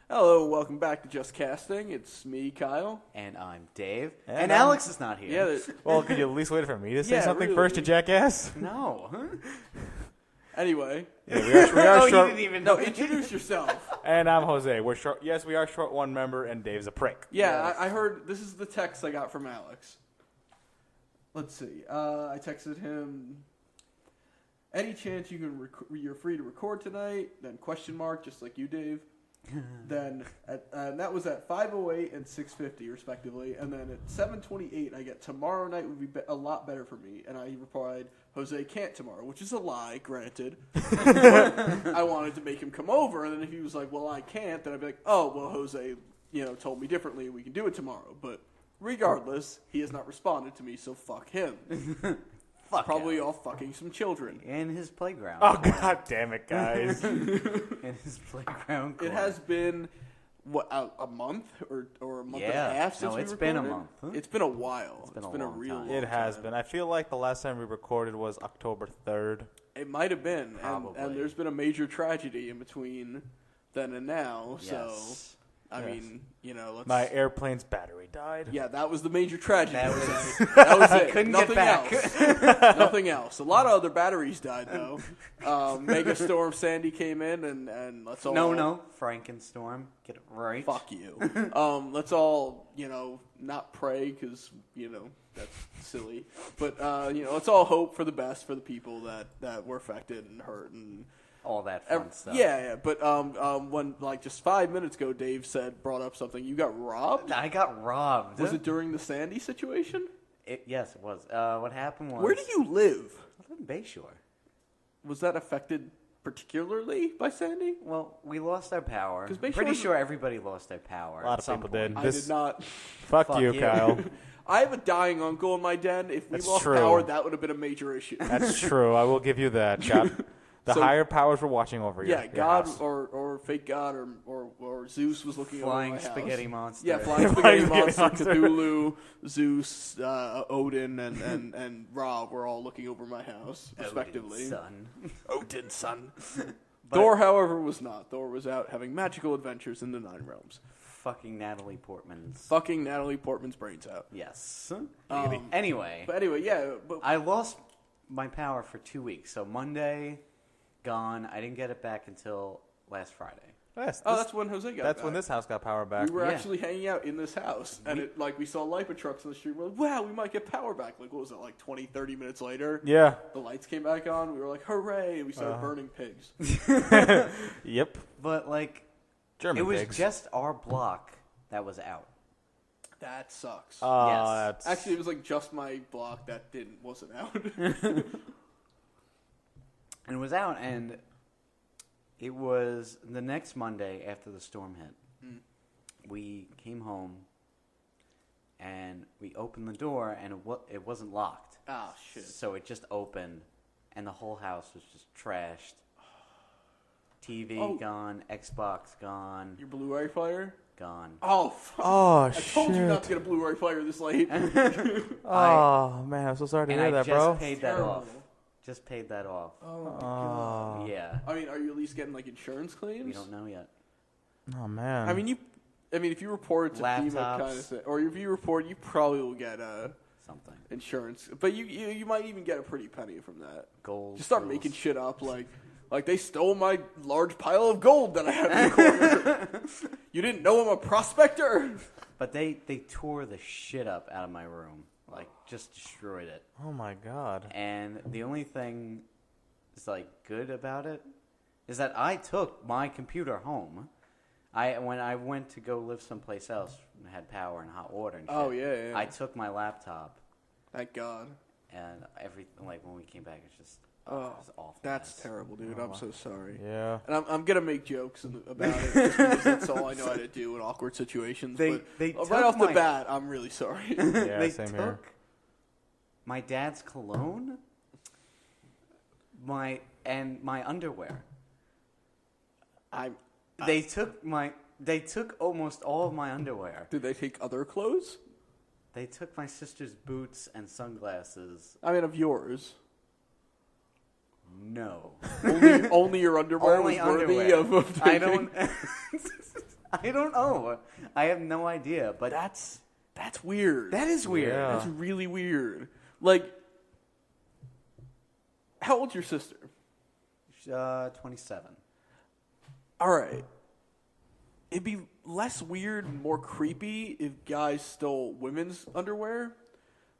Hello, welcome back to Just Casting. It's me, Kyle. And I'm Dave. And Alex is not here. Yeah. Well, could you at least wait for me to say something really. first, you jackass? No. Anyway. Yeah, we are You short. didn't even No, know. introduce yourself. And I'm Jose. We're short. Yes, we are short one member, and Dave's a prick. Yeah, I heard this is the text I got from Alex. Let's see. I texted him, any chance you can you're free to record tonight? Then question mark, just like you, Dave. Then and that was at 5:08 and 6:50 respectively, and then at 7:28 I get tomorrow night would be a lot better for me, and I replied, Jose can't tomorrow, which is a lie, granted. But I wanted to make him come over, and then if he was like, well, I can't, then I'd be like, oh, well, Jose, told me differently, we can do it tomorrow. But regardless, he has not responded to me, so fuck him. Fuck Probably him. all fucking some children. In his playground. Oh, god damn it, guys. In his playground. It has been what a month or a month and a half since we it's recorded? been a month. Huh? It's been a while. It's been a a long real time. long It has time. been. I feel like the last time we recorded was October 3rd. It might have been, Probably. and there's been a major tragedy in between then and now. Yes. So I mean, let's. My airplane's battery died. Yeah, that was the major tragedy. That was- That was it. Couldn't Nothing get back. else. Nothing else. A lot of other batteries died though. Mega Storm Sandy came in, and let's all. No. Frankenstorm. Get it right. Fuck you. Let's all, not pray because, that's silly. But, let's all hope for the best for the people that were affected and hurt and All that fun stuff. Yeah. But when just 5 minutes ago, Dave brought up something. You got robbed? I got robbed. Was it during the Sandy situation? Yes, it was. What happened was... Where do you live? I live in Bayshore. Was that affected particularly by Sandy? Well, we lost our power. 'Cause Bayshore Pretty was- sure everybody lost their power. A lot at of some people point. did. I did not. Fuck you, you. Kyle. I have a dying uncle in my den. If we That's lost true. power, that would have been a major issue. That's true. I will give you that. God. The So- higher powers were watching over you. Yeah, God or fake God or Zeus was looking Flying over my spaghetti house. monster. Yeah, flying spaghetti Flying monster, spaghetti monster. Cthulhu, Zeus, Odin, and Rob were all looking over my house, respectively. Odin's son. Odin's son. But- Thor, however, was not. Thor was out having magical adventures in the Nine Realms. Fucking Natalie Portman's. Fucking Natalie Portman's brains out. Yes. Anyway, Anyway, yeah, but I lost my power for 2 weeks. So Monday, gone. I didn't get it back until last Friday. Yes, that's when Jose got that's back. when this house got power back. We were Yeah. actually hanging out in this house, and we saw Lipa trucks on the street. We're like, wow, we might get power back. Like, what was it, 20, 30 minutes later? Yeah. The lights came back on. We were like, hooray! And we started burning pigs. Yep. But, German it was pigs. just our block that was out. That sucks. Yes. That's... Actually, it was just my block that wasn't out. And it was out, and it was the next Monday after the storm hit. We came home, and we opened the door, and it wasn't locked. Ah, shit. So it just opened, and the whole house was just trashed. TV gone, Xbox gone, Your Blu-ray player? gone. Oh, fuck. Oh, I told you not to get a Blu-ray player this late. Oh, man, I'm so sorry to And hear I that, just bro. paid that Terrible. off. Just paid that off. Oh, my God. Yeah. I mean, are you at least getting, insurance claims? We don't know yet. Oh, man. I mean, if you report it to FEMA Laptops. kind of thing, or if you report, you probably will get Something. insurance. But you might even get a pretty penny from that. Gold. Just start rules. making shit up, like they stole my large pile of gold that I had in the corner. You didn't know I'm a prospector? But they tore the shit up out of my room. Just destroyed it. Oh, my God. And the only thing is good about it is that I took my computer home. When I went to go live someplace else and had power and hot water and shit. Oh, yeah. I took my laptop Thank God. and when we came back, it's just it Oh, was awful. that's mess. terrible, dude. I'm so sorry. Yeah. And I'm gonna make jokes about it just because that's all I know how to do in awkward situations. They but took right off the my- bat, I'm really sorry. Yeah, They same took here. my dad's cologne, my underwear. They took almost all of my underwear. Did they take other clothes? They took my sister's boots and sunglasses. I mean, of yours. No. Only your underwear Only was worthy underwear. of I taking. don't. I don't know. I have no idea, but That's weird. that is weird. Yeah. That's really weird. Like, how old's your sister? 27. All right. It'd be less weird and more creepy if guys stole women's underwear.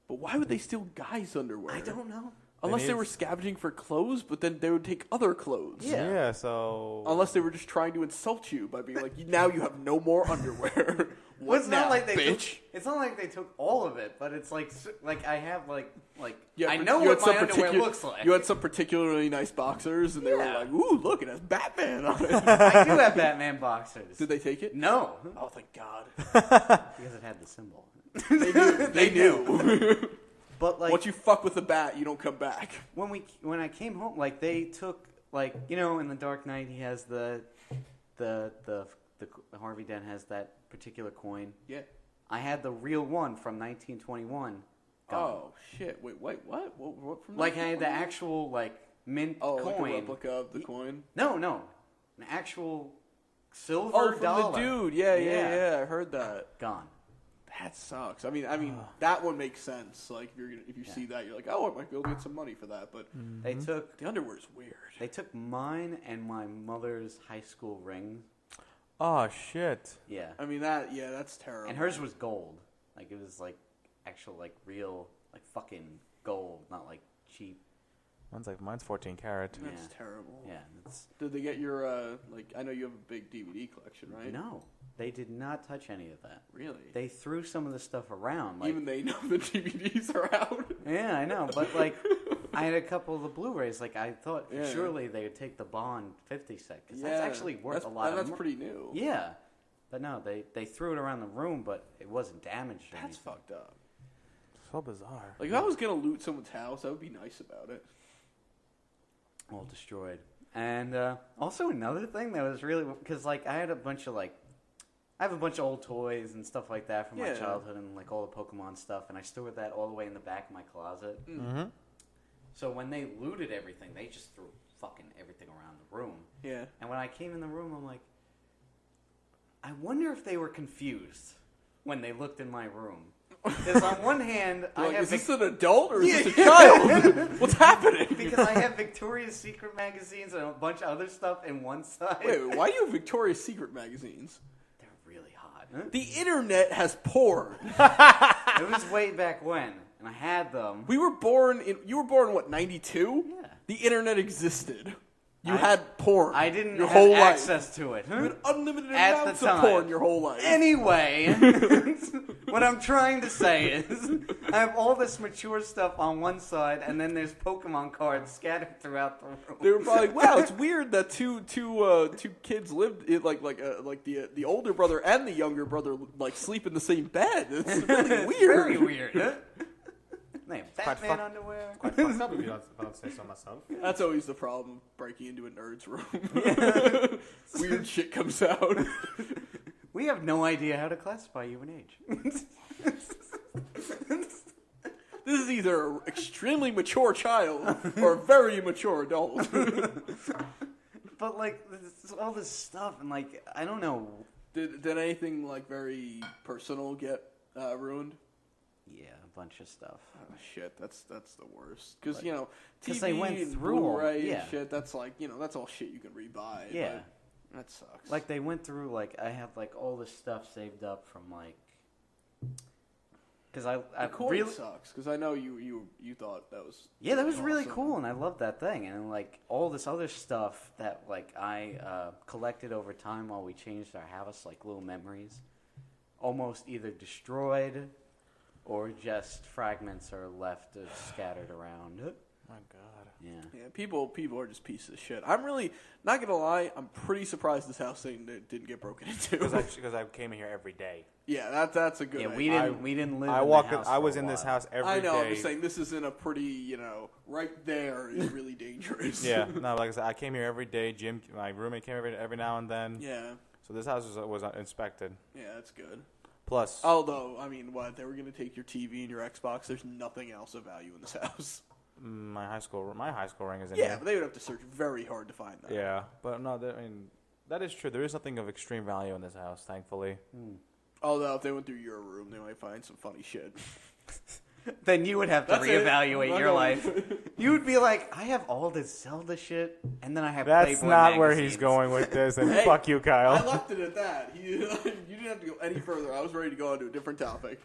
But why would they steal guys' underwear? I don't know. Unless they need- were scavenging for clothes, but then they would take other clothes. Yeah. So Unless they were just trying to insult you by being like, now you have no more underwear. Well, What it's now, not like they bitch? took, it's not like they took all of it, but it's like I have like Yeah, I but know you what had some my underwear particu- looks like. You had some particularly nice boxers, and they were Yeah. like, ooh, look, it has Batman on it. I do have Batman boxers. Did they take it? No, Oh, thank God. because it had the symbol. They knew. They knew. But like Once you fuck with the bat, you don't come back. when I came home, like they took like in the Dark Knight he has the Harvey Dent has that particular coin. Yeah. I had the real one from 1921. Gone. Oh, shit. Wait, what? What from Like that? I had the actual like mint Oh, like a coin. replica of the coin? No, an actual silver Oh, from dollar. the dude. Yeah. I heard that. Gone. That sucks. I mean, that one makes sense. Like, if you see that, you're like, oh, I might be able to get some money for that. But They took the underwear's weird. They took mine and my mother's high school ring. Oh shit. Yeah. I mean, that's terrible. And hers was gold. Like it was like actual like real like fucking gold, not like cheap. Mine's 14 karat. That's Yeah. terrible. Yeah. It's Did they get your I know you have a big DVD collection, right? No. They did not touch any of that. Really? They threw some of the stuff around. Like, Even they know the DVDs are out. yeah, I know, but like I had a couple of the Blu-rays. Like I thought Yeah. surely they would take the Bond 50 set because that's actually worth a lot. That's of pretty new. Yeah, but no, they threw it around the room, but it wasn't damaged. Or That's anything. fucked up. So bizarre. Like, if I was gonna loot someone's house, I would be nice about it. All destroyed. And also another thing that was really because like I have a bunch of old toys and stuff like that from my Yeah. childhood and like all the Pokemon stuff, and I stored that all the way in the back of my closet. Mm-hmm. So when they looted everything, they just threw fucking everything around the room. Yeah. And when I came in the room, I'm like, I wonder if they were confused when they looked in my room. Because on one hand, I Like, have is this an adult or is this a child? What's happening? because I have Victoria's Secret magazines and a bunch of other stuff in one side. Wait, why do you have Victoria's Secret magazines? They're really hot. The internet has porn. It was way back when, and I had them. You were born, what, 92? Yeah. The internet existed. You had porn. I didn't your have whole access to it. life. You had unlimited At the amounts of time. porn your whole life. Anyway, what I'm trying to say is, I have all this mature stuff on one side, and then there's Pokemon cards scattered throughout the room. They were probably like, "Wow, it's weird that two kids lived it like the older brother and the younger brother like sleep in the same bed. It's really It's weird. very weird. They have Quite Batman fuck- underwear. Quite fucked up if you don't say so myself. That's always the problem: breaking into a nerd's room. Weird shit comes out. We have no idea how to classify you in age. This is either an extremely mature child or a very mature adult. But like, all this stuff, and like, I don't know. Did anything like very personal get ruined? Yeah, a bunch of stuff. Oh, shit, that's the worst. Because Like, TV 'cause they went and through 'em, Blu-ray yeah. and shit. That's like that's all shit you can rebuy. Yeah. but that sucks. Like they went through like I have like all this stuff saved up from like because I the coin really sucks because I know you thought that was that was really awesome. cool and I loved that thing and like all this other stuff that like I collected over time while we changed our house, like little memories, almost either destroyed or just fragments are left scattered around. My God. Yeah. Yeah, people are just pieces of shit. I'm really not gonna lie. I'm pretty surprised this house thing didn't get broken into. Because I came in here every day. Yeah, that's a good. Yeah, idea. we didn't live. I in walked. The house I for was a in this while. house every day. I know. I'm just saying this is in a pretty right there is really dangerous. Yeah. No, like I said, I came here every day. Jim, my roommate, came every now and then. Yeah. So this house was inspected. Yeah, that's good. Plus, Although, I mean, what they were gonna take your TV and your Xbox. There's nothing else of value in this house. my high school ring is in Yeah, here. but they would have to search very hard to find that. Yeah, but no, I mean, That is true. There is nothing of extreme value in this house, thankfully. Although if they went through your room, they might find some funny shit. Then you would have to That's it. reevaluate I'm your going. life. You would be like, I have all this Zelda shit, and then I have That's Playboy not where magazines. he's going with this, and Hey, fuck you, I Kyle. left it at that. You didn't have to go any further. I was ready to go on to a different topic.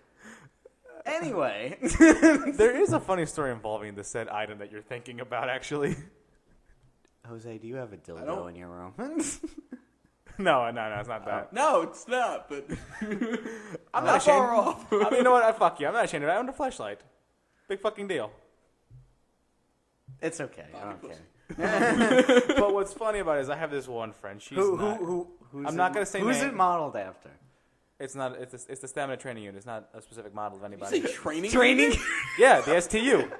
Anyway. There is a funny story involving the said item that you're thinking about, actually. Jose, do you have a dildo don't. in your room? No, it's not that. No, it's not, but I'm not not far ashamed. off. I mean, you know what? Fuck you. I'm not ashamed of it. I own a flashlight. Big fucking deal. It's okay. I don't care. But what's funny about it is I have this one friend. She's not. Who's I'm not gonna say Who's name. it modeled after? It's not. It's the stamina training unit. It's not a specific model of You anybody. say training? Training? Yeah, the STU.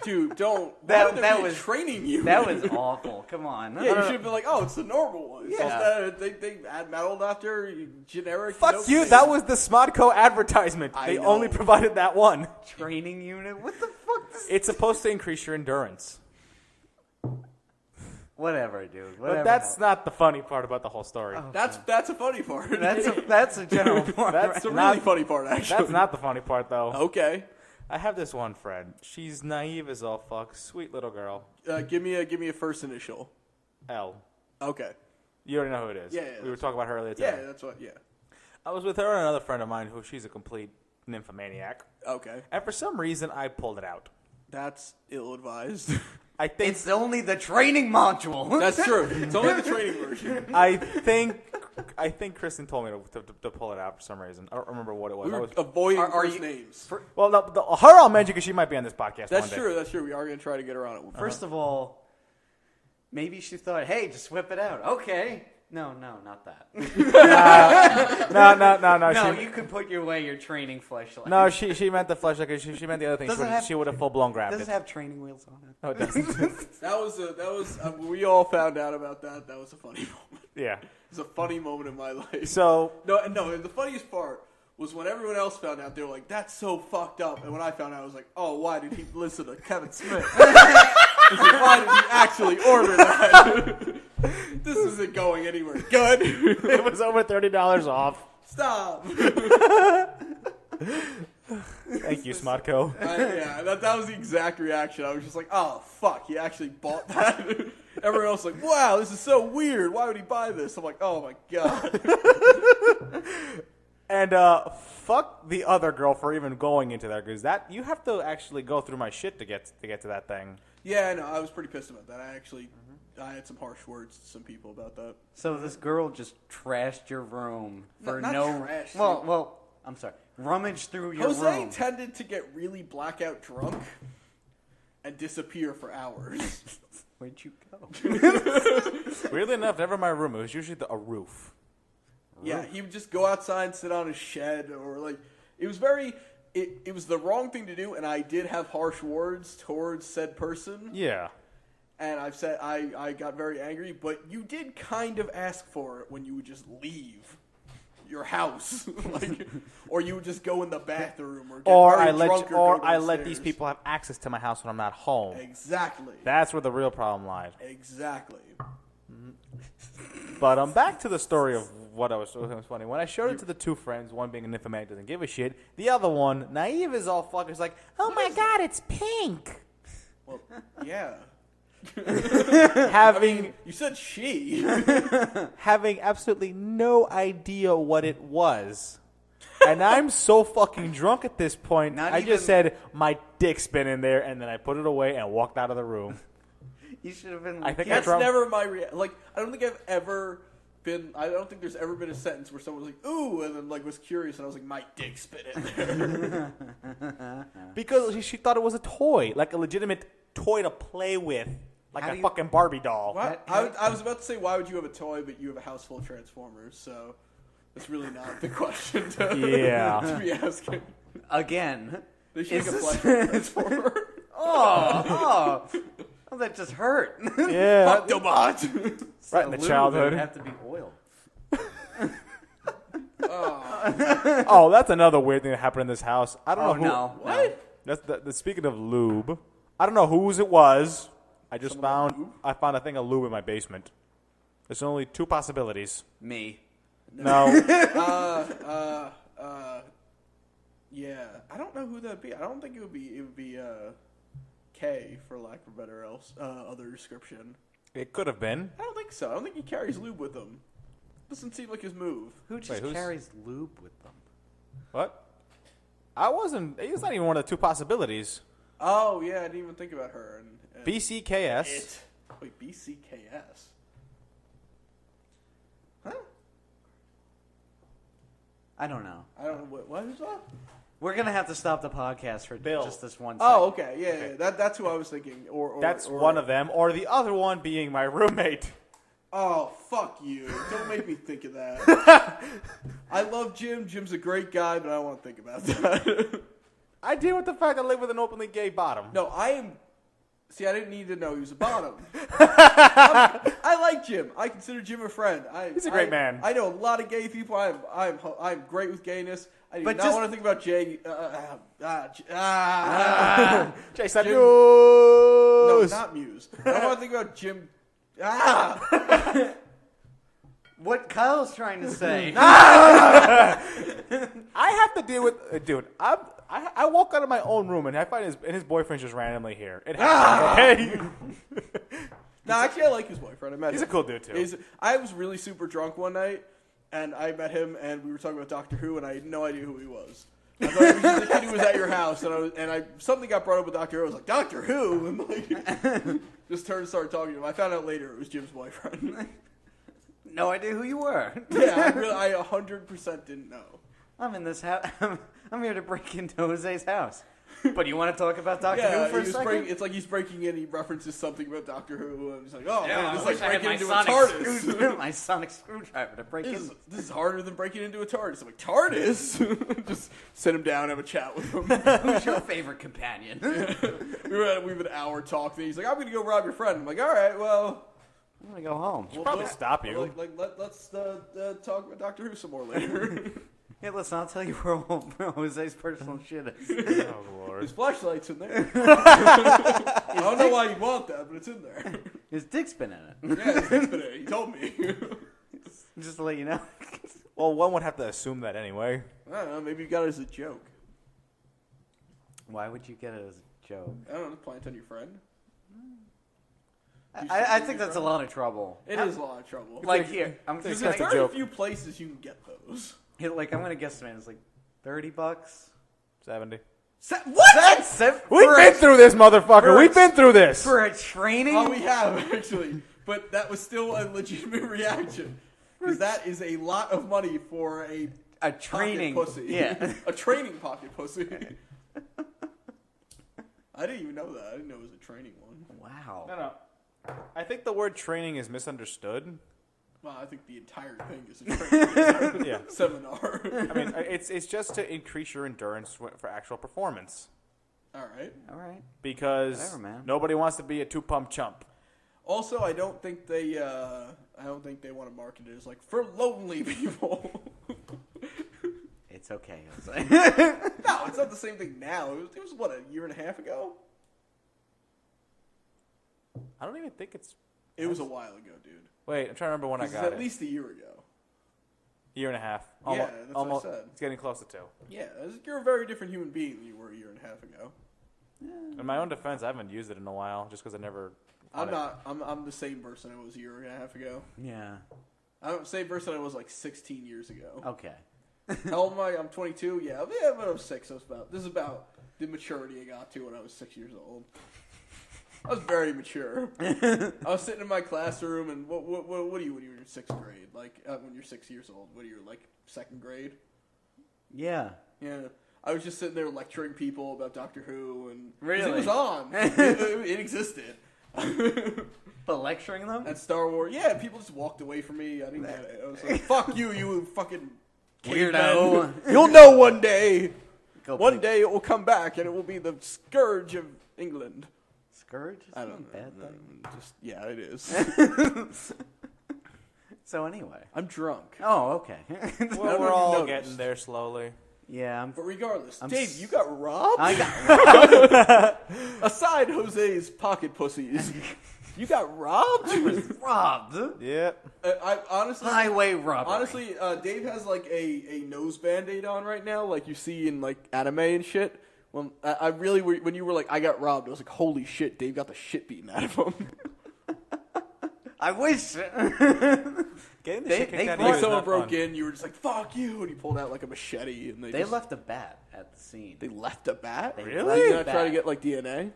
Dude, don't. That- Why would there that be a was- training you. That was awful. Come on. Yeah, you should have been like, oh, it's the normal one. Yeah. They add metal after generic. Fuck you. That was the Smodco advertisement. I They know. only provided that one. Training unit? What the fuck? It's supposed to increase your endurance. Whatever, dude. But Whatever. that's not the funny part about the whole story. That's a funny part. That's a general part. That's a really not- funny part, actually. That's not the funny part, though. Okay. I have this one friend. She's naive as all fuck. Sweet little girl. Give me a first initial. L. Okay. You already know who it is. Yeah, we were that's talking about her earlier Yeah, today. that's what. Yeah. I was with her and another friend of mine who she's a complete nymphomaniac. Okay. And for some reason, I pulled it out. That's ill-advised. I think It's only the training module. That's true. It's only the training version. I think Kristen told me to pull it out for some reason. I don't remember what it was. We I were was avoiding Are first you- names. well, her I'll mention because she might be on this podcast. That's one day. true. That's true. We are going to try to get her on it. First of all, maybe she thought, hey, just whip it out. Okay. No, not that. No. No, she, you could put away your training fleshlight. no, she meant the flashlight. 'Cause she meant the other thing. Doesn't have- She would have full blown grabbed Does it. it have training wheels on it? No, it doesn't. that was we all found out about that. That was a funny moment. Yeah. It was a funny moment in my life. So No. The funniest part was when everyone else found out. They were like, "That's so fucked up." And when I found out, I was like, "Oh, why did he listen to Kevin Smith? I was like, why did he actually order that? This isn't going anywhere good. it was over $30 off. Stop." Thank you, Smodco. Yeah, that was the exact reaction. I was just like, "Oh fuck, he actually bought that." Everyone else was like, "Wow, this is so weird. Why would he buy this?" I'm like, "Oh my god." And fuck the other girl for even going into there because that you have to actually go through my shit to get to that thing. Yeah, no, I was pretty pissed about that. I had some harsh words to some people about that. So this girl just trashed your room for Not no... trashed, Well, I'm sorry. Rummaged through your Jose room. tended to get really blackout drunk and disappear for hours. Where'd you go? Weirdly enough, never my room. It was usually a roof. Yeah, he would just go outside and sit on his shed, or like it was very. It was the wrong thing to do, and I did have harsh words towards said person. Yeah. And I've said I got very angry, but you did kind of ask for it when you would just leave your house, like, or you would just go in the bathroom, or get very drunk, or go I downstairs. let these people have access to my house when I'm not home. Exactly. That's where the real problem lied. Exactly. But back to the story of what I was funny. When I showed it to the two friends, one being a nymphomaniac doesn't give a shit, the other one, naive as all fuck, is like, oh my god, it's pink. Well, yeah. having You said she. having absolutely no idea what it was. And I'm so fucking drunk at this point. Not I even- just said my dick's been in there, and then I put it away and walked out of the room. You should have been... I think That's drunk. never my like. I don't think I've ever been. I don't think there's ever been a sentence where someone was like, "Ooh," and then like was curious, and I was like, "My dick's been in there." Because she thought it was a toy, like a legitimate toy to play with, like How a do you- fucking Barbie doll. What? I was about to say, why would you have a toy, but you have a house full of Transformers? So that's really not the question to, Yeah. to be asking. Again. They should Is make a this- flash Transformer. Oh, that just hurt. Yeah, Autobot. right in the Lube childhood. would have to be oil. Oh, that's another weird thing that happened in this house. I don't Oh, know who. no. What? That's the speaking of lube. I don't know whose it was. I just found a thing of lube in my basement. There's only two possibilities. Me. No. Yeah. I don't know who that'd be. I don't think it would be. It would be K, for lack of a better other description. It could have been. I don't think so. I don't think he carries lube with him. Doesn't seem like his move. Who just carries lube with them? What? I wasn't. He was not even one of the two possibilities. Oh yeah, I didn't even think about her. And BCKS. Wait, BCKS. Huh? I don't know. I don't know what is that? We're gonna have to stop the podcast for Bill. just this one. Oh, second. okay, yeah. That's who I was thinking. Or That's one of them, or the other one being my roommate. Oh, fuck you! Don't make me think of that. I love Jim. Jim's a great guy, but I don't want to think about that. I deal with the fact I live with an openly gay bottom. No, I am. See, I didn't need to know he was a bottom. I like Jim. I consider Jim a friend. He's a great man. I know a lot of gay people. I'm great with gayness. I do But not just- want to think about Jay. Jason Jim- No, Muse. not Muse. I don't want to think about Jim. What Kyle's trying to say. I have to deal with dude. I walk out of my own room and I find his boyfriend's just randomly here. It happens, okay? No, actually, I like his boyfriend. I met him. He's a cool dude too. I was really super drunk one night, and I met him, and we were talking about Doctor Who, and I had no idea who he was. I thought he was just the kid who was at your house, and something got brought up with Doctor Who. I was like, Doctor Who? And like, just turned and started talking to him. I found out later it was Jim's boyfriend. No idea who you were. Yeah, I 100% didn't know. I'm in this house. I'm here to break into Jose's house. But you want to talk about Doctor Who for a second? It's like he's breaking in. He references something about Doctor Who, and he's like, "Oh Yeah, man, I it's wish like I had breaking my into a sonic TARDIS." my sonic screwdriver to break in. This is harder than breaking into a TARDIS. I'm like, TARDIS? Just sit him down, have a chat with him. Who's your favorite companion? we have an hour talking. He's like, I'm gonna go rob your friend. I'm like, all right, well, I'm gonna go home. Probably stop you. Let's talk about Doctor Who some more later. Hey, listen, I'll tell you where Jose's personal shit is. Oh Lord. His flashlight's in there. I don't know why you want that, but it's in there. His dick's been in it. Yeah, it's in there. He told me. Just to let you know. Well, one would have to assume that anyway. I don't know. Maybe you got it as a joke. Why would you get it as a joke? I don't know. Plant on your friend. I think that's a lot of trouble. It is a lot of trouble. Like here, There's That's a very joke. few places you can get those. like I'm gonna guess, man, it's like $30. 70. What? That's We've been through this, motherfucker. We've been through this. for a training. Oh, we have actually, but that was still a legitimate reaction because that is a lot of money for a training pocket pussy. Yeah. A training pocket pussy. I didn't even know that. I didn't know it was a training one. Wow. No. I think the word training is misunderstood. Well, I think the entire thing is a training Yeah. seminar. I mean, it's just to increase your endurance for actual performance. All right. All right. Because Whatever, man. nobody wants to be a two-pump chump. Also, I don't think they want to market it as like for lonely people. It's okay, Jose. No, it's not the same thing now. It was what, a year and a half ago? I don't even think it's... It was a while ago, dude. Wait, I'm trying to remember when I It's got at it. least a year ago. Year and a half. Yeah, that's what I said. It's getting close to 2. Yeah, you're a very different human being than you were a year and a half ago. In my own defense, I haven't used it in a while, just because I never... I'm not. I'm the same person I was a year and a half ago. Yeah. I'm the same person I was like 16 years ago. Okay. How old am I? I'm 22. Yeah, when I was 6, this is about the maturity I got to when I was 6 years old. I was very mature. I was sitting in my classroom, and what are you when you're in 6th grade? Like when you're 6 years old, what are you, like 2nd grade? Yeah. Yeah. I was just sitting there lecturing people about Doctor Who, and 'cause Really? it was on. It existed. But lecturing them? At Star Wars, yeah, people just walked away from me. I didn't get it. I was like, "Fuck you, you fucking Weirdo." caveman. You'll know one day. Go One play- day it will come back, and it will be the scourge of England." Scourge? Is I that don't a know. bad thing? Just yeah, it is. So anyway. I'm drunk. Oh, okay. Well, we're all getting there slowly. Yeah, But regardless, I'm Dave, s- you got robbed. I got Aside Jose's pocket pussies, You got robbed? I was robbed. Yep. I honestly, Highway robbery. honestly, Dave has like a nose band-aid on right now, like you see in like anime and shit. When I really, when you were like, I got robbed, I was like, holy shit, Dave got the shit beaten out of him. I wish. Getting the They- shit kicked they out of brought- you Like is someone not broke fun. in, you were just like, fuck you, and he pulled out like a machete, and They just, left a bat at the scene. They left a bat? They Really? left Did you a not try to bat. get like DNA?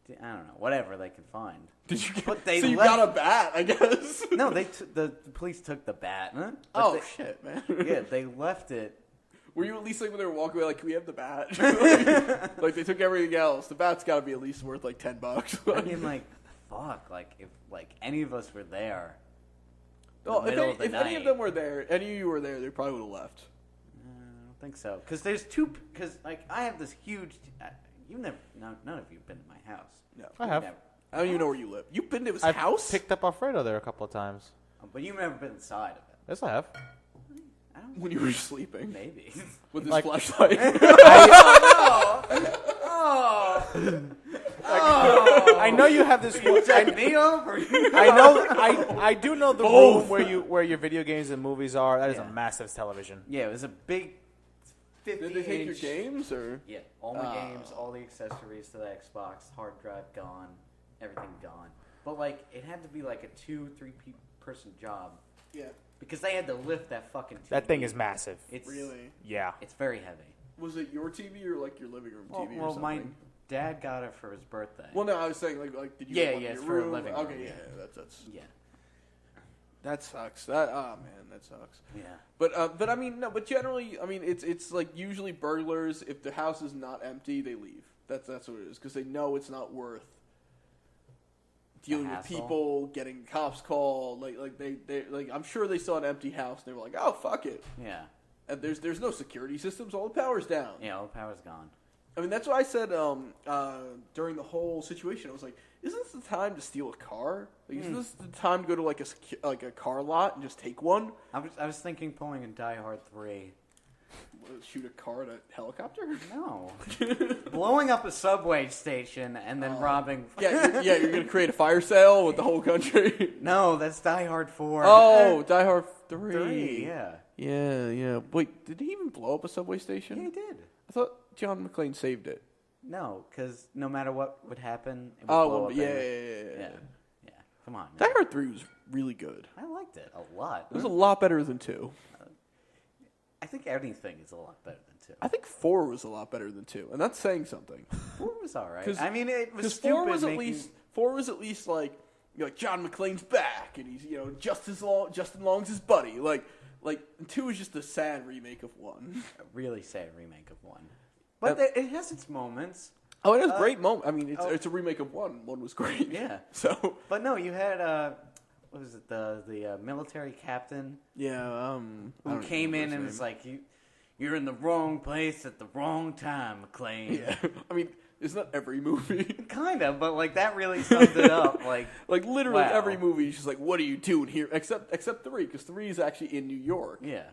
I don't know. Whatever they can find. Did you? But they so you left- got a bat, I guess. No, the police took the bat. Huh? But Oh they- shit, man. Yeah, they left it. Were you at least like when they were walking away, like, can we have the bat? like they took everything else. The bat's got to be at least worth like $10. I mean, like, fuck. Like, if like any of us were there. Oh, the middle of the if any of night. them were there, any of you were there, they probably would have left. I don't think so. Because there's two. Because like I have this huge. You never. None of you've been to my house. No, I have. Never. I don't even know where you live. You've been to his I've house? picked up Alfredo there a couple of times. But you've never been inside of it. Yes, I have. I don't. When you were sleeping Maybe. with his Like- flashlight. I know you have this. Check me over. I know. I do know the room where your video games and movies are. That is Yeah. a massive television. Yeah, it was a big. 50 Did they take your inch. games or? Yeah, all my games, all the accessories to the Xbox, hard drive gone, everything gone. But like, it had to be like a 2-3 person job Yeah. because they had to lift that fucking TV. That thing is massive. It's Really? Yeah. It's very heavy. Was it your TV or like your living room Well, TV or well, something? my dad got it for his birthday. Well, no, I was saying like did you? Yeah, have one yeah, in it's your for a room? living room, Okay, yeah. that's yeah, that sucks. That man, that sucks. yeah. But I mean no, but generally I mean it's like usually burglars if the house is not empty they leave. That's what it is because they know it's not worth dealing with hassle. people, getting cops called. Like they like I'm sure they saw an empty house and they were like, oh fuck it. Yeah. And there's no security systems. All the power's down. Yeah, all the power's gone. I mean, that's what I said during the whole situation. I was like, "Isn't this the time to steal a car? Like, isn't this the time to go to like a car lot and just take one? I was thinking pulling a Die Hard 3. Shoot a car at a helicopter? No. Blowing up a subway station and then robbing... You're gonna create a fire sale with the whole country. No, that's Die Hard 4. Oh, Die Hard 3. 3, yeah. Yeah. Wait, did he even blow up a subway station? Yeah, he did. I thought John McClane saved it. No, because no matter what would happen, it would Oh, blow well, up yeah, anyway. yeah. Yeah. Come on. Die Hard 3 was really good. I liked it a lot. It was a lot better than 2. I think anything is a lot better than 2. I think 4 was a lot better than 2, and that's saying something. 4 was alright. 'Cause- I mean, it was Because stupid. 4 was at making- least 4 was at least like John McClane's back and he's Justin Long's his buddy. Like 2 is just a sad remake of 1. a really sad remake of 1. But it has its moments. Oh, it has great moments. I mean, oh. it's a remake of 1. 1 was great. Yeah. So But no, you had what was it, the military captain yeah, I who don't came in remember and his was name. like, you're in the wrong place at the wrong time, McClane. Yeah, I mean, it's not every movie. Kind of, but like that really sums it up. Like, Like literally Wow. every movie is just like, what are you doing here? Except 3, because 3 is actually in New York. yeah.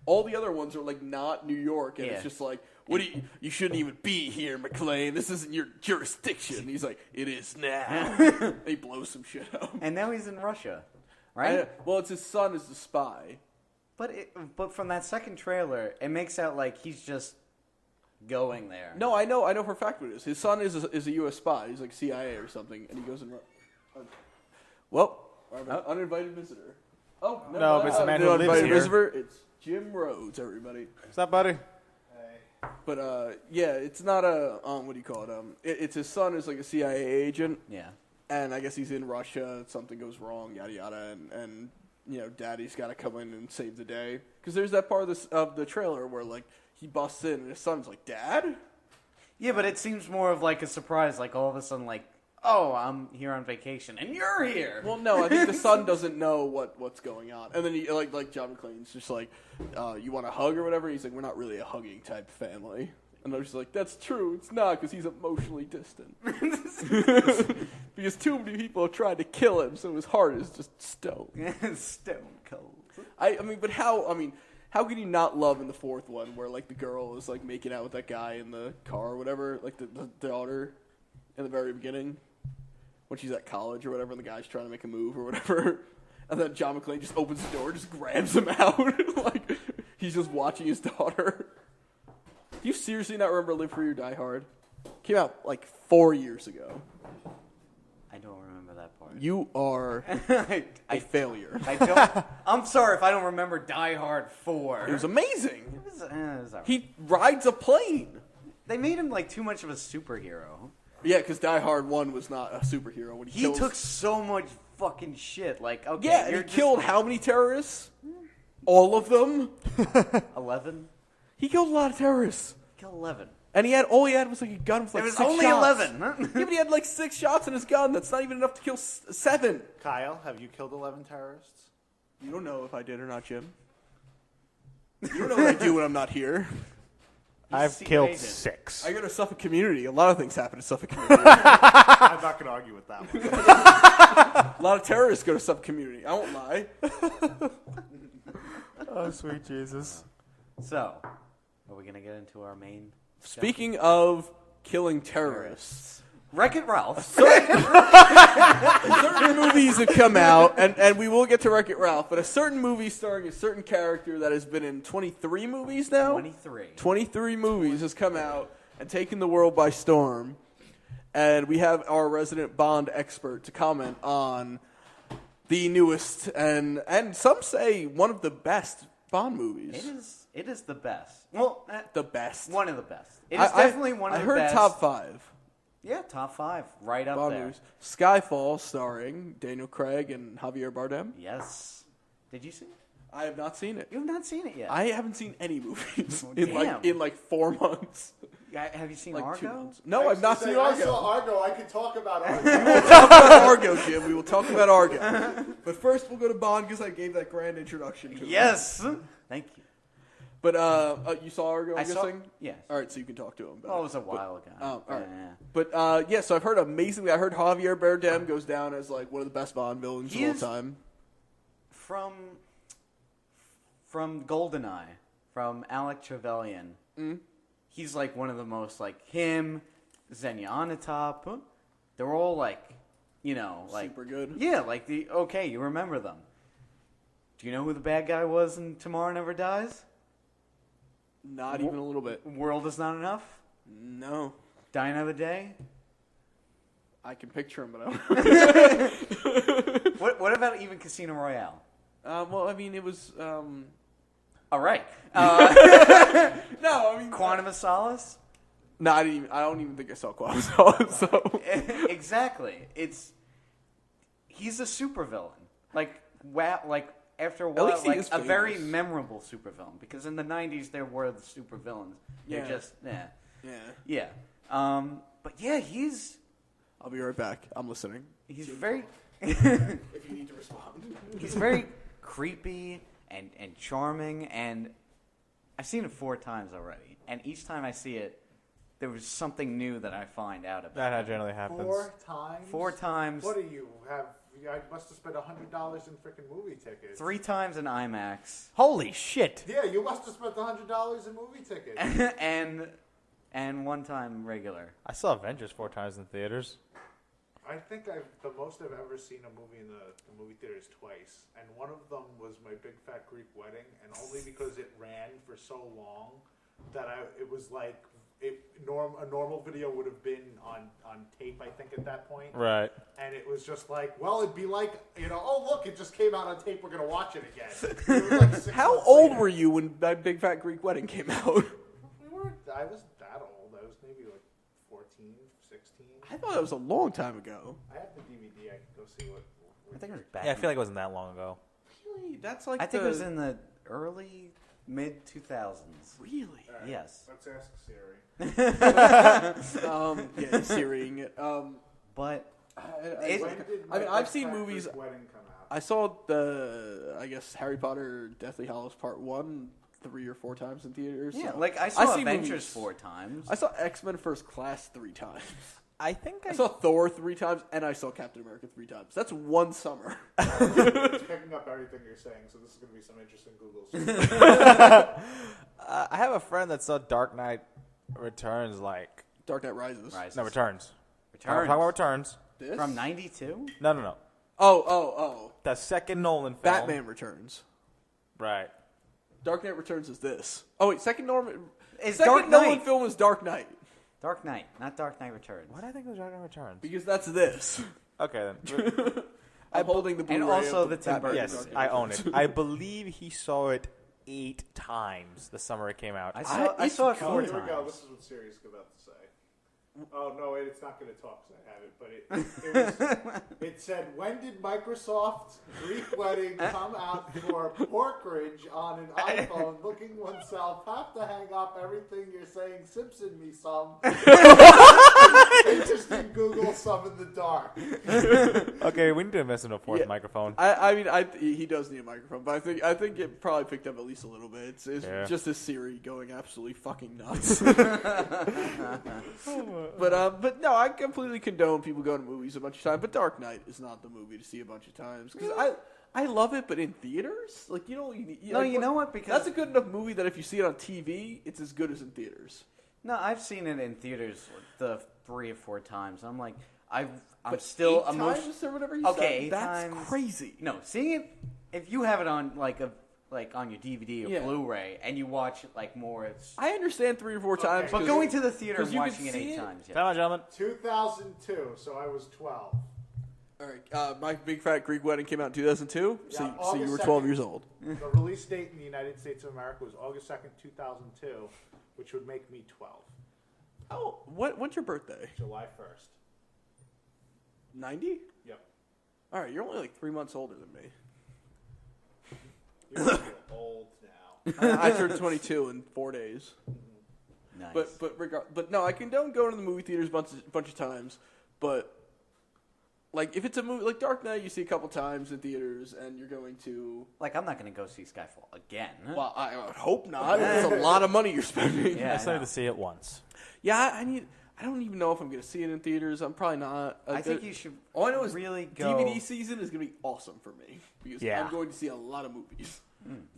All the other ones are like not New York, and Yeah. it's just like, what do you shouldn't even be here, McClane. This isn't your jurisdiction. And he's like, it is now. They blow some shit up. And now he's in Russia, right? Well, it's his son is the spy. But from that second trailer, it makes out like he's just going there. No, I know for a fact what it is. His son is a U.S. spy. He's like CIA or something, and he goes and. Well, uninvited visitor. Oh No, but it's the man who lives uninvited here. visitor. It's Jim Rhodes, everybody. What's up, buddy? But yeah, it's not a what do you call it? It's his son is like a CIA agent. Yeah. And I guess he's in Russia. Something goes wrong, yada yada, and Daddy's got to come in and save the day. Because there's that part of the trailer where like he busts in and his son's like, "Dad." Yeah, but it seems more of like a surprise. Like all of a sudden, like, oh, I'm here on vacation and you're here. Well, no, I think the son doesn't know what's going on, and then he like John McClane's just like, "You want a hug or whatever?" He's like, "We're not really a hugging type family." And I was just like, "That's true. It's not because he's emotionally distant." Because too many people have tried to kill him, so his heart is just stone. Stone cold. I mean, but how can you not love in the fourth one where like the girl is like making out with that guy in the car or whatever, like the daughter in the very beginning? when she's at college or whatever, and the guy's trying to make a move or whatever, and then John McClane just opens the door, just grabs him out, like he's just watching his daughter. Do you seriously not remember Live Free or Die Hard? Came out like 4 years ago. I don't remember that part. You are a failure. I don't. I'm sorry if I don't remember Die Hard 4. It was amazing. It was all right. He rides a plane. They made him like too much of a superhero. Yeah, because Die Hard 1 was not a superhero. When He took so much fucking shit. Like, okay, yeah, and he killed how many terrorists? All of them. 11. He killed a lot of terrorists. Killed 11. And all he had was like a gun with like It was 6 only shots. 11. Yeah, but he had like 6 shots in his gun. That's not even enough to kill 7. Kyle, have you killed 11 terrorists? You don't know if I did or not, Jim. You don't know what I do when I'm not here. I've CIA killed did. 6. I go to Suffolk Community. A lot of things happen to Suffolk Community. I'm not going to argue with that one. A lot of terrorists go to Suffolk Community. I won't lie. Oh, sweet Jesus. So, are we going to get into our main discussion? Speaking of killing terrorists, Wreck-It Ralph. certain movies have come out, and we will get to Wreck-It Ralph, but a certain movie starring a certain character that has been in 23 movies now? 23. 23 movies has come out and taken the world by storm. And we have our resident Bond expert to comment on the newest and some say one of the best Bond movies. It is the best. Well, The best. one of the best. It is definitely one of the best. I heard top 5 Yeah, top 5. Right up Bond there. movies. Skyfall, starring Daniel Craig and Javier Bardem. Yes. Did you see it? I have not seen it. You have not seen it yet. I haven't seen any movies Oh, in like 4 months. Have you seen Like 2 Argo? months. No, I've not seen I Argo. saw Argo. I could talk about Argo. We will talk about Argo, Jim. We will talk about Argo. But first, we'll go to Bond because I gave that grand introduction to him. Yes. Thank you. But you saw Argo, I'm saw. guessing? Yes. All right, so you can talk to him about Well, it was a while ago. Oh, all right. Yeah. But, yeah, so I've heard amazingly. I heard Javier Bardem goes down as, like, one of the best Bond villains He of all is- time. From GoldenEye, from Alec Trevelyan. He's like one of the most, like him, Xenia Onatopp. They're all like, like Super good. Yeah, like you remember them. Do you know who the bad guy was in Tomorrow Never Dies? Not even a little bit. World Is Not Enough? No. Die Another Day? I can picture him, but I don't. What about even Casino Royale? Well, I mean, it was. All right. No, I mean. Quantum of Solace? No, I don't even think I saw Quantum Solace. So. Exactly. He's a supervillain. Like after a At while, least he like is a very famous. memorable supervillain. Because in the '90s there were the supervillains. They're Yeah. just Yeah. But yeah, he's I'll be right back. I'm listening. very If you need to respond. he's very creepy and charming, and I've seen it 4 times already. And each time I see it, there was something new that I find out about. That generally happens. 4 times? 4 times. What do you have? I must have spent $100 in freaking movie tickets. 3 times in IMAX. Holy shit. Yeah, you must have spent $100 in movie tickets. and 1 time regular. I saw Avengers 4 times in theaters. I think the most I've ever seen a movie in the movie theater is twice, and one of them was my Big Fat Greek Wedding, and only because it ran for so long that it was like a normal video would have been on tape, I think, at that point. Right. And it was just like, well, it'd be like, oh look, it just came out on tape. We're gonna watch it again. It was like 6 How months old later. were you when that Big Fat Greek Wedding came out? I was that old. I was maybe like 14, 16. I thought that was a long time ago. I have the DVD. I could go see what. I think it was back. Yeah, I feel like it wasn't that long ago. Really? That's like I think it was in the early mid 2000s. Really? All right, Yes. Let's ask Siri. Yeah, Syriing it. But I When did mean, my I've Big seen Fat movies. Greek Wedding come out? I saw Harry Potter Deathly Hallows Part 1 3 or 4 times in theaters. yeah, so. like I saw see Avengers movies. 4 times. I saw X-Men First Class 3 times. I think I saw Thor 3 times, and I saw Captain America 3 times. That's one summer. It's picking up everything you're saying, so this is going to be some interesting Google search. I have a friend that saw Dark Knight Returns like... Dark Knight Rises. Rises. No, Returns. Returns. Talk about Returns. This? From 92? No. Oh. The second Nolan film. Batman Returns. Right. Dark Knight Returns is this. Oh, wait, second Nolan Knight. film is Dark Knight. Dark Knight, not Dark Knight Returns. Why do I think it was Dark Knight Returns? Because that's this. Okay, then. I'm holding the Blu-ray And also of the Tim Batman Burton. Yes, Dark Knight I own Returns. it. I believe he saw it 8 times the summer it came out. I saw it Oh, 4 here we go. times. This is what Siri's about to say. Oh no, wait, it's not going to talk because I have it. But it said, when did Microsoft's Greek wedding come out for Porkridge on an iPhone? Looking oneself, have to hang up everything you're saying. Simpson me some. Interesting Google some in the dark. Okay, we need to invest in a fourth microphone. I mean, he does need a microphone, but I think it probably picked up at least a little bit. It's just his Siri going absolutely fucking nuts. But no, I completely condone people going to movies a bunch of times. But Dark Knight is not the movie to see a bunch of times because I love it, but in theaters, like you know what? Because that's a good enough movie that if you see it on TV, it's as good as in theaters. No, I've seen it in theaters the 3 or 4 times. I'm like, I'm But still 8 emotional. times or whatever you Okay, said. 8 That's times. crazy. No, seeing it if you have it on like on your DVD or Blu-ray and you watch it like more, it's. I understand 3 or 4 times, But going to the theater and you can watching it see 8 it. times. Yeah. Come on, gentlemen. 2002, so I was 12. All right, My Big Fat Greek Wedding came out in 2002, so you August were 12 2nd. years old. The release date in the United States of America was August 2nd, 2002, which would make me 12. Oh, when's your birthday? July 1st. 90? Yep. All right, you're only like 3 months older than me. You're old now. I turned 22 in 4 days. Nice. But no, I condone going to the movie theaters bunch of times. But like if it's a movie like Dark Knight, you see a couple times in theaters, and you're going to. Like, I'm not going to go see Skyfall again. Well, I would hope not. It's a lot of money you're spending. Yeah, I just I need know. to see it once. Yeah, I don't even know if I'm going to see it in theaters. I'm probably not. I think you should All I know is really go. DVD season is going to be awesome for me because Yeah. I'm going to see a lot of movies.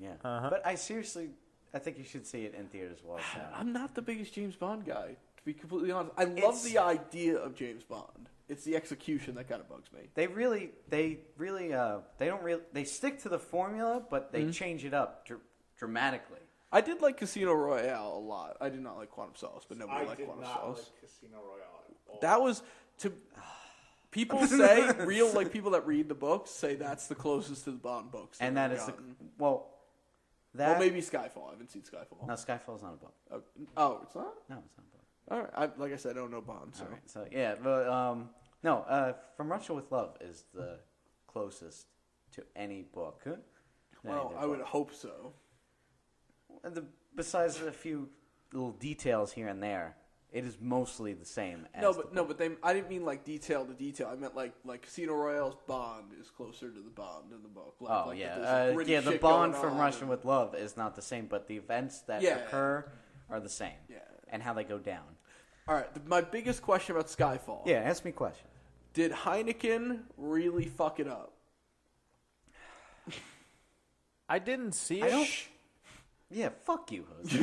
Yeah. Uh-huh. But I think you should see it in theaters as well. So. I'm not the biggest James Bond guy, to be completely honest. I love the idea of James Bond. It's the execution that kind of bugs me. They stick to the formula, but they change it up dramatically. I did like Casino Royale a lot. I did not like Quantum Solace, but nobody I liked did Quantum not Solace. like Casino Royale at all. That was to people say people that read the books say that's the closest to the Bond books. And that that is gotten. well, Well, maybe Skyfall. I haven't seen Skyfall. No, Skyfall's not a book. Oh, it's not. No, it's not a book. All right. Like I said, I don't know Bond. So All right, so yeah, but no, From Russia with Love is the closest to any book. well, I would hope so. Besides a few little details here and there, it is mostly the same. As I didn't mean like detail to detail. I meant like Casino Royale's Bond is closer to the Bond in the book. Like, Oh that there's a gritty the shit Bond going from on Russia and- with Love is not the same, but the events that occur are the same. Yeah. And how they go down. All right. My biggest question about Skyfall. Yeah, ask me questions. Did Heineken really fuck it up? I didn't see it. I don't. Yeah, fuck you, Jose.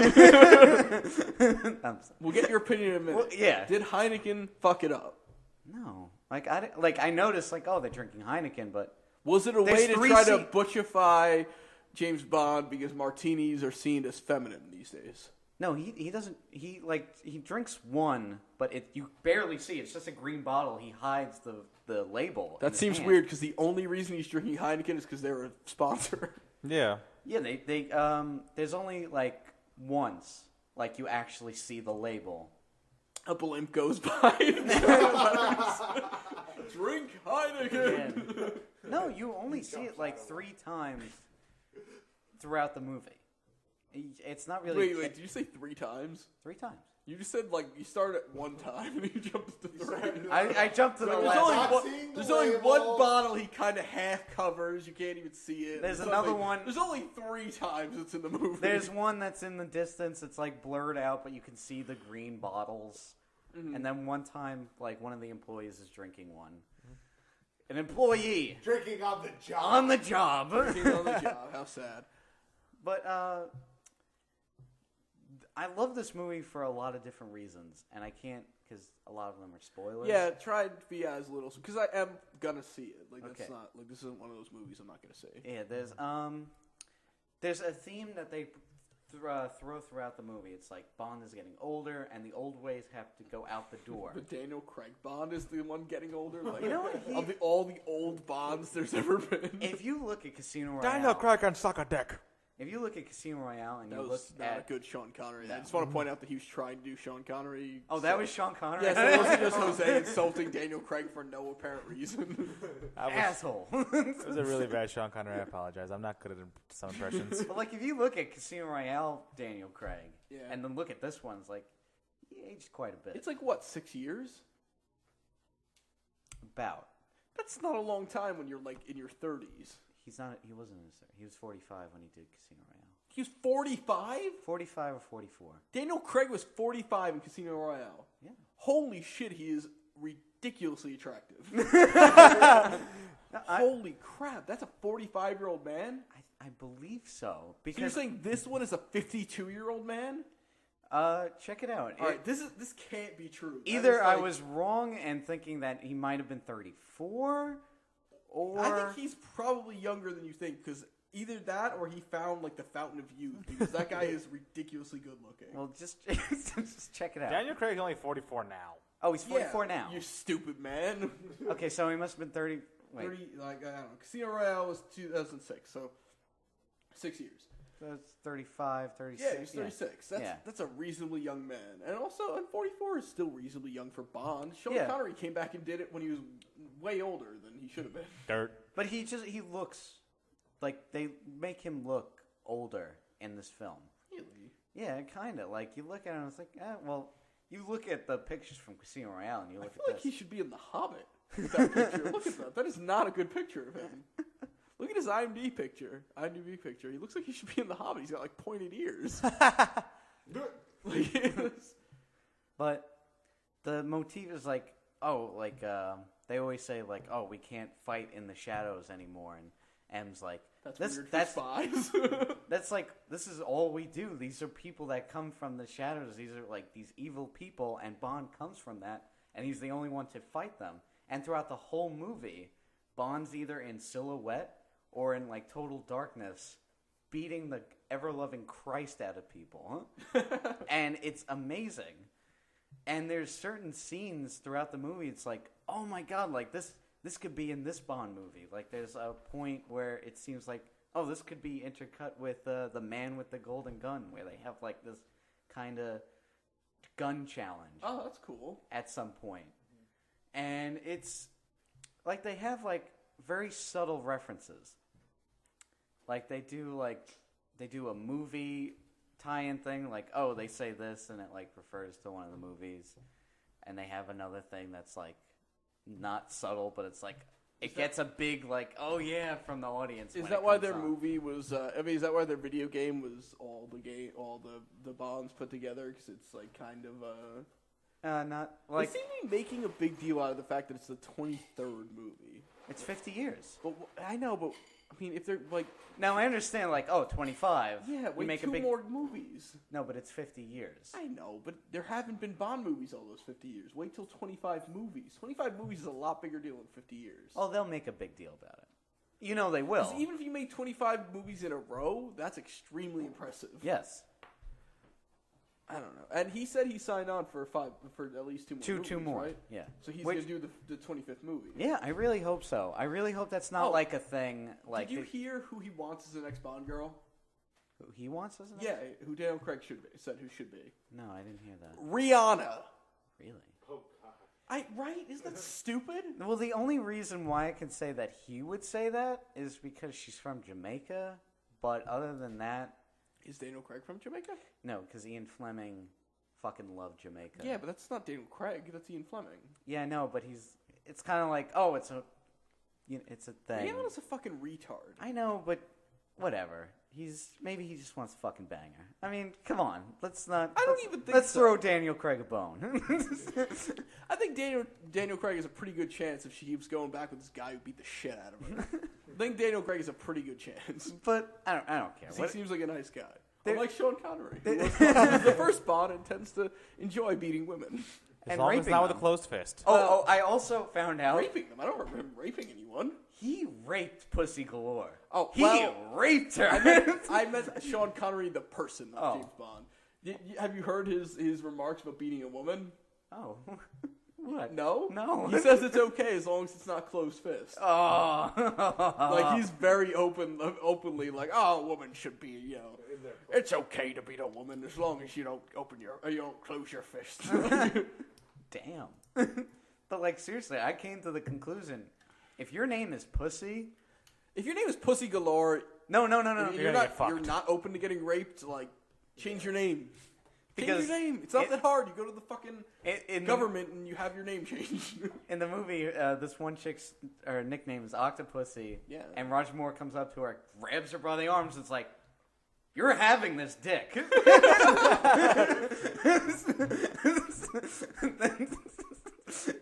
We'll get your opinion in a minute. Well, yeah. Did Heineken fuck it up? No, I noticed they're drinking Heineken, but Was it a There's way to 3 try to butchify James Bond because martinis are seen as feminine these days? no, he doesn't. He drinks one, but you barely see. It's just a green bottle. He hides the label. in That his seems hand. weird because the only reason he's drinking Heineken is because they're a sponsor. Yeah. Yeah, they there's only once you actually see the label. A blimp goes by. Drink Heineken. No, you only see it 3 times throughout the movie. It's not really. Wait, did you say 3 times? 3 times. You just said you started at 1 time and you jumped to 3. I jumped to the There's last. only, Not one, seeing the there's only label. one bottle he kind of half covers. You can't even see it. There's There's another only- one- There's only 3 times it's in the movie. There's one that's in the distance. It's blurred out, but you can see the green bottles. Mm-hmm. And then one time, one of the employees is drinking one. An employee Drinking on the job. on the job. Working on the job. How sad. But I love this movie for a lot of different reasons, and I can't because a lot of them are spoilers. Yeah, try to be as little because I am gonna see it. Like that's Okay. not like this isn't one of those movies I'm not gonna see. Yeah, there's a theme that they throw throughout the movie. It's like Bond is getting older, and the old ways have to go out the door. But Daniel Craig Bond is the one getting older. Like, You know what? Of all the old Bonds there's ever been. If you look at Casino Royale, Daniel Craig can suck a dick. if you look at Casino Royale and That you look was not at a good Sean Connery. No. I just want to point out that he was trying to do Sean Connery. oh, that was Sean Connery. Yes, it wasn't just Jose insulting Daniel Craig for no apparent reason. Asshole. It was a really bad Sean Connery. I apologize. I'm not good at some impressions. But like, if you look at Casino Royale, Daniel Craig, Yeah. and then look at this one, it's like he aged quite a bit. It's like what, 6 years? About. That's not a long time when you're like in your 30s. He wasn't in his. He was 45 when he did Casino Royale. He was 45? 45 or 44. Daniel Craig was 45 in Casino Royale. Yeah. Holy shit, he is ridiculously attractive. No, Holy crap, that's a 45-year-old man? I believe so. So you're Because saying this one is a 52-year-old man? check it out. All right, this can't be true. That Either is I like- was wrong and thinking that he might have been 34, or I think he's probably younger than you think because either that or he found like the fountain of youth because that guy is ridiculously good looking. well, just just check it out. Daniel Craig's only 44 now. Oh, he's 44 Yeah, now. You stupid man. Okay, so he must have been 30. Wait, 30, like I don't know. Casino Royale was 2006, so 6 years. that's 35, 36. Yeah, he's 36. Yeah. That's a reasonably young man, and also, and 44 is still reasonably young for Bond. Sean Yeah. Connery came back and did it when he was way older than he should have been. Dirt. But he looks like they make him look older in this film. Really? Yeah, kind of. Like you look at him, it's like, well, you look at the pictures from Casino Royale and you I look feel at like this. he should be in The Hobbit with that picture. Look at that. That is not a good picture of him. Look at his IMDb picture. He looks like he should be in The Hobbit. He's got like pointed ears. But the motif is like, they always say like, oh, we can't fight in the shadows anymore, and M's like, That's this, weird that's for spies. that's like, this is all we do. These are people that come from the shadows. These are like these evil people, and Bond comes from that, and he's the only one to fight them. And throughout the whole movie, Bond's either in silhouette or in like total darkness, beating the ever-loving Christ out of people. And it's amazing. And there's certain scenes throughout the movie, it's like, oh my god, like this could be in this Bond movie. Like there's a point where it seems like, oh, this could be intercut with The Man with the Golden Gun, where they have like this kind of gun challenge Oh, that's cool. at some point. And it's like they have like very subtle references. Like they do a movie tie-in thing, like, oh, they say this and it like refers to one of the movies, and they have another thing that's like not subtle, but it's like it gets a big like, oh yeah, from the audience. Is when that it why comes their on. movie was? Is that why their video game was all the Bonds put together? Because it's like kind of Not They like seem to be making a big deal out of the fact that it's the 23rd movie. it's 50 years. But I know, but I mean, if they're like, Now I understand, like, oh, 25. yeah, you wait, make two a big more movies. No, but it's 50 years. I know, but there haven't been Bond movies all those 50 years. Wait till 25 movies. 25 movies is a lot bigger deal than 50 years. Oh, they'll make a big deal about it. You know they will. 'Cause even if you make 25 movies in a row, that's extremely impressive. Yes. I don't know. And he said he signed on for at least two more. Two movies, more. right? Yeah. So he's Which- gonna do the 25th movie. Yeah, I really hope so. I really hope that's not Oh, like a thing. Like Did you hear who he wants as the next Bond girl? who he wants us? Yeah, who Daniel Craig said who should be. No, I didn't hear that. Rihanna. Really? Oh god. Right? Isn't that stupid? Well, the only reason why I can say that he would say that is because she's from Jamaica. But other than that, Is Daniel Craig from Jamaica? no, because Ian Fleming fucking loved Jamaica. Yeah, but that's not Daniel Craig. That's Ian Fleming. Yeah, I know, but it's kind of like, oh, it's a thing. Rihanna's a fucking retard. I know, but whatever. Maybe he just wants a fucking banger. I mean, come on. Let's not. I don't even think Let's so. throw Daniel Craig a bone. I think Daniel Craig has a pretty good chance if she keeps going back with this guy who beat the shit out of her. I think Daniel Craig has a pretty good chance. But I don't care. He seems like a nice guy. There- Unlike Sean Connery, who was the first Bond and tends to enjoy beating women. As and long as raping it's not with a them. closed fist. Oh, I also found out Raping them. I don't remember him raping anyone. he raped Pussy Galore. Oh, He well, raped her. I meant Sean Connery, the person, not Oh. James Bond. Have you heard his remarks about beating a woman? Oh, what? No? No. He says it's okay as long as it's not closed fist. Oh, Like, he's very openly like, oh, a woman should be, In there. it's okay to beat a woman as long as you don't you don't close your fist. damn. But like seriously, I came to the conclusion: if your name is Pussy, If your name is Pussy Galore, no. and You're gonna get fucked. you're not open to getting raped, like, change your name. Because Change your name. It's not it- that hard. You go to the fucking in government and you have your name changed. in the movie, this one chick's her nickname is Octopussy. Yeah. And Roger Moore comes up to her, grabs her by the arms, and it's like, "You're having this dick."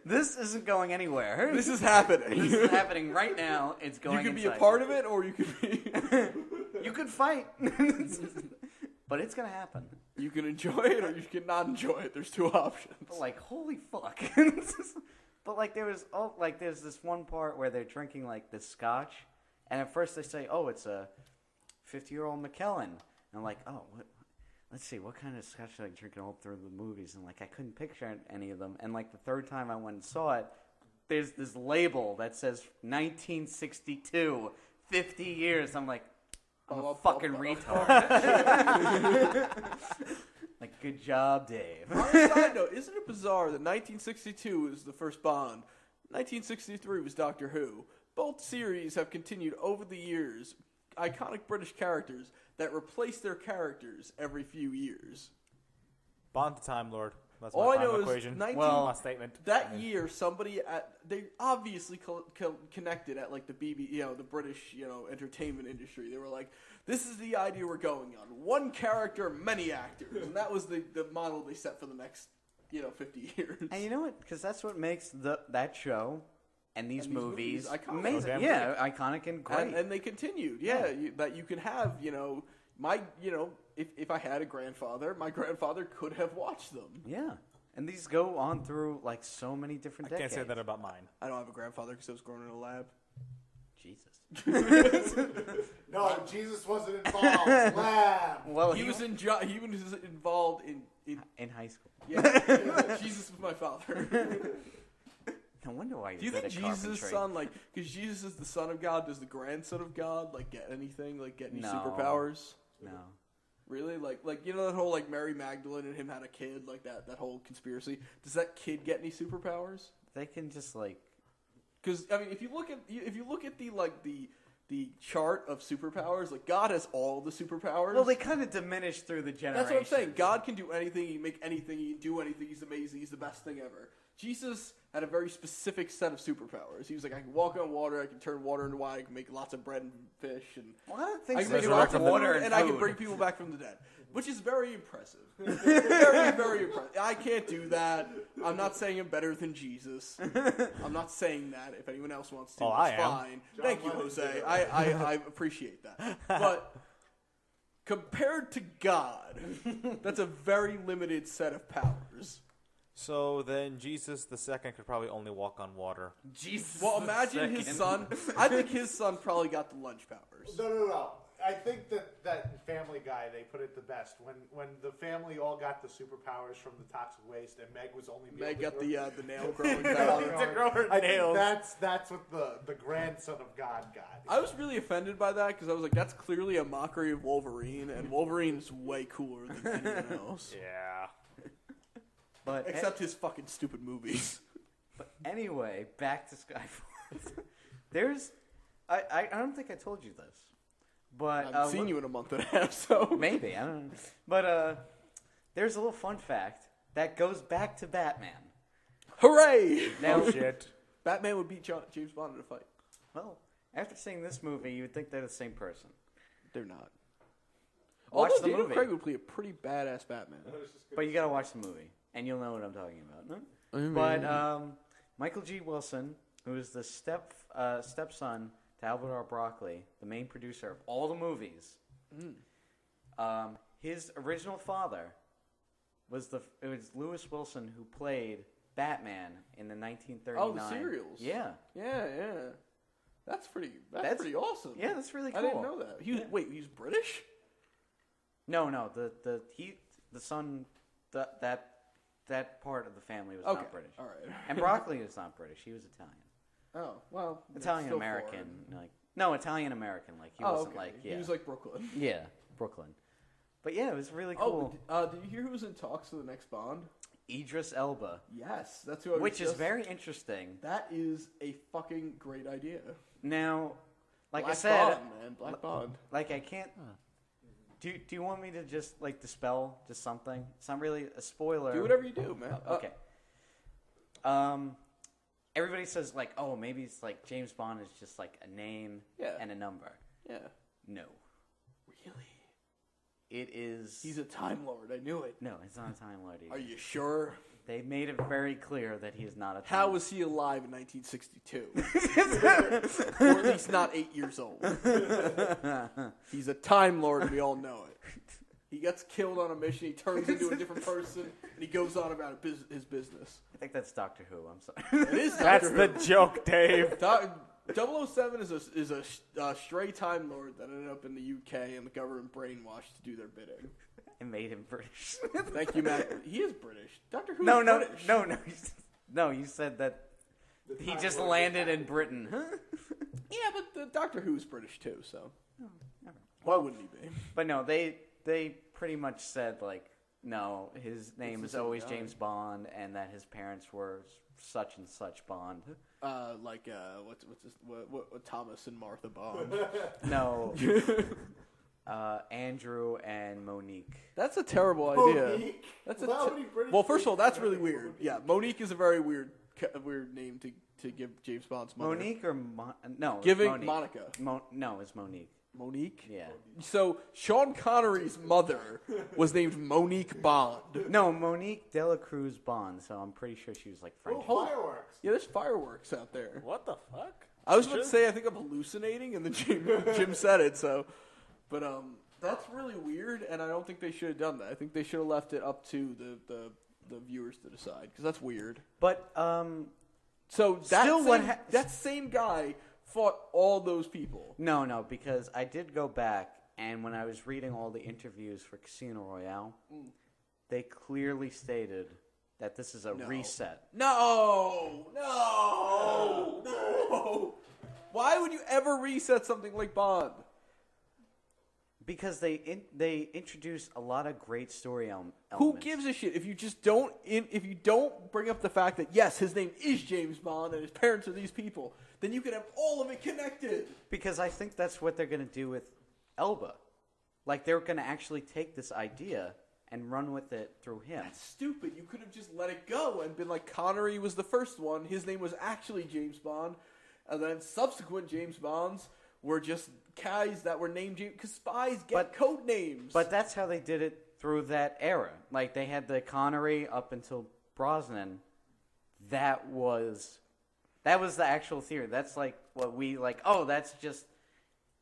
This isn't going anywhere. This is happening. This is happening right now. It's going. You can be a inside part you. of it, or you can be. You could fight, but it's gonna happen. You can enjoy it, or you can not enjoy it. There's two options. But like, holy fuck! But like, there's this one part where they're drinking like this scotch, and at first they say, "Oh, it's a 50-year-old Macallan," and I'm like, "Oh, what? Let's see, what kind of scotch are they drinking all through the movies?" And like, I couldn't picture any of them. And like the third time I went and saw it, there's this label that says 1962, 50 years. I'm like, I'm a fucking retard. Like, good job, Dave. On a side note, isn't it bizarre that 1962 was the first Bond, 1963 was Doctor Who? Both series have continued over the years, iconic British characters that replace their characters every few years. Bond the Time Lord. That's All my I know final is equation. 19 My statement. That year, somebody they obviously connected at like the the British, entertainment industry. They were like, "This is the idea we're going on: one character, many actors," and that was the model they set for the next, 50 years. And you know what? Because that's what makes that show and these movies iconic. amazing. So damn Yeah, iconic and great. And they continued, that you can have, if I had a grandfather, my grandfather could have watched them. Yeah. And these go on through like so many different I decades. can't say that about mine. I don't have a grandfather because I was grown in a lab. Jesus. No, Jesus wasn't involved. Lab. Well, He was involved in in high school. Jesus was my father. No wonder why you're Do you good think at Jesus' carpentry. son, because Jesus is the son of God, does the grandson of God, get anything? Get any No. superpowers? No. Really? That whole, Mary Magdalene and him had a kid, that whole conspiracy. Does that kid get any superpowers? They can just Because, if you look at the chart of superpowers, God has all the superpowers. Well, they kind of diminish through the generations. That's what I'm saying. God can do anything. He can make anything. He can do anything. He's amazing. He's the best thing ever. Jesus had a very specific set of superpowers. He was like, I can walk on water. I can turn water into wine. I can make lots of bread and fish. And Well, I don't I think can so. make Resurrect lots of them. water, and and I can food. bring people back from the dead, which is very impressive. Very, very impressive. I can't do that. I'm not saying I'm better than Jesus. I'm not saying that. If anyone else wants to, Oh, that's I am. fine. Thank you, Lennon Jose. did it. I appreciate that. But compared to God, that's a very limited set of powers. So then Jesus the second could probably only walk on water. Jesus. Well, the imagine his second. son. I think his son probably got the lunch powers. No. I think that Family Guy, they put it the best. When the family all got the superpowers from the toxic waste, and Meg was only Meg got able to the nail growing To power. grow her I think nails. that's what the grandson of God got. I was really offended by that because I was like, that's clearly a mockery of Wolverine, and Wolverine is way cooler than anyone else. Yeah. But Except his fucking stupid movies. But anyway, back to Skyfall. There's, I don't think I told you this, but I haven't seen you in a month and a half, so. maybe I don't know. But there's a little fun fact that goes back to Batman. Hooray! Now, Oh shit. Batman would beat James Bond in a fight. well, after seeing this movie, you would think they're the same person. They're not. Watch Although the Daniel movie, Craig would play a pretty badass Batman. but you gotta watch the movie, and you'll know what I'm talking about. No? But Michael G. Wilson, who is the stepson to Albert R. Broccoli, the main producer of all the movies, his original father it was Lewis Wilson who played Batman in the 1939. Oh, the serials. Yeah. Yeah. That's pretty awesome. Yeah, that's really cool. I didn't know that. Wait, he's British? No. The son, that part of the family was not British. All right. And Broccoli is not British. He was Italian. Oh, well. Italian American, Italian American. Like he wasn't He was like Brooklyn. Yeah, Brooklyn. But yeah, it was really cool. Did you hear who was in talks for the next Bond? Idris Elba. Yes, that's who I was Which is very interesting. That is a fucking great idea. Now, like Black I said, Bond, man. Black Bond. Like I can't. Do you want me to just dispel just something? It's not really a spoiler. Do whatever you do, man. Okay. Everybody says oh, maybe it's James Bond is just a name and a number. Yeah. No. Really? It is. He's a Time Lord. I knew it. No, it's not a Time Lord either. Are you sure? They made it very clear that he is not a Time How Lord. was he alive in 1962? Or at least not 8 years old. He's a Time Lord. We all know it. He gets killed on a mission. He turns into a different person, and he goes on about his business. I think that's Doctor Who. I'm sorry. It is That's Doctor the Who. joke, Dave. 007 is a stray Time Lord that ended up in the UK, and the government brainwashed to do their bidding. It made him British. Thank you, Matt. He is British. Doctor Who No. is British. No, you said that he just landed in Britain. Yeah, but the Doctor Who is British too, so why wouldn't he be? But no, they pretty much said no, his name is always James Bond, and that his parents were such and such Bond. What Thomas and Martha Bond? No, Andrew and Monique. That's a terrible idea. Monique? That's Well, first of all, that's really weird. Yeah, Monique is a very weird name to give James Bond's mother. Monique or no? Giving Monique. Monica. No, it's Monique. Monique? Yeah. So Sean Connery's mother was named Monique Bond. No, Monique Delacruz Bond. So I'm pretty sure she was French. Fireworks. Yeah, there's fireworks out there. What the fuck? I was about to say I think I'm hallucinating, and then Jim said it. So, but that's really weird, and I don't think they should have done that. I think they should have left it up to the viewers to decide because that's weird. But so still, that same guy fought all those people. No, because I did go back, and when I was reading all the interviews for Casino Royale, they clearly stated that this is a reset. No. Why would you ever reset something like Bond? Because they introduce a lot of great story elements. Who gives a shit if you just don't bring up the fact that yes, his name is James Bond and his parents are these people? Then you can have all of it connected. Because I think that's what they're going to do with Elba. They're going to actually take this idea and run with it through him. That's stupid. You could have just let it go and been like, Connery was the first one. His name was actually James Bond. And then subsequent James Bonds were just guys that were named James. Because spies get code names. But that's how they did it through that era. They had the Connery up until Brosnan. That was the actual theory. That's what we oh, that's just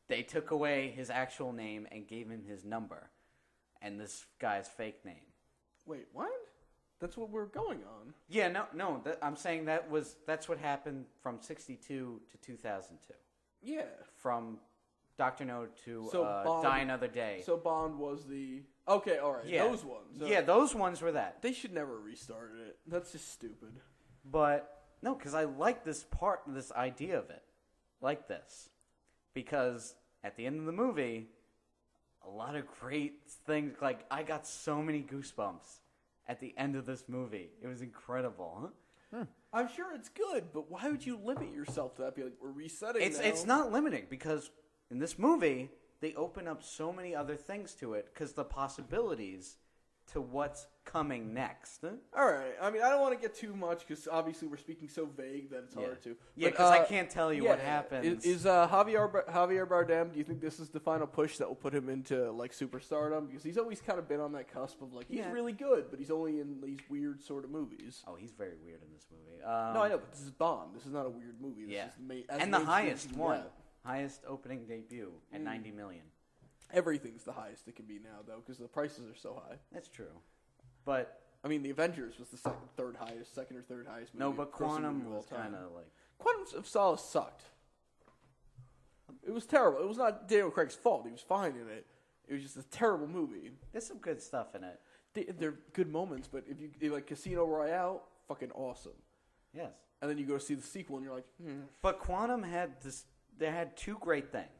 they took away his actual name and gave him his number and this guy's fake name. Wait, what? That's what we're going on. Yeah, no. I'm saying that's what happened from 1962 to 2002. Yeah. From Dr. No to Bond, Die Another Day. So Bond was the... Okay, all right. Yeah. Those ones. Yeah, those ones were that. They should never restarted it. That's just stupid. But, no, because I like this idea of it. Like this. Because at the end of the movie, a lot of great things. I got so many goosebumps at the end of this movie. It was incredible. I'm sure it's good, but why would you limit yourself to that? Be like, we're resetting It's not limiting, because in this movie, they open up so many other things to it, because the possibilities to what's coming next. All right. I mean, I don't want to get too much, because obviously we're speaking so vague that it's hard to. Yeah, because I can't tell you what happens. Is Javier Bardem, do you think this is the final push that will put him into, superstardom? Because he's always kind of been on that cusp of, he's really good, but he's only in these weird sort of movies. Oh, he's very weird in this movie. No, I know, but this is Bond. This is not a weird movie. This is the highest one. Highest opening debut at $90 million. Everything's the highest it can be now, though, because the prices are so high. That's true. But I mean, The Avengers was the second or third highest movie. no, but Quantum grossing movie of all was time. kind of like Quantum of Solace sucked. It was terrible. It was not Daniel Craig's fault. He was fine in it. It was just a terrible movie. there's some good stuff in it. They're good moments, but if you like Casino Royale, fucking awesome. Yes, And then you go to see the sequel, and you're like, but Quantum had this. They had two great things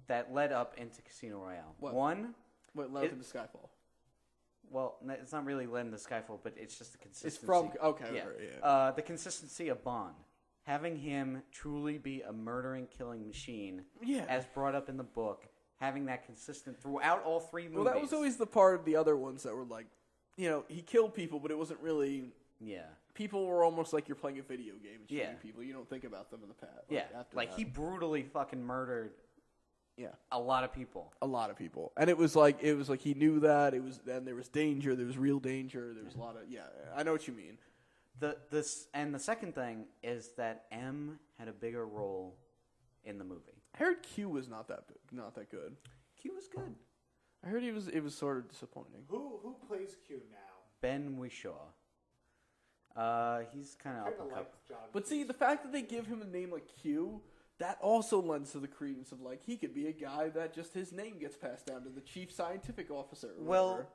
that led up into Casino Royale. What? One, what led into Skyfall? well, it's not really led into Skyfall, but it's just the consistency. It's from okay, Yeah. right, yeah. The consistency of Bond. Having him truly be a murdering, killing machine, Yeah. as brought up in the book, having that consistent throughout all three movies. Well, that was always the part of the other ones that were like, he killed people, but it wasn't really. Yeah. People were almost like you're playing a video game and shooting Yeah. people. You don't think about them in the past. Yeah. after Like, that. he brutally fucking murdered Yeah. a lot of people. A lot of people, and it was like he knew that then there was danger. There was real danger. There was a lot of I know what you mean. The second thing is that M had a bigger role in the movie. I heard Q was not that good. Q was good. I heard it was sort of disappointing. Who plays Q now? Ben Whishaw. He's kind of Kind up of and like coming. John. But see, the fact that they give him a name like Q, that also lends to the credence of like he could be a guy that just his name gets passed down to the chief scientific officer. Or Well,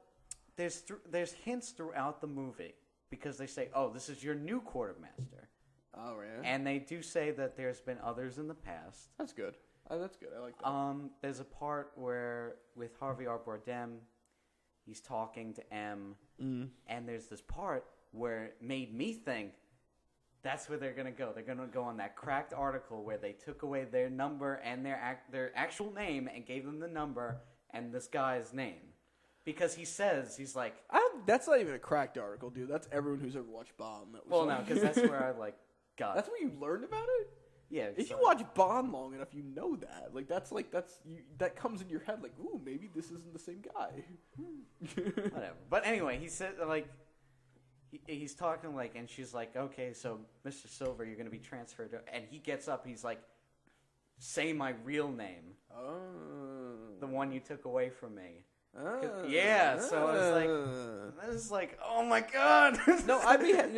there's hints throughout the movie because they say, "Oh, this is your new quartermaster," oh yeah, and they do say that there's been others in the past. that's good. That's good. I like that. There's a part where with Harvey R. Bardem, he's talking to M, and there's this part where it made me think that's where they're gonna go. They're gonna go on that cracked article where they took away their number and their actual name and gave them the number and this guy's name, because he's like, That's not even a cracked article, dude. That's everyone who's ever watched Bond. That was well, no, like- because that's where I like got. That's where you learned about it. Yeah, If you so- watch Bond long enough, you know that. That comes in your head. Like, ooh, maybe this isn't the same guy. whatever. But anyway, he said like he's talking like, and she's like, okay, so Mr. Silver, you're gonna be transferred, and he gets up, he's like, say my real name, Oh. the one you took away from me. Yeah, so I was like, oh my god. No, I mean, you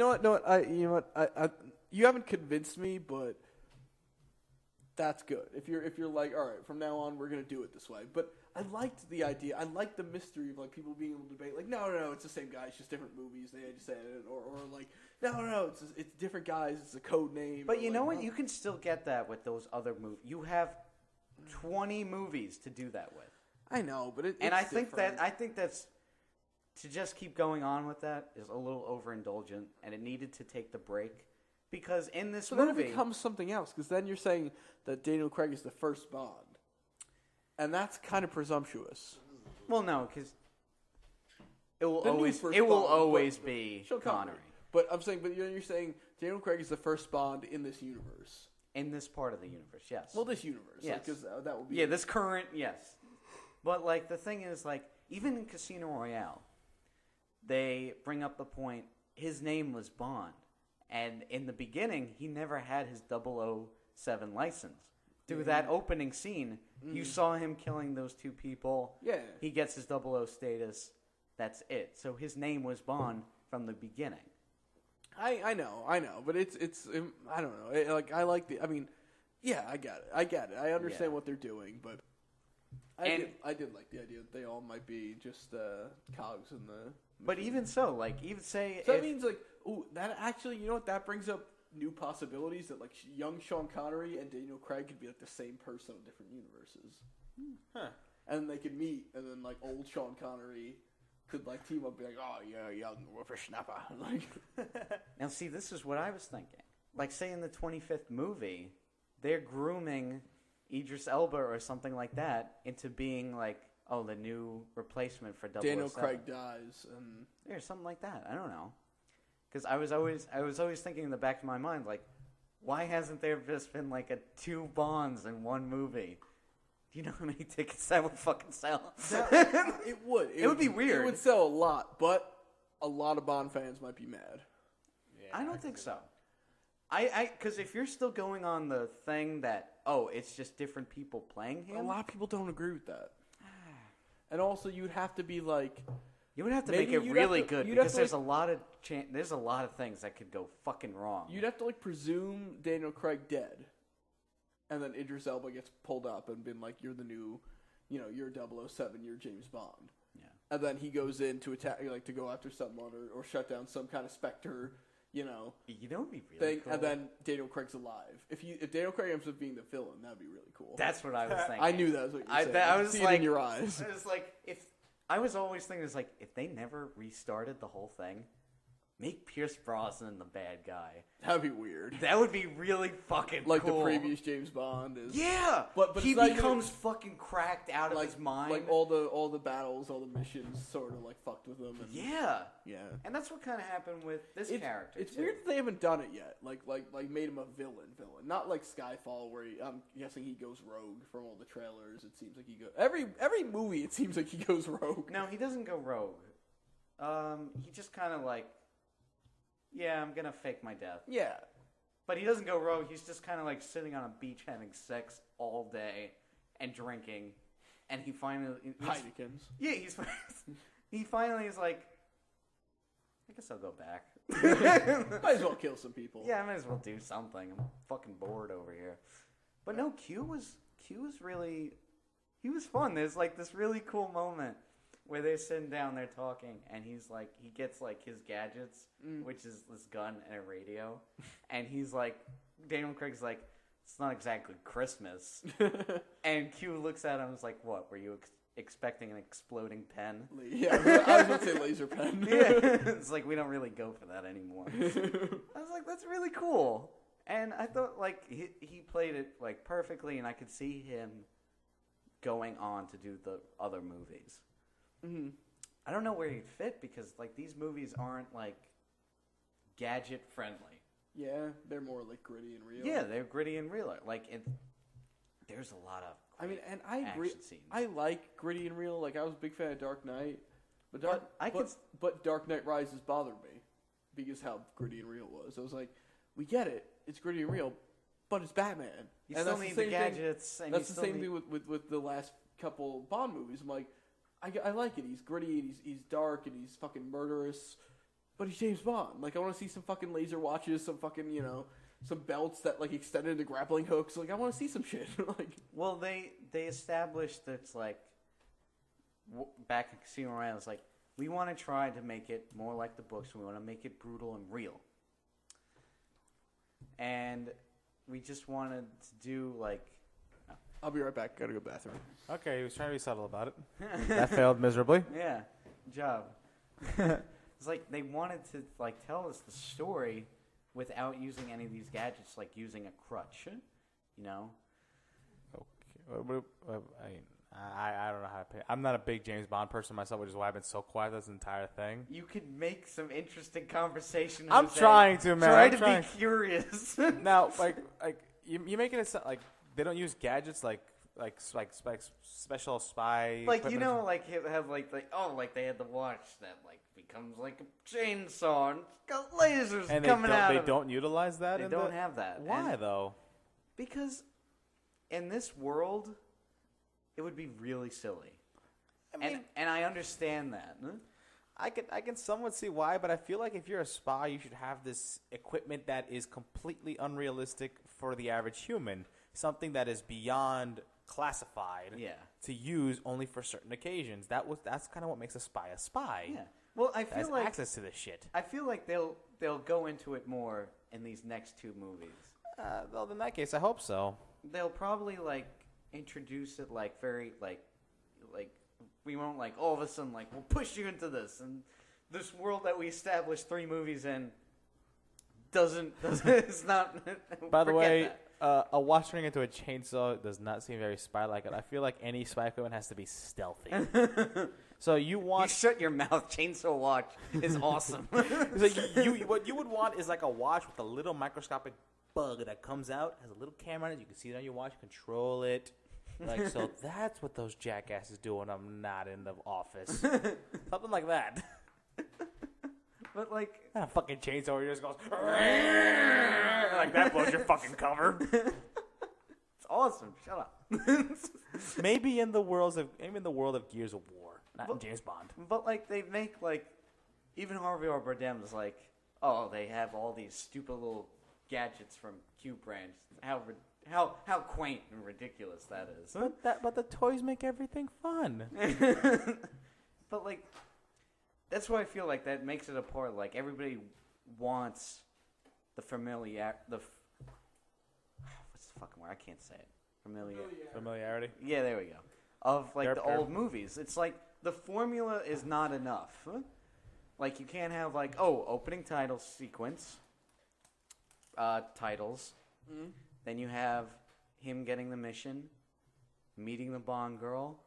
know what? You haven't convinced me, but that's good. If you're like, all right, from now on, we're gonna do it this way. But I liked the idea. I liked the mystery of like people being able to debate. Like, no, it's the same guy. It's just different movies. They just said it, or like, no, it's different guys. It's a code name. But or you like, know what? no. You can still get that with those other movies. You have 20 movies to do that with. I know, but And I think that's to just keep going on with that is a little overindulgent, and it needed to take the break because in this so then movie, it becomes something else. Because then you're saying that Daniel Craig is the first Bond, and that's kind of presumptuous. well, no, because it will The new always first it will Bond, always but- be Sean Connery But I'm saying, you're saying Daniel Craig is the first Bond in this universe. in this part of the universe. Yes. Well, this universe, Yes. because that would be Yeah, this current, yes. But, like, the thing is, like, even in Casino Royale, they bring up the point, his name was Bond. And in the beginning, he never had his 007 license. Through that opening scene, you saw him killing those two people. Yeah. He gets his 00 status. That's it. So his name was Bond from the beginning. I know, but it's I don't know. I like I mean, yeah, I get it. I understand Yeah. what they're doing, but And- I did like the idea that they all might be just cogs in the. But even so, like, even say So if, that means like, ooh, that actually, you know what? That brings up new possibilities that like young Sean Connery and Daniel Craig could be like the same person in different universes. Huh. And they could meet, and then like old Sean Connery could like team up, and be like, oh yeah, young whippersnapper. Like, Now, see, this is what I was thinking. Like, say in the 25th movie, they're grooming Idris Elba or something like that into being like, oh, the new replacement for 007. Daniel Craig dies, and Or something like that. I don't know. Because I was always thinking in the back of my mind, like, why hasn't there just been like 2 Bonds in one movie? Do you know how many tickets that would fucking sell? it would. It would be weird. It would sell a lot, but a lot of Bond fans might be mad. I don't think so. Because if you're still going on the thing that, oh, it's just different people playing him. A lot of people don't agree with that. And also, you'd have to be like, You would have to Maybe make it you'd really have to- good you'd have because to, there's a lot of there's a lot of things that could go fucking wrong. You'd have to like presume Daniel Craig dead, and then Idris Elba gets pulled up and been like, "You're the new, you're 007, you're James Bond." Yeah. And then he goes in to attack, like to go after someone or shut down some kind of Spectre, You know what'd be really thing. cool? And then Daniel Craig's alive. If Daniel Craig ends up being the villain, that'd be really cool. That's what I was thinking. I knew that was what you were saying. I I was see like, it in your eyes. I was like, I was always thinking, it's like, if they never restarted the whole thing, make Pierce Brosnan the bad guy. That'd be weird. That would be really fucking Like cool. the previous James Bond is. Yeah, but he it's not becomes fucking cracked out of his mind. Like all the battles, all the missions, sort of like fucked with him. And, yeah, yeah. and that's what kind of happened with this character. It's too. weird that they haven't done it yet. Like made him a villain. Not like Skyfall, where I'm guessing he goes rogue from all the trailers. It seems like he goes every movie. It seems like he goes rogue. No, he doesn't go rogue. He just kind of like, yeah, I'm gonna fake my death. Yeah. But he doesn't go rogue. He's just kind of like sitting on a beach having sex all day and drinking. And he finally... Heineken's. Yeah, he finally is like, I guess I'll go back. Might as well kill some people. Yeah, I might as well do something. I'm fucking bored over here. But no, Q was really... He was fun. There's like this really cool moment where they're sitting down there talking, and he's like, he gets like his gadgets, which is this gun and a radio, and he's like, Daniel Craig's like, it's not exactly Christmas, and Q looks at him and is like, what, were you expecting an exploding pen? Yeah, I was going to say laser pen. Yeah, it's like, we don't really go for that anymore. I was like, that's really cool, and I thought like, he played it like perfectly, and I could see him going on to do the other movies. Mm-hmm. I don't know where he'd fit because like these movies aren't like gadget friendly. Yeah, they're more like gritty and real. Yeah, they're gritty and real. Like there's a lot of I agree. scenes. I like gritty and real. Like I was a big fan of Dark Knight, but Dark Knight Rises bothered me because how gritty and real it was. I was like, we get it. It's gritty and real, but it's Batman. You still need the gadgets. And that's the same thing with the last couple Bond movies. I'm like, I like it. He's gritty and he's dark and he's fucking murderous, but he's James Bond. Like I want to see some fucking laser watches, some fucking some belts that like extend into grappling hooks. Like I want to see some shit. Like, well, they established that it's like back in Casino Royale, it's like we want to try to make it more like the books. We want to make it brutal and real, and we just wanted to do like. I'll be right back. Gotta go bathroom. Okay, he was trying to be subtle about it. That failed miserably. Yeah, good job. It's like they wanted to like tell us the story without using any of these gadgets, like using a crutch. You know. Okay. I don't know how to pay. I'm not a big James Bond person myself, which is why I've been so quiet this entire thing. You could make some interesting conversation. I'm Jose. trying to, man. Try to be curious. Now, like you're making it sound like they don't use gadgets like special spy. Like like have like they had the watch that like becomes like a chainsaw and it's got lasers and coming out. They don't utilize that. They don't have that. Why though? Because in this world, it would be really silly. I mean, and I understand that. I can somewhat see why, but I feel like if you're a spy, you should have this equipment that is completely unrealistic for the average human. Something that is beyond classified to use only for certain occasions. That's kind of what makes a spy a spy. Yeah. Well, I feel like access to this shit. I feel like they'll go into it more in these next two movies. Well, in that case, I hope so. They'll probably like introduce it like very like we won't like all of a sudden like we'll push you into this and this world that we established 3 movies in doesn't it's not. By the way. A watch turning into a chainsaw does not seem very spy-like. I feel like any spy equipment has to be stealthy. So you want... You shut your mouth. Chainsaw watch is awesome. What you would want is like a watch with a little microscopic bug that comes out, has a little camera on it. You can see it on your watch, control it. Like, so that's what those jackasses do when I'm not in the office. Something like that. But like a fucking chainsaw where it just goes like that blows your fucking cover. It's awesome. Shut up. Maybe in the world of Gears of War. Not in James Bond. But like they make like even Harvey or Bardem's like, oh, they have all these stupid little gadgets from Q Branch. How quaint and ridiculous that is. But the toys make everything fun. But like, that's why I feel like that makes it apart. Like everybody wants the what's the fucking word? I can't say it. Familiarity. Yeah, there we go. Of like Derp, the derp. old movies. It's like the formula is not enough. Like you can't have like, oh, opening title sequence, titles. Mhm. Then you have him getting the mission, meeting the Bond girl,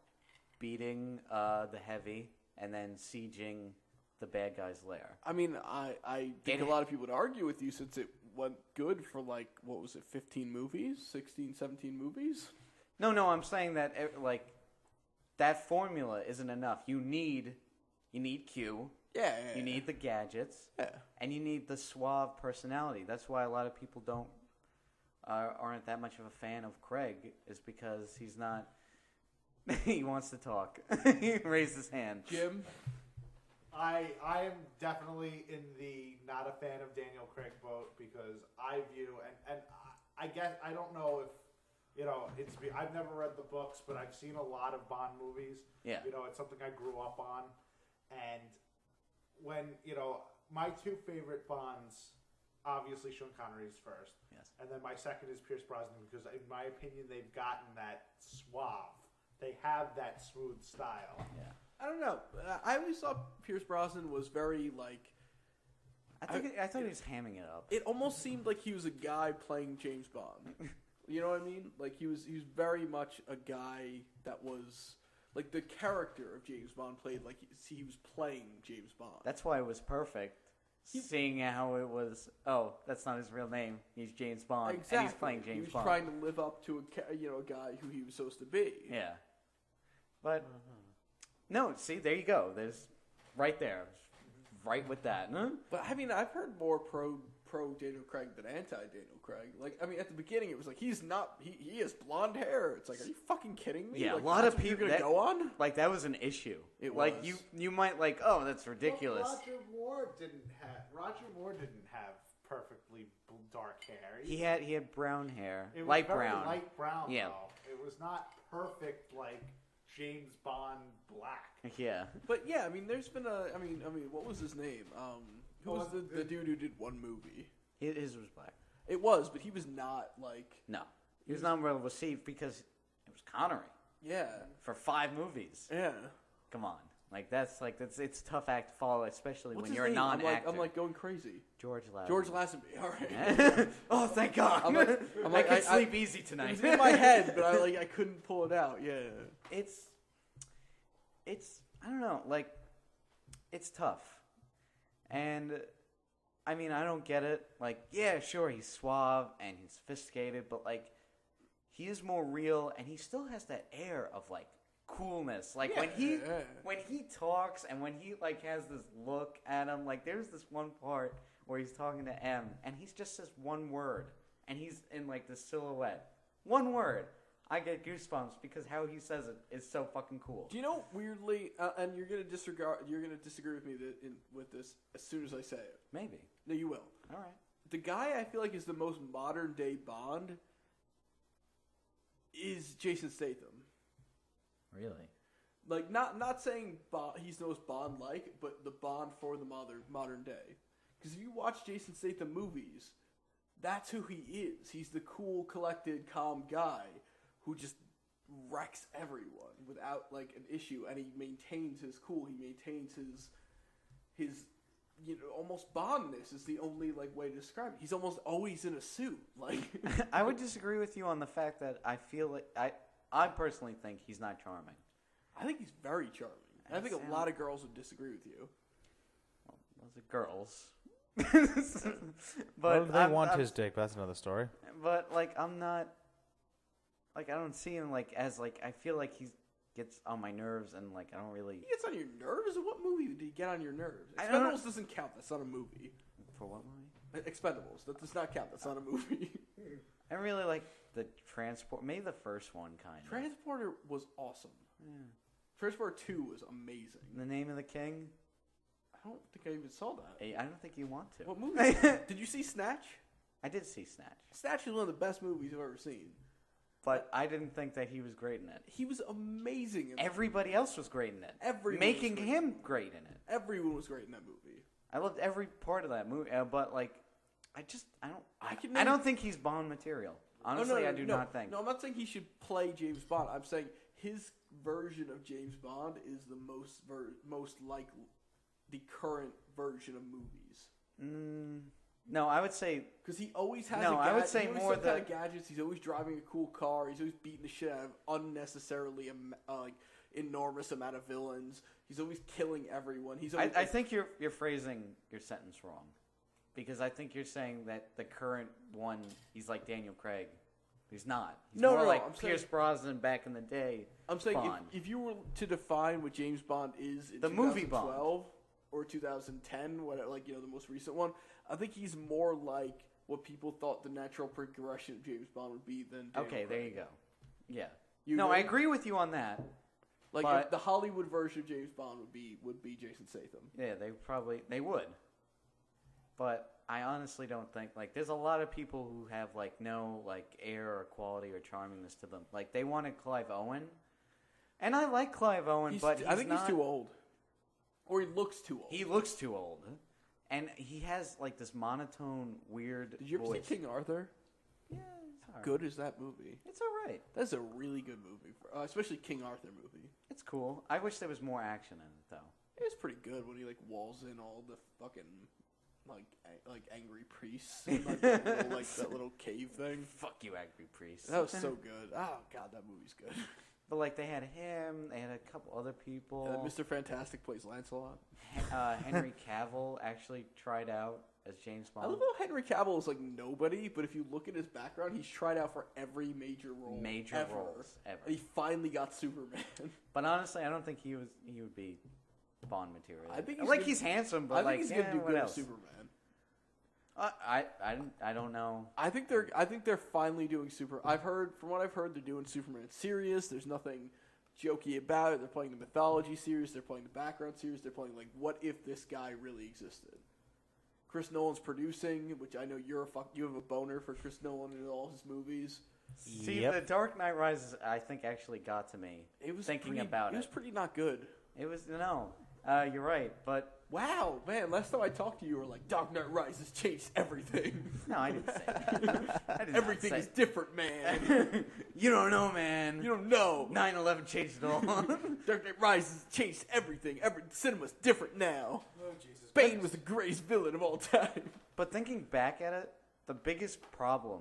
beating the Heavy, and then sieging the bad guy's lair. I mean, I think a lot of people would argue with you since it went good for like, what was it, 15 movies? 16, 17 movies? No, I'm saying that like that formula isn't enough. You need Q. Yeah. You need the gadgets. Yeah. And you need the suave personality. That's why a lot of people aren't that much of a fan of Craig, is because he's not. He wants to talk. He raised his hand. Jim? I am definitely in the not a fan of Daniel Craig boat because I view and I guess I don't know if I've never read the books, but I've seen a lot of Bond movies. Yeah. It's something I grew up on, and when my two favorite Bonds, obviously Sean Connery's first, Yes. and then my second is Pierce Brosnan because in my opinion they've gotten that suave. They have that smooth style. Yeah. I don't know. I always thought Pierce Brosnan was very, like... I thought he was hamming it up. It almost seemed like he was a guy playing James Bond. You know what I mean? Like, he was very much a guy that was... Like, the character of James Bond played like he was playing James Bond. That's why it was perfect. Seeing how it was, oh, that's not his real name. He's James Bond, Exactly. and he's playing James He was Bond. trying to live up to a guy who he was supposed to be. Yeah. But, no, see, there you go. There's, right there. Right with that. Huh? But, I mean, I've heard more pro Daniel Craig than anti-Daniel Craig. Like, I mean, at the beginning, it was like, he has blonde hair. It's like, are you fucking kidding me? Yeah, like, a lot that's of what you're people going to go on? Like, that was an issue. It like, was. you might like, oh, that's ridiculous. Well, Roger Moore didn't have perfectly dark hair. He had brown hair. It was light very brown. light brown, Yeah. though. It was not perfect like James Bond black. Yeah. But, yeah, I mean, there's been I mean, what was his name? Who was the dude who did one movie? His was black. It was, but he was not, like... No. He was not well received because it was Connery. Yeah. For 5 movies. Yeah. Come on. It's a tough act to follow, especially What's when his you're name? a non-actor. I'm like going crazy. George Lazenby. George Lazenby. All right. Oh, thank God. I'm like, I can sleep easy It tonight. was in my head, but I couldn't pull it out. Yeah. It's I don't know, like, it's tough. And, I mean, I don't get it. Like, yeah, sure, he's suave and he's sophisticated, but, like, he is more real, and he still has that air of, like, coolness. Like, when he talks and when he, like, has this look at him, like, there's this one part where he's talking to M, and he just says one word, and he's in, like, this silhouette. One word. I get goosebumps because how he says it is so fucking cool. Do you know, weirdly, and you're gonna disagree with me with this as soon as I say it. Maybe. No, you will. All right. The guy I feel like is the most modern day Bond is Jason Statham. Really? Like, not saying he's the most Bond-like, but the Bond for the modern day. Because if you watch Jason Statham movies, that's who he is. He's the cool, collected, calm guy who just wrecks everyone without, like, an issue, and he maintains his cool. He maintains his almost Bondness is the only, like, way to describe it. He's almost always in a suit. Like, I would disagree with you on the fact that I feel like I personally think he's not charming. I think he's very charming. And I think a lot of girls would disagree with you. Well, those are girls. Well, they want his dick, but that's another story. But, like, I'm not... Like, I don't see him, like, as, like... I feel like he gets on my nerves, and, like, I don't really... He gets on your nerves? What movie did he get on your nerves? I don't know. Expendables doesn't count. That's not a movie. For what movie? Expendables. That does not count. That's not a movie. I really like the Transport... Maybe the first one, kind of. Transporter was awesome. Yeah. First Part 2 was amazing. The Name of the King. I don't think I even saw that. I don't think you want to. What movie? Did you see Snatch? I did see Snatch, Snatch is one of the best movies I've ever seen. but I didn't think that he was great in it. He was amazing in that. Everybody else was great in it. Everyone Making was great. him great in it. Everyone was great in that movie. I loved every part of that movie, but like, I can don't name- think he's Bond material. Oh, Honestly, I do not think. No, I'm not saying he should play James Bond. I'm saying his version of James Bond is the most like the current version of movies. No, I would say Because he always has. No, I would say he always more some kind the- of gadgets. He's always driving a cool car. He's always beating the shit out of unnecessarily like enormous amount of villains. He's always killing everyone. He's. Always, I think you're phrasing your sentence wrong, because I think you're saying that the current one, he's like Daniel Craig. He's not. He's No, more no, like I'm Pierce saying- Brosnan back in the day. I'm saying Bond. if you were to define what James Bond is in The movie Bond. 2012 or 2010, whatever, like the most recent one, I think he's more like what people thought the natural progression of James Bond would be than. Daniel Okay, there Craig. you go. Yeah. You No, I agree? agree with you on that. Like but- if the Hollywood version of James Bond would be Jason Statham. Yeah, they would. But I honestly don't think, like, there's a lot of people who have like no like air or quality or charmingness to them. Like, they wanted Clive Owen, and I like Clive Owen, but I think not, he's too old, or he looks too old. He looks too old, and he has like this monotone, weird. Did you ever voice. see King Arthur? Yeah, it's all right. Good is that movie? It's all right. That's a really good movie, especially King Arthur movie. It's cool. I wish there was more action in it though. It was pretty good when he like walls in all the fucking like angry priests in like, that little cave thing. Fuck you, angry priest. That was so good. Oh god, that movie's good. But like they had him, they had a couple other people. Mr. Fantastic plays Lancelot. Henry Cavill actually tried out as James Bond. I love how Henry Cavill is like nobody, but if you look at his background, he's tried out for every major role. roles ever. And he finally got Superman. But honestly, I don't think he would be Bond material. I think he's handsome, but I like think he's gonna do what good as else? Superman. I don't know. I think they're finally doing from what I've heard, they're doing Superman serious. There's nothing jokey about it. They're playing the mythology series. They're playing the background series. They're playing like, what if this guy really existed? Chris Nolan's producing, which I know you have a boner for Chris Nolan in all his movies. See, Yep. The Dark Knight Rises, I think actually got to me. It was thinking pretty, about it. it. was pretty not good. It was you're right, but Wow, man! Last time I talked to you, you were like, "Dark Knight Rises changed everything. no, I didn't say that. I did Everything not is say. different, man. You don't know, man. You don't know. 9/11 changed it all. Dark Knight Rises changed everything. Cinema's different now. Oh, Jesus. Bane was the greatest villain of all time. But thinking back at it, the biggest problem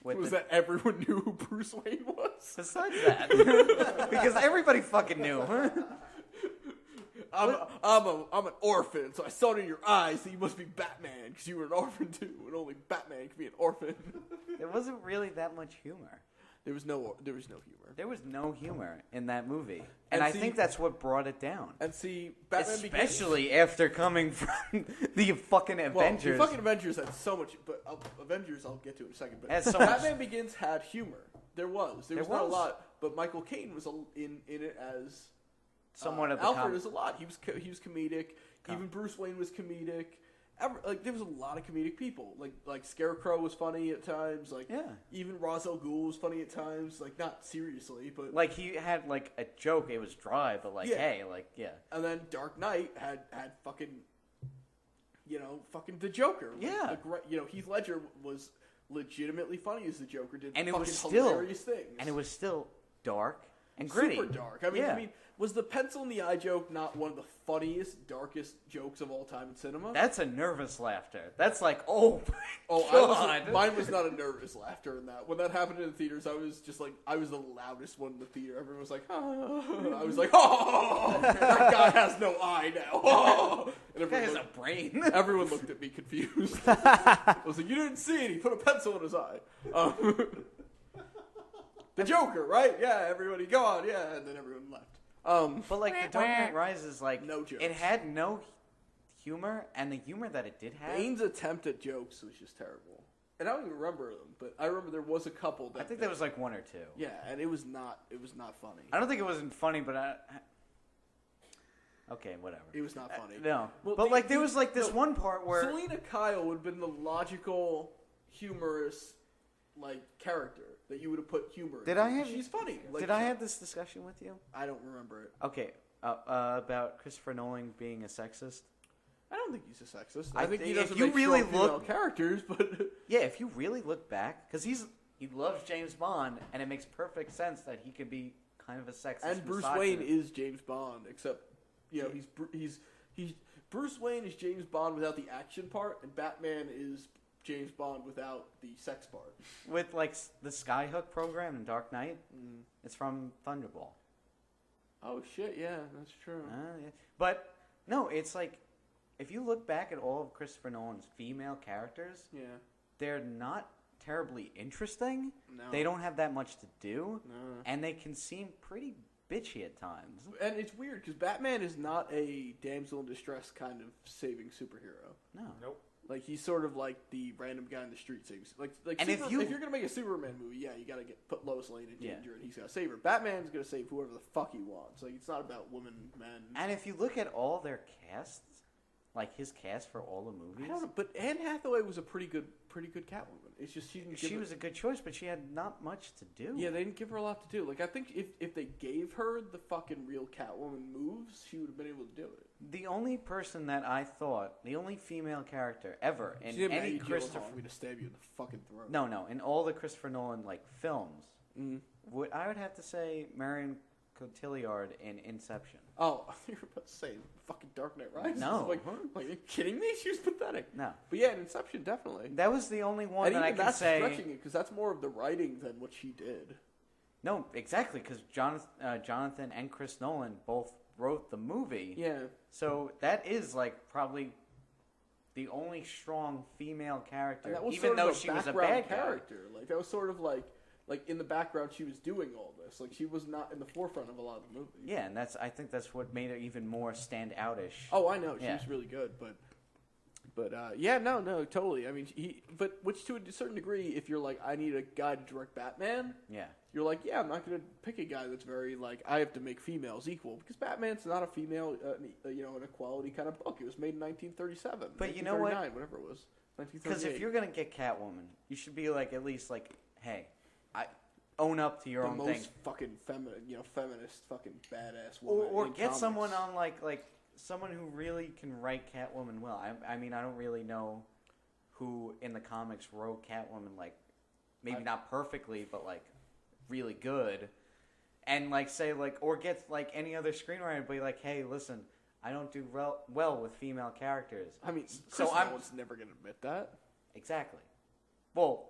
with Was that everyone knew who Bruce Wayne was? besides that, because everybody fucking knew. I'm an orphan, so I saw it in your eyes that you must be Batman because you were an orphan too, and only Batman can be an orphan. There wasn't really that much humor. There was no humor. There was no humor in that movie, And and I see- think that's what brought it down. And see, Batman Especially after coming from the fucking Begins, Avengers. the fucking Avengers had so much, but Avengers I'll get to in a second. But Had so much- Batman Begins had humor. There was not a was. lot, but Michael Caine was in it as Somewhat of the Alfred is a lot. He was comedic. Com- Even Bruce Wayne was comedic. There was a lot of comedic people. Like Scarecrow was funny at times. Like Yeah. even Ra's al Ghul was funny at times. Like not seriously, but Like he had like a joke. It was dry, but like Yeah. hey, like yeah. And then Dark Knight had fucking the Joker. Yeah. Heath Ledger was legitimately funny as the Joker. Did And it fucking was still hilarious things. And it was still dark and gritty. Super dark. Yeah. I mean, was the pencil in the eye joke not one of the funniest, darkest jokes of all time in cinema? That's a nervous laughter. That's like, oh my Oh, god. mine was not a nervous laughter in that. When that happened in the theaters, I was just like, I was the loudest one in the theater. Everyone was like, oh. I was like, oh, that guy has no eye now. Oh. And That guy has everyone, a brain. everyone looked at me confused. I was like, you didn't see it. He put a pencil in his eye. The Joker, right? Yeah, everybody, go on, yeah. And then everyone left. But like the Dark Knight Rises, like No jokes. it had no humor, and the humor that it did have, Bane's attempt at jokes was just terrible. And I don't even remember them, but I remember there was a couple that I think there was like one or two. yeah, and it was not funny. I don't think it wasn't funny, but Okay, whatever. It was not funny. No, Well, but like there was like this one part where Selena Kyle would have been the logical, humorous, like character that you would have put humor. Did into. I have- She's funny. Like, did I have this discussion with you? I don't remember it. Okay, about Christopher Nolan being a sexist. I don't think he's a sexist. I I think he think if doesn't you make really strong female look- characters, but Yeah, if you really look back, because he loves James Bond, and it makes perfect sense that he could be kind of a sexist. and Bruce misogynist. Wayne is James Bond, except he's Bruce Wayne is James Bond without the action part, and Batman is James Bond without the sex part. with like the Skyhook program in Dark Knight. It's from Thunderball. Oh shit! Yeah, that's true. Yeah. But no, it's like if you look back at all of Christopher Nolan's female characters, Yeah. they're not terribly interesting. No. They don't have that much to do, No. and they can seem pretty bitchy at times. And it's weird because Batman is not a damsel in distress kind of saving superhero. No. Nope. Like he's sort of like the random guy in the street saving. Like And if if you're gonna make a Superman movie, yeah, you gotta put Lois Lane in Yeah. danger, and he's gotta save her. Batman's gonna save whoever the fuck he wants. Like it's not about women, men. And if you look at all their casts, like his cast for all the movies, I don't know, but Anne Hathaway was a pretty good Catwoman. It's just she didn't. she was a good choice, but she had not much to do. Yeah, they didn't give her a lot to do. Like I think if they gave her the fucking real Catwoman moves, she would have been able to do it. The only person that I thought, the only female character ever in She didn't any Maggie Christopher, Gyllenhaal for me to stab you in the fucking throat. no, in all the Christopher Nolan like films, Mm. I would have to say Marion Cotillard in Inception. Oh, you were about to say fucking Dark Knight Rises. No. Like, are you kidding me? She was pathetic. No, But yeah, in Inception, definitely. that was the only one And that I even can that's say. stretching it because that's more of the writing than what she did. No, exactly, because Jonathan and Chris Nolan both wrote the movie. Yeah. So that is like probably the only strong female character, And that was even sort though of she was a background bad guy. character. Like that was sort of like in the background she was doing all this. Like she was not in the forefront of a lot of the movies. Yeah, and I think that's what made her even more stand outish. Oh, I know. She Yeah. was really good, but yeah, no, totally. I mean, which to a certain degree, if you're like, I need a guy to direct Batman, Yeah. you're like, yeah, I'm not going to pick a guy that's very like, I have to make females equal because Batman's not a female, an equality kind of book. It was made in 1937, But you know what? 1939, whatever it was, Because 1938. if you're gonna get Catwoman, you should be like at least like, hey, I own up to your the own most thing, fucking feminist, fucking badass or woman. in get comics. someone on like someone who really can write Catwoman well. I mean, I don't really know who in the comics wrote Catwoman like maybe not perfectly, but like really good, and like say like or get like any other screenwriter, be like, hey, listen, I don't do well with female characters. I mean, So Chris I'm- Nolan's never going to admit that. Exactly. Well,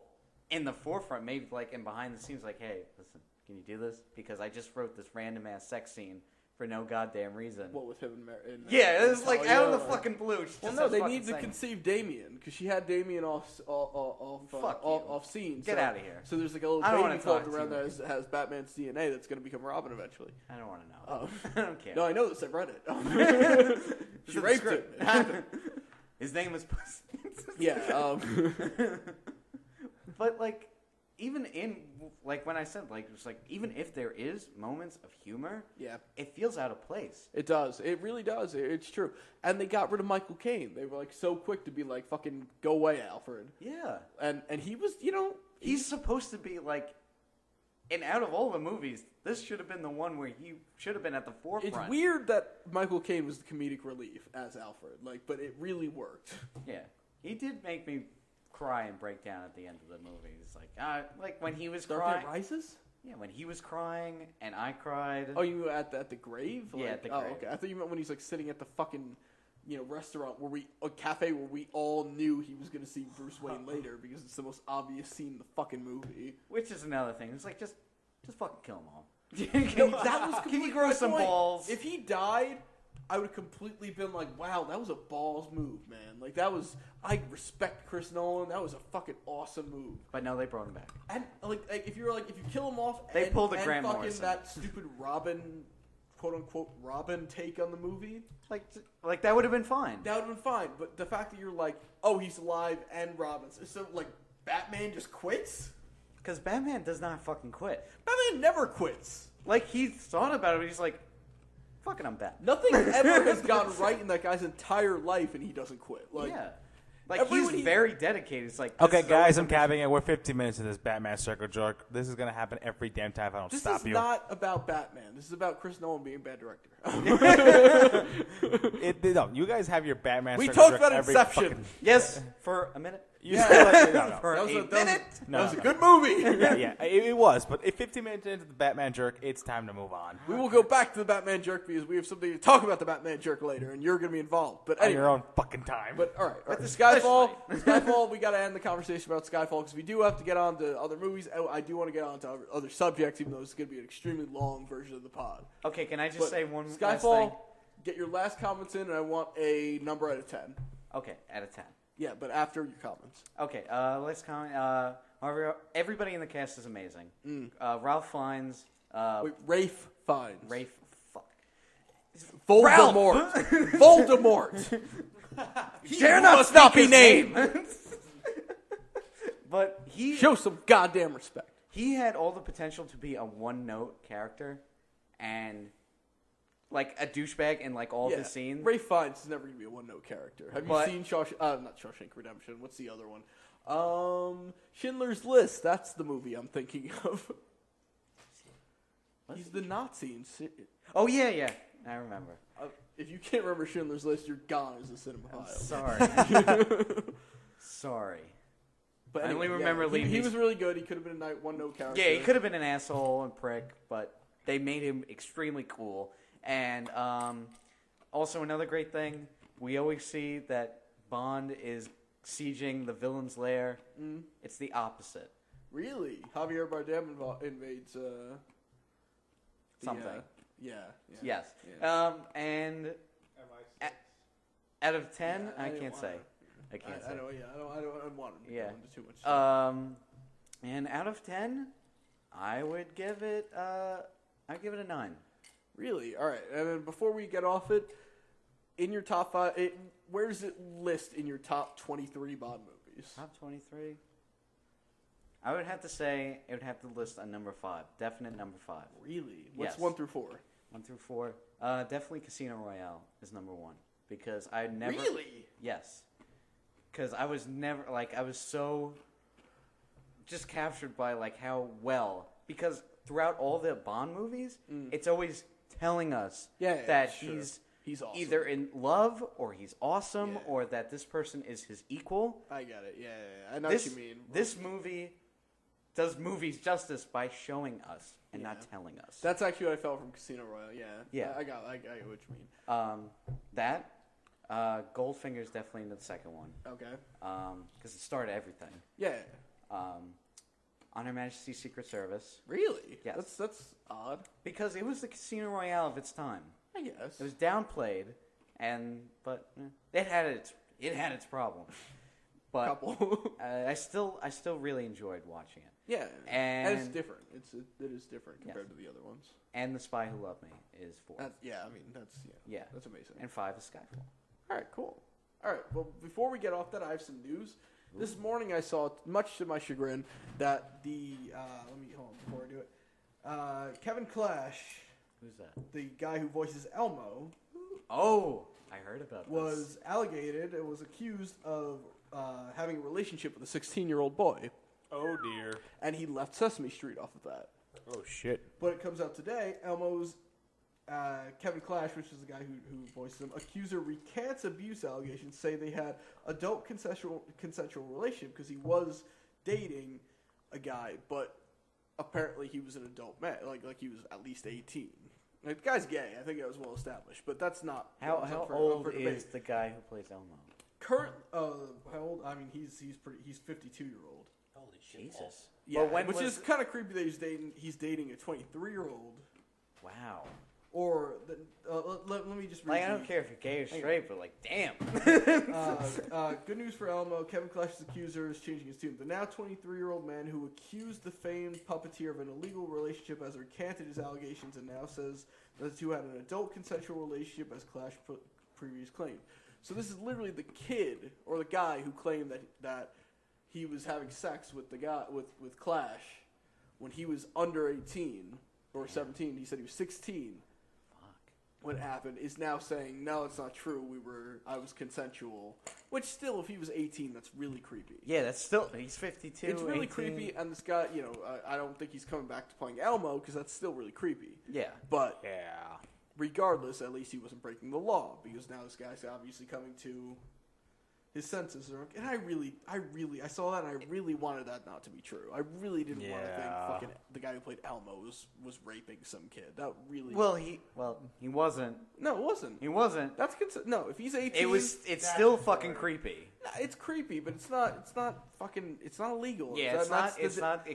in the forefront, maybe like in behind the scenes, like, hey, listen, can you do this? Because I just wrote this random ass sex scene for no goddamn reason. What with him and Yeah, it was like oh, out of yeah. the fucking blue. She Well, just no, has they fucking need to saying, conceive Damien because she had Damien off Fuck you. off scene. Get so, outta here. So there's like a little I don't baby wanna floating talk to around you. that has Batman's DNA that's going to become Robin eventually. I don't want to know. Oh. I don't care. No, I know this. I read it. It's She in the raped him. script. It happened. His name was Pussy. Yeah. But like, even in like when I said like it's like even if there is moments of humor, Yeah. it feels out of place. It does. It really does. It's true. And they got rid of Michael Caine. They were like so quick to be like, "Fucking go away, Alfred." Yeah. And he was, He's supposed to be like, and out of all the movies, this should have been the one where he should have been at the forefront. It's weird that Michael Caine was the comedic relief as Alfred, but it really worked. Yeah, he did make me cry and break down at the end of the movie. It's like when he was Dark crying. Knight Rises? Yeah, when he was crying and I cried. Oh, you at the grave? Yeah, at the Oh, grave. okay. I thought you meant when he's like sitting at the fucking, restaurant a cafe where we all knew he was gonna see Bruce Wayne later because it's the most obvious scene in the fucking movie. Which is another thing. It's like just fucking kill them all. That was Can you grow some point. balls? If he died, I would have completely been like, "Wow, that was a balls move, man!" Like that was. I respect Chris Nolan. That was a fucking awesome move. But no, they brought him back. And like if you kill him off, They and, pulled a and Grant fucking Morrison. that stupid Robin, quote unquote Robin take on the movie. Like that would have been fine. That would have been fine, but the fact that you're like, oh, he's alive and Robin's, so like Batman just quits. Because Batman does not fucking quit. Batman never quits. Like he thought about it, but he's like, fucking I'm Batman. Nothing ever has gone right in that guy's entire life, and he doesn't quit. Like, yeah. Like, everyone he's very dedicated. It's like, Okay, this is guys, always I'm capping it. We're 15 minutes in this Batman circle jerk. This is gonna happen every damn time if I don't this stop is you. not about Batman. This is about Chris Nolan being a bad director. No, you guys have your Batman. We circle talked jerk about every Inception. fucking- Yes, for a minute. You still like, no. For That was a a- that was a- minute. No, that was no. a good movie. Yeah, it was. But if 15 minutes into the Batman jerk, it's time to move on. We will go back to the Batman jerk because we have something to talk about the Batman jerk later, and you're going to be involved. But On anyway, your own fucking time. But all right. especially. Skyfall. We got to end the conversation about Skyfall because we do have to get on to other movies. I do want to get on to other subjects, even though it's going to be an extremely long version of the pod. Okay, can I just But say one last Skyfall. thing? Get your last comments in, and I want a number out of 10. Okay, out of 10. Yeah, but after your comments. Okay, let's comment. Everybody in the cast is amazing. Ralph Fiennes. Wait, Rafe Fiennes. Rafe. Fuck. Voldemort. Voldemort. He dare not must speak be his name. But he Show some goddamn respect. he had all the potential to be a one-note character, and like a douchebag in like all of his scenes. Rafe Fiennes is never going to be a one-note character. Have But- you seen not Shawshank Redemption. What's the other one? Schindler's List. That's the movie I'm thinking of. He's the Nazi in Oh yeah, I remember. if you can't remember Schindler's List, you're gone as a cinemaphile. Sorry. But I only anyway, remember he Liam was really good. He could have been a one-note character. Yeah, he could have been an asshole and prick, but they made him extremely cool. And also another great thing, we always see that Bond is sieging the villain's lair. It's the opposite. Really? Javier Bardem invades Something. Yeah. Yes. Yeah. And out of 10, Yeah, I didn't can't wanna- say. I can't say. I know. Yeah, I don't want him to Yeah. go into too much. And out of 10, I would give it. I'd give it a 9. Really? All right. And then before we get off it, in your top 5, where does it list in your top 23 Bond movies? Top 23. I would have to say it would have to list a number 5. Definite number 5. Really? What's Yes. 1 through 4? 1 through 4. Definitely Casino Royale is number 1 because I never. Really? Yes. Because I was never I was so just captured by how well, because throughout all the Bond movies, it's always telling us that sure. He's awesome. either in love or he's awesome Yeah. or that this person is his equal. I get it. Yeah. I know what you mean. This movie does movies justice by showing us and not Yeah. telling us. That's actually what I felt from Casino Royale. Yeah. Yeah. I got what you mean. That Goldfinger's definitely in the second one Okay. because it started everything. Yeah. On Her Majesty's Secret Service, Really? Yes. That's odd. because it was the Casino Royale of its time. I guess. It was downplayed, but it had its problems. But couple. I still really enjoyed watching it. Yeah. And- it's different. It is different compared to the other ones. And The Spy Who Loved Me is 4. That's Yeah. That's amazing. And 5 is Skyfall. All right, cool. All right, well, before we get off that, I have some news. This morning I saw, much to my chagrin, that let me, hold on before I do it. Kevin Clash, Who's that? the guy who voices Elmo, Oh, I heard about was accused of having a relationship with a 16-year-old boy, Oh dear. and he left Sesame Street off of that. Oh shit. But it comes out today, Elmo's Kevin Clash, which is the guy who voices him, accuser recants abuse allegations, say they had adult consensual relationship because he was dating a guy, but apparently he was an adult man, like he was at least 18. Like, the guy's gay. I think that was well established, but that's not. How that's up old for debate. is the guy who plays Elmo? How old? I mean, he's 52-year-old. Holy Jesus. Yeah, But when which was- is kind of creepy that he's dating a 23-year-old. Wow. Or let me just read. I don't care if you're gay or straight, but damn. Good news for Elmo. Kevin Clash's accuser is changing his tune. The now 23-year-old man who accused the famed puppeteer of an illegal relationship has recanted his allegations and now says that the two had an adult consensual relationship as Clash previous claimed. So this is literally the kid or the guy who claimed that he was having sex with the guy with Clash when he was under 18 or 17. He said he was 16. Fuck. what happened is now saying, no, it's not true. I was consensual. Which still, if he was 18, that's really creepy. Yeah, that's still, he's 52. It's really 18. creepy, and this guy, I don't think he's coming back to playing Elmo because that's still really creepy. Yeah. But Yeah. regardless, at least he wasn't breaking the law because now this guy's obviously coming to his senses. And I saw that and I really wanted that not to be true. I really didn't want to think fucking the guy who played Elmo was raping some kid. That really. Well, he wasn't. No, it wasn't. He wasn't. That's no. If he's 18, It's still fucking creepy. It's creepy, but it's not fucking. It's not illegal. Yeah, it's not.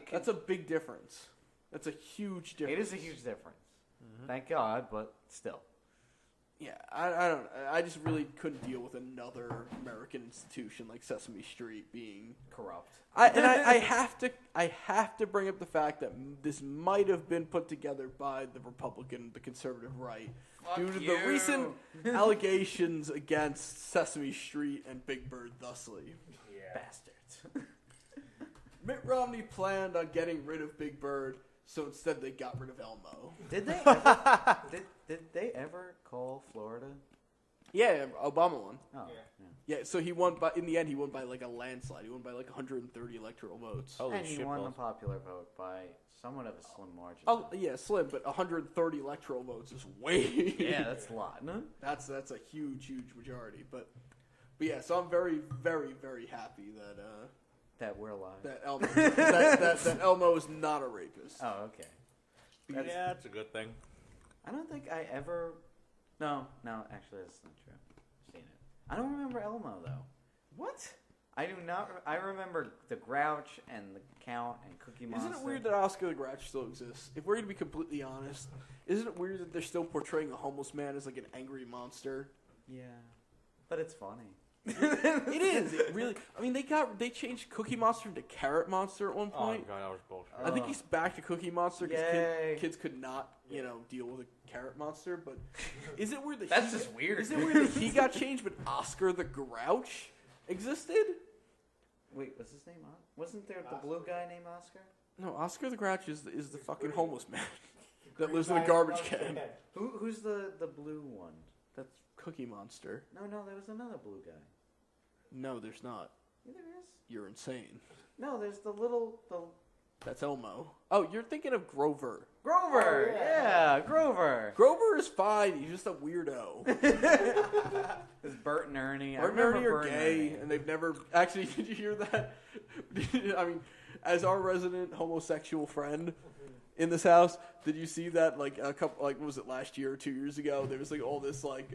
That's a big difference. That's a huge difference. It is a huge difference. Mm-hmm. Thank God, but still. Yeah, I don't. I just really couldn't deal with another American institution like Sesame Street being Corrupt. I have to bring up the fact that this might have been put together by the conservative right, due to the recent allegations against Sesame Street and Big Bird thusly. Yeah. Bastards. Mitt Romney planned on getting rid of Big Bird, so instead they got rid of Elmo. Did they ever, did they ever call Florida? Yeah, Obama won. Oh, Yeah, so he won in the end he won by like a landslide. He won by like 130 electoral votes. Holy and he shit won the balls. popular vote by somewhat of a slim margin. Oh yeah, slim, but 130 electoral votes is way. Yeah, that's a lot, no? That's a huge majority. But yeah, so I'm very, very, very happy That we're alive. that Elmo that Elmo is not a rapist. Oh, okay. Yeah, that's a good thing. I don't think I ever. No, actually, that's not true. I've seen it. I don't remember Elmo though. What? I do not. I remember the Grouch and the Count and Cookie Monster. Isn't it weird that Oscar the Grouch still exists? If we're going to be completely honest, isn't it weird that they're still portraying a homeless man as like an angry monster? Yeah, but it's funny. It is. It really. I mean, they changed Cookie Monster into Carrot Monster at one Oh point. god, that was bullshit. I think he's back to Cookie Monster because Yay. kids could not, deal with a carrot monster. But is it weird that That's just weird. Is it weird that he got changed, but Oscar the Grouch existed? Wait, what's his name? Wasn't there the blue guy named Oscar? No, Oscar the Grouch is the fucking homeless man that lives in a garbage can. Who's the blue one? That's Cookie Monster. No, there was another blue guy. No, there's not. Yeah, there is. You're insane. No, there's the That's Elmo. Oh, you're thinking of Grover. Grover. Yeah, Grover. Grover is fine. He's just a weirdo. It's Bert and Ernie. Bert and Ernie are gay, and they've never... Actually, did you hear that? I mean, as our resident homosexual friend in this house, did you see that, like, a couple... Like, what was it, last year or 2 years ago? There was, like, all this, like,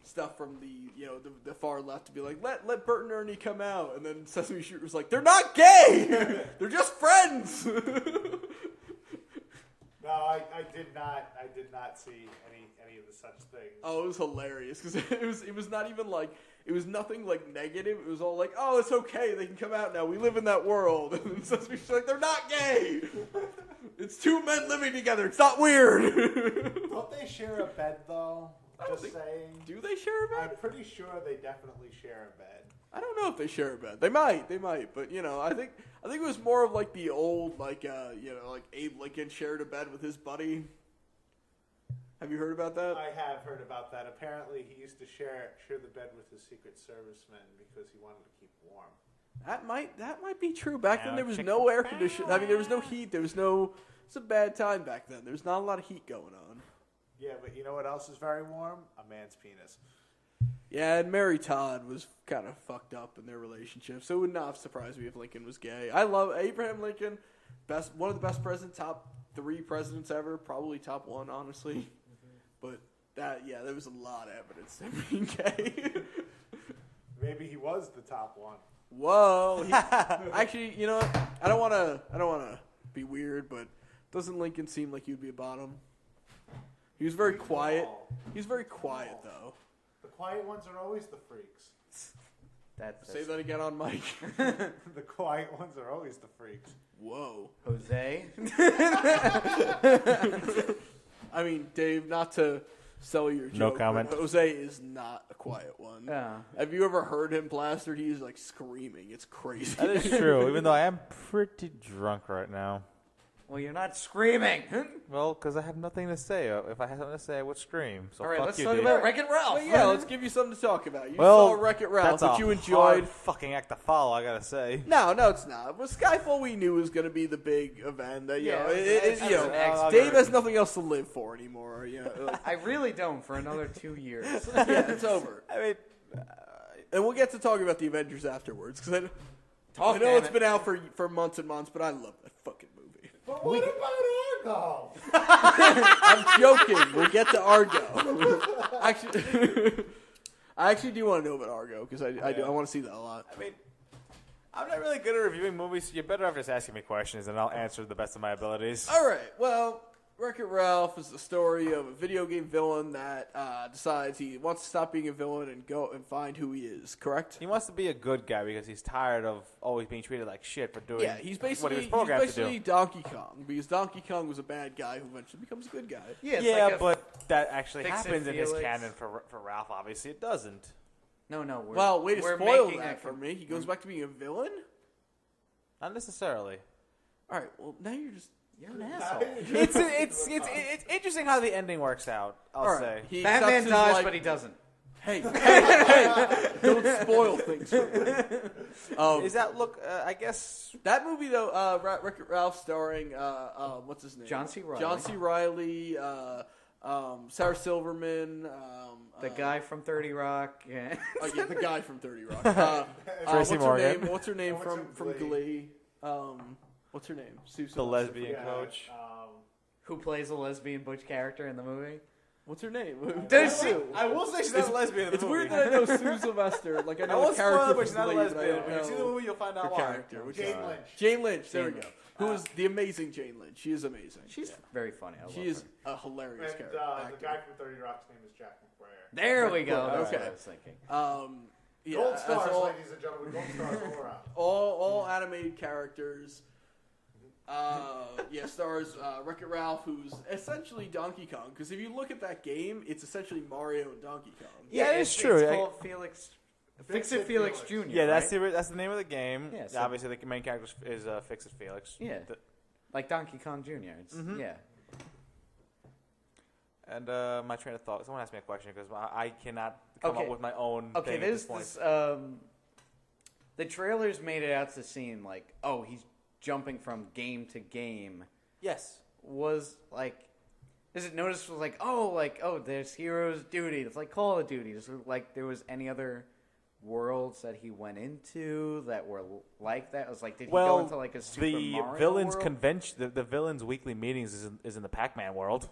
stuff from the far left to be like, let Bert and Ernie come out. And then Sesame Street was like, they're not gay! They're just friends! No, I did not see any of the such things. Oh, it was hilarious because it was not even like it was nothing like negative. It was all like, oh, it's okay, they can come out now. We live in that world. And then Sesame Street's like, they're not gay. It's two men living together. It's not weird. Don't they share a bed though? Just saying. Do they share a bed? I'm pretty sure they definitely share a bed. I don't know if they share a bed. They might, but I think it was more of like the old like Abe Lincoln shared a bed with his buddy. Have you heard about that? I have heard about that. Apparently, he used to share the bed with his Secret Service men because he wanted to keep warm. That might be true. Back then there was no air conditioning. I mean, there was no heat. It's a bad time back then. There was not a lot of heat going on. Yeah, but you know what else is very warm? A man's penis. Yeah, and Mary Todd was kind of fucked up in their relationship, so it would not have surprised me if Lincoln was gay. I love Abraham Lincoln, one of the best presidents, top 3 presidents ever, probably top 1, honestly. Mm-hmm. But there was a lot of evidence of him being gay. Maybe he was the top 1. Whoa! Actually, you know what? I don't want to be weird, but doesn't Lincoln seem like he'd be a bottom? He was very quiet. He was very quiet, though. The quiet ones are always the freaks. Say that again on mic. The quiet ones are always the freaks. Whoa. Jose? I mean, Dave, not to sell your joke. No comment. But Jose is not a quiet one. Yeah. Have you ever heard him plastered? He's like screaming. It's crazy. That is true, even though I am pretty drunk right now. Well, you're not screaming. Well, because I have nothing to say. If I had something to say, I would scream. So All right, fuck let's you, talk dude. about Wreck-It Ralph. Well, yeah, let's give you something to talk about. You Well, saw Wreck-It Ralph, that's but a you hard enjoyed. fucking act to follow, I gotta say. No, it's not. But Skyfall we knew was going to be the big event. You know, it's you know, an X Dave has nothing else to live for anymore. You know, like, I really don't for another 2 years. yeah, it's over. I mean, And we'll get to talking about the Avengers afterwards because I know damn it's it. been out for months and months, but I love that fucking movie. But what about Argo? I'm joking. We'll get to Argo. Actually, I actually do want to know about Argo because I want to see that a lot. I mean, I'm not really good at reviewing movies. So you're better off just asking me questions, and I'll answer to the best of my abilities. All right. Well, Wreck-It Ralph is the story of a video game villain that decides he wants to stop being a villain and go and find who he is. Correct? He wants to be a good guy because he's tired of always being treated like shit for doing Yeah, he's what he basically was programmed to do. Donkey Kong because Donkey Kong was a bad guy who eventually becomes a good guy. Yeah, it's Yeah, like a- but that actually Fix-It happens in his Felix. canon for Ralph. Obviously, it doesn't. No. Well, way to we're spoil making that for me. He goes back to being a villain. Not necessarily. All right. Well, now you're just. You're an asshole. It's interesting how the ending works out. I'll All say. right. He Batman accepts his dies, life- but he doesn't. Hey, don't spoil things for me. Is that I guess That movie though, Wreck-It Ralph, starring what's his name? John C. Reilly. John C. Reilly, Sarah Silverman, The guy from 30 Rock. Yeah. yeah, the guy from 30 Rock. Tracy what's Morgan. her name? What's her name What's from her Glee? What's her name? Sue the Sylvester. lesbian Yeah, coach. Who plays a lesbian butch character in the movie? What's her name? Does she? I will say she's not a lesbian in the It's movie. weird that I know Sue Sylvester. Like I I know won't the character spoil it, but she's from not a Glee, but I lesbian. don't When you see the know movie, you'll find her out why. character. Which is Jane Lynch. Jane Lynch. There Jane we go. Lynch. Who is the amazing Jane Lynch? She is amazing. She's Yeah. very funny. I love She is her. a hilarious And character. the guy from 30 Rock's name is Jack McBrayer. There we go. That's Okay. what I was thinking. Yeah, Gold as stars, all, ladies and gentlemen. Gold stars all around. all animated characters. Stars Wreck-It Ralph, who's essentially Donkey Kong. Because if you look at that game, it's essentially Mario and Donkey Kong. Yeah, it's true. It's called Felix. Fix-It Felix Jr. Yeah, that's right? that's the name of the game. Yeah, so- Obviously, the main character is Fix-It Felix. Yeah. Like Donkey Kong Jr. It's, Yeah. And my train of thought. Someone asked me a question because I cannot come Okay. up with my own Okay, thing at there's this point. this. The trailers made it out to seem like, oh, he's jumping from game to game. Yes. Was like, is it noticed? Was like, oh, there's Heroes Duty. It's like Call of Duty. Is like there was any other worlds that he went into that were like that? It was like, did he go into like a Super the Mario villains world? convention, the villains' weekly meetings is in the Pac-Man world.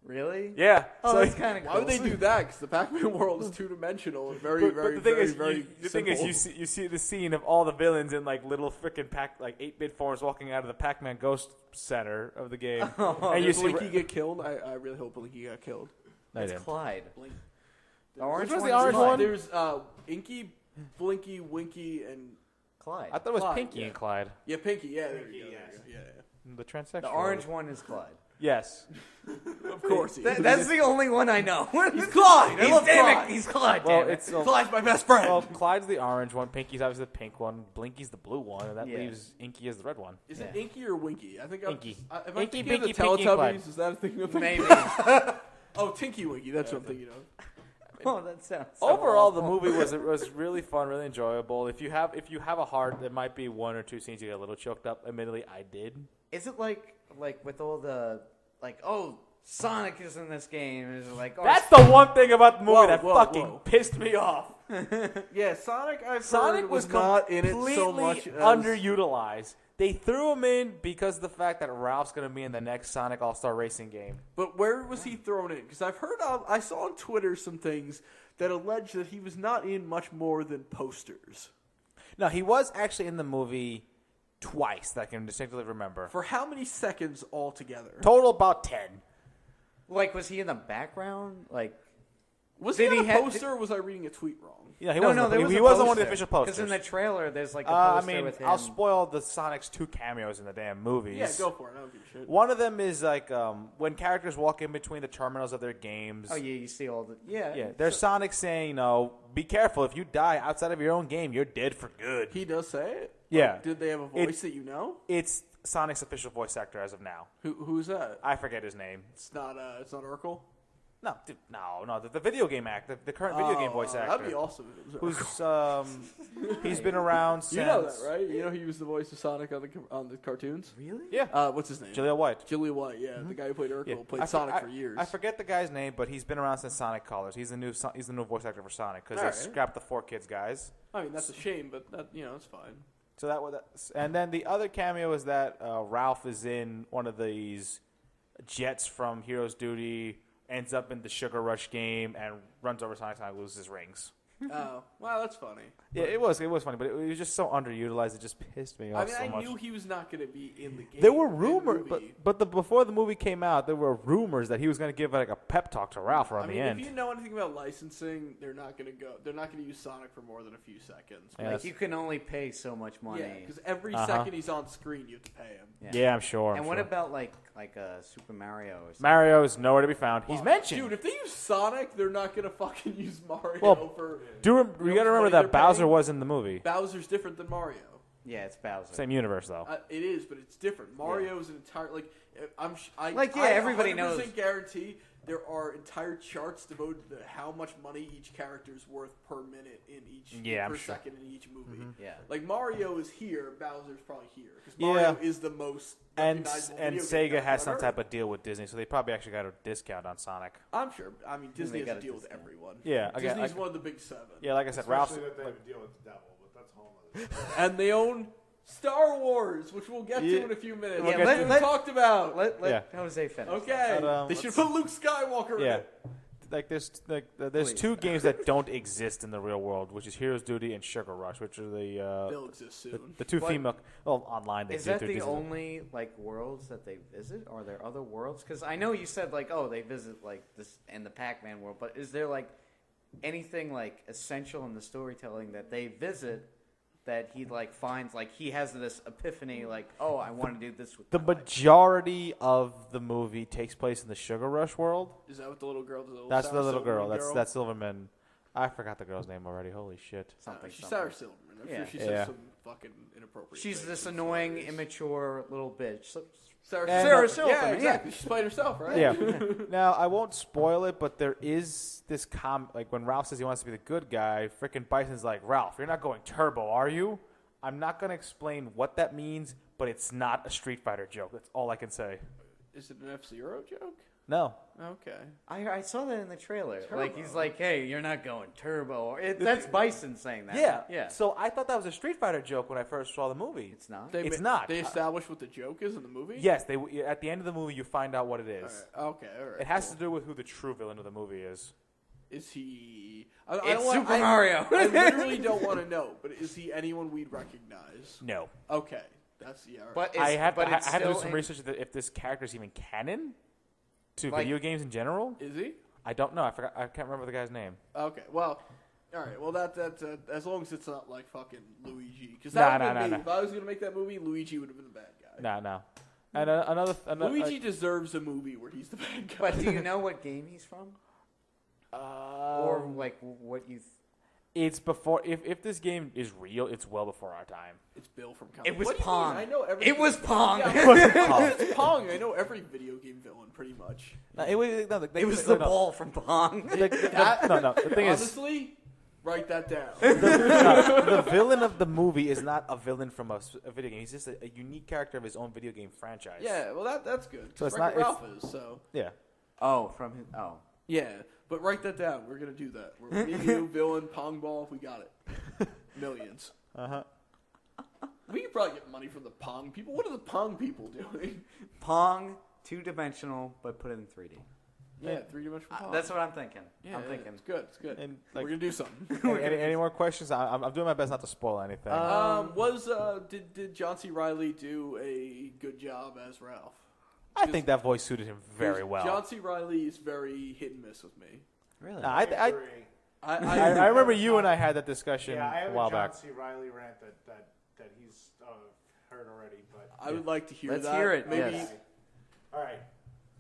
Really? Yeah. Oh, so that's kind of cool. Why would they do that? Because the Pac-Man world is two-dimensional and very, But the thing very, is, very the thing is, simple. you see the scene of all the villains in like little freaking 8-bit forms walking out of the Pac-Man Ghost Center of the game, and you Did see Blinky get killed? I really hope Blinky got killed. No, It's he didn't. Clyde. Blink. The orange Which was one the is orange Clyde. one? There's Inky, Blinky, Winky, and Clyde. I thought it was Clyde, Pinky yeah. and Clyde, Pinky. Yeah, there Pinky, you go. yes. Yeah. the transsexual. The orange one is Clyde. Yes. Of course he is. That's the only one I know. He's Clyde. I love Clyde. He's Clyde. Well, damn it. it's Clyde's my best friend. well, Clyde's the orange one. Pinky's obviously the pink one. Blinky's the blue one, and that Yeah. leaves Inky as the red one. Is it Yeah. Inky or Winky? I think I'm Inky. If I'm Inky, thinking of the Pinky, Pinky, and Clyde. Teletubbies, is that a thing? I'm thinking? Maybe. Oh, Tinky Winky. That's what I'm thinking of. Oh, that sounds. So Overall, the awful. movie was really fun, really enjoyable. If you have a heart, there might be one or two scenes you get a little choked up. Admittedly, I did. Is it like with all the Sonic is in this game? Is it like That's the one thing about the movie Whoa, that whoa, fucking whoa. pissed me off. Yeah, Sonic. Sonic heard, was not in it completely so much. As, underutilized. They threw him in because of the fact that Ralph's going to be in the next Sonic All-Star Racing game. But where was he thrown in? Because I saw on Twitter some things that allege that he was not in much more than posters. No, he was actually in the movie twice that I can distinctly remember. For how many seconds altogether? Total about 10. was he in the background? Was Did he he on a ha- poster, or was I reading a tweet wrong? Yeah, he No, wasn't. there was he a wasn't one of the poster. official posters. Because in the trailer, there's a I poster mean, with him. I'll spoil the Sonic's 2 cameos in the damn movies. Yeah, go for it. I don't give a shit. One of them is when characters walk in between the terminals of their games. Oh yeah, you see all the Yeah, there's Sonic saying, be careful. If you die outside of your own game, you're dead for good. He does say it. Yeah. Did they have a voice that you know? It's Sonic's official voice actor as of now. Who's that? I forget his name. It's not Urkel. No, dude, no. The video game actor, the current video game voice actor. That'd be awesome. If it was Who's he's been around since. You know that, right? You know he was the voice of Sonic on the cartoons. Really? Yeah. What's his name? Jaleel White. Jaleel White. Yeah, the guy who played Urkel Yeah. played Sonic for years. I forget the guy's name, but he's been around since Sonic Colors. He's the new voice actor for Sonic because they Alright. scrapped the 4 Kids guys. I mean, that's a shame, but that it's fine. So and then the other cameo is that Ralph is in one of these jets from Heroes Duty, ends up in the Sugar Rush game, and runs over Sonic. Sonic loses his rings. Oh, well, that's funny. Yeah, it was funny, but it was just so underutilized. It just pissed me off so much. I knew he was not going to be in the game. There were in the rumors, movie. but before the movie came out, there were rumors that he was going to give like a pep talk to Ralph around the end. If you know anything about licensing, they're not going to use Sonic for more than a few seconds. Yeah, Like, you can only pay so much money. Yeah, because every second he's on screen, you have to pay him. Yeah, I'm sure. And what about like Super Mario or something? Mario is nowhere to be found. He's mentioned. Dude, if they use Sonic, they're not going to fucking use Mario Well, for... You got to remember that Bowser was in the movie. Bowser's different than Mario. Yeah, it's Bowser. Same universe though. It is, but it's different. Mario is an entire everybody 100% knows. guarantee there are entire charts devoted to how much money each character is worth per minute in each I'm per sure. second in each movie. Yeah. Like Mario is here, Bowser's probably here because Yeah. Mario is the most And recognizable and video game Sega has character some on type Earth. of deal with Disney, so they probably actually got a discount on Sonic. I'm sure. I mean, Disney got has a a deal with discount. everyone. Yeah, I Disney's get- one of the big 7. Yeah, like I said, Especially Ralph's. that they have a deal with the devil, but that's a whole other story. And they own Star Wars, which we'll get Yeah. to in a few minutes. Yeah, Which we let- talked about. Let Yeah. Jose finish. Okay, But, they should put Luke Skywalker in Yeah. it. There's Please. 2 games that don't exist in the real world, which is Heroes Duty and Sugar Rush, which are They'll exist soon. the 2 But- female. Well, online they Is do that through the Disney. only like worlds that they visit? Are there other worlds? Because I know you said like, oh, they visit like this in the Pac-Man world, but is there like anything like essential in the storytelling that they visit that he like finds like he has this epiphany like, oh, I want to do this with The my life. majority of the movie takes place in the Sugar Rush world. Is that what the little girl? That's the Sarah little girl. Silverman That's Silverman. I forgot the girl's name already. Holy shit. something. She's something. Sarah Silverman. I'm Yeah. sure she Yeah. says some fucking inappropriate. She's things. this It's annoying, hilarious. immature little bitch. So, Sarah, And- Sarah Silverman, Yeah, yeah. exactly. She's played herself, right? Yeah. Now I won't spoil it, but there is this like when Ralph says he wants to be the good guy, frickin' Bison's like, Ralph, you're not going turbo, are you? I'm not gonna explain what that means, but it's not a Street Fighter joke. That's all I can say. Is it an F-Zero joke? No. Okay. I saw that in the trailer. Turbo. Like he's like, hey, you're not going turbo. That's Bison saying that. Yeah. Yeah. So I thought that was a Street Fighter joke when I first saw the movie. It's not. It's not. They established what the joke is in the movie. Yes, at the end of the movie you find out what it is. All right. Okay. All right. It has to do with who the true villain of the movie is. Is he? It's Super Mario. I literally don't want to know, but is he anyone we'd recognize? No. Okay. That's all right. But I have but it's to do still some in- research if this character is even canon to Like- video games in general. is he? I don't know. I can't remember the guy's name. Okay. Well. All right. Well, that's as long as it's not like fucking Luigi, because Nah, that would nah, be nah, me. If I was gonna make that movie, Luigi would have been the bad guy. No. And another Luigi deserves a movie where he's the bad guy. But do you know what game he's from? Or like what you? It's before. If this game is real, it's well before our time. It's Bill from. It was What do you Pong. mean? I know every. It was Pong. Yeah, it's Pong. I know every video game villain pretty much. No, it was the ball from Pong. No. The thing is, Honestly, write that down. the villain of the movie is not a villain from a video game. He's just a unique character of his own video game franchise. Yeah, well that's good. So So it's not- Ralph is so. Yeah. Oh, from his. Oh. Yeah, but write that down. We're gonna do that. We're me, you, villain, Pong ball. We got it. Millions. Uh huh. We could probably get money from the Pong people. What are the Pong people doing? Pong, 2-dimensional, but put it in 3D. Yeah, 3-dimensional Pong. That's what I'm thinking. yeah, I'm thinking. it's good. It's good. And, We're like- gonna do something. Any more questions? I'm doing my best not to spoil anything. Did John C. Reilly do a good job as Ralph? I think that voice suited him very well. John C. Reilly is very hit and miss with me. Really? No, I agree. I remember you and I had that discussion Yeah, I have a a while John back. C. Reilly rant that he's heard already, but I would like to hear Let's that. hear it, Maybe yes. all right.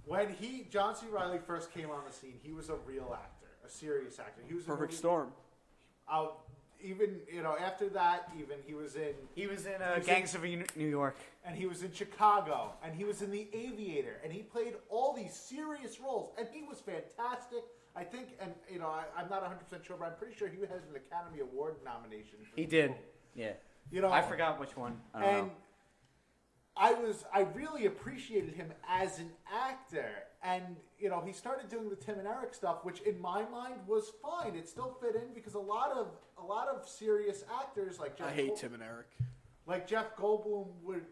When John C. Reilly first came on the scene, he was a real actor, a serious actor. He was in Perfect movie- Storm. even after that, even he was in Gangs of New York. and he was in Chicago, and he was in The Aviator, and he played all these serious roles, and he was fantastic. I think, and I'm not 100% sure, but I'm pretty sure he has an Academy Award nomination. He did. Yeah. I forgot which one. I don't know. I really appreciated him as an actor, and he started doing the Tim and Eric stuff, which in my mind was fine. It still fit in because a lot of serious actors like I hate Tim and Eric. Like Jeff Goldblum would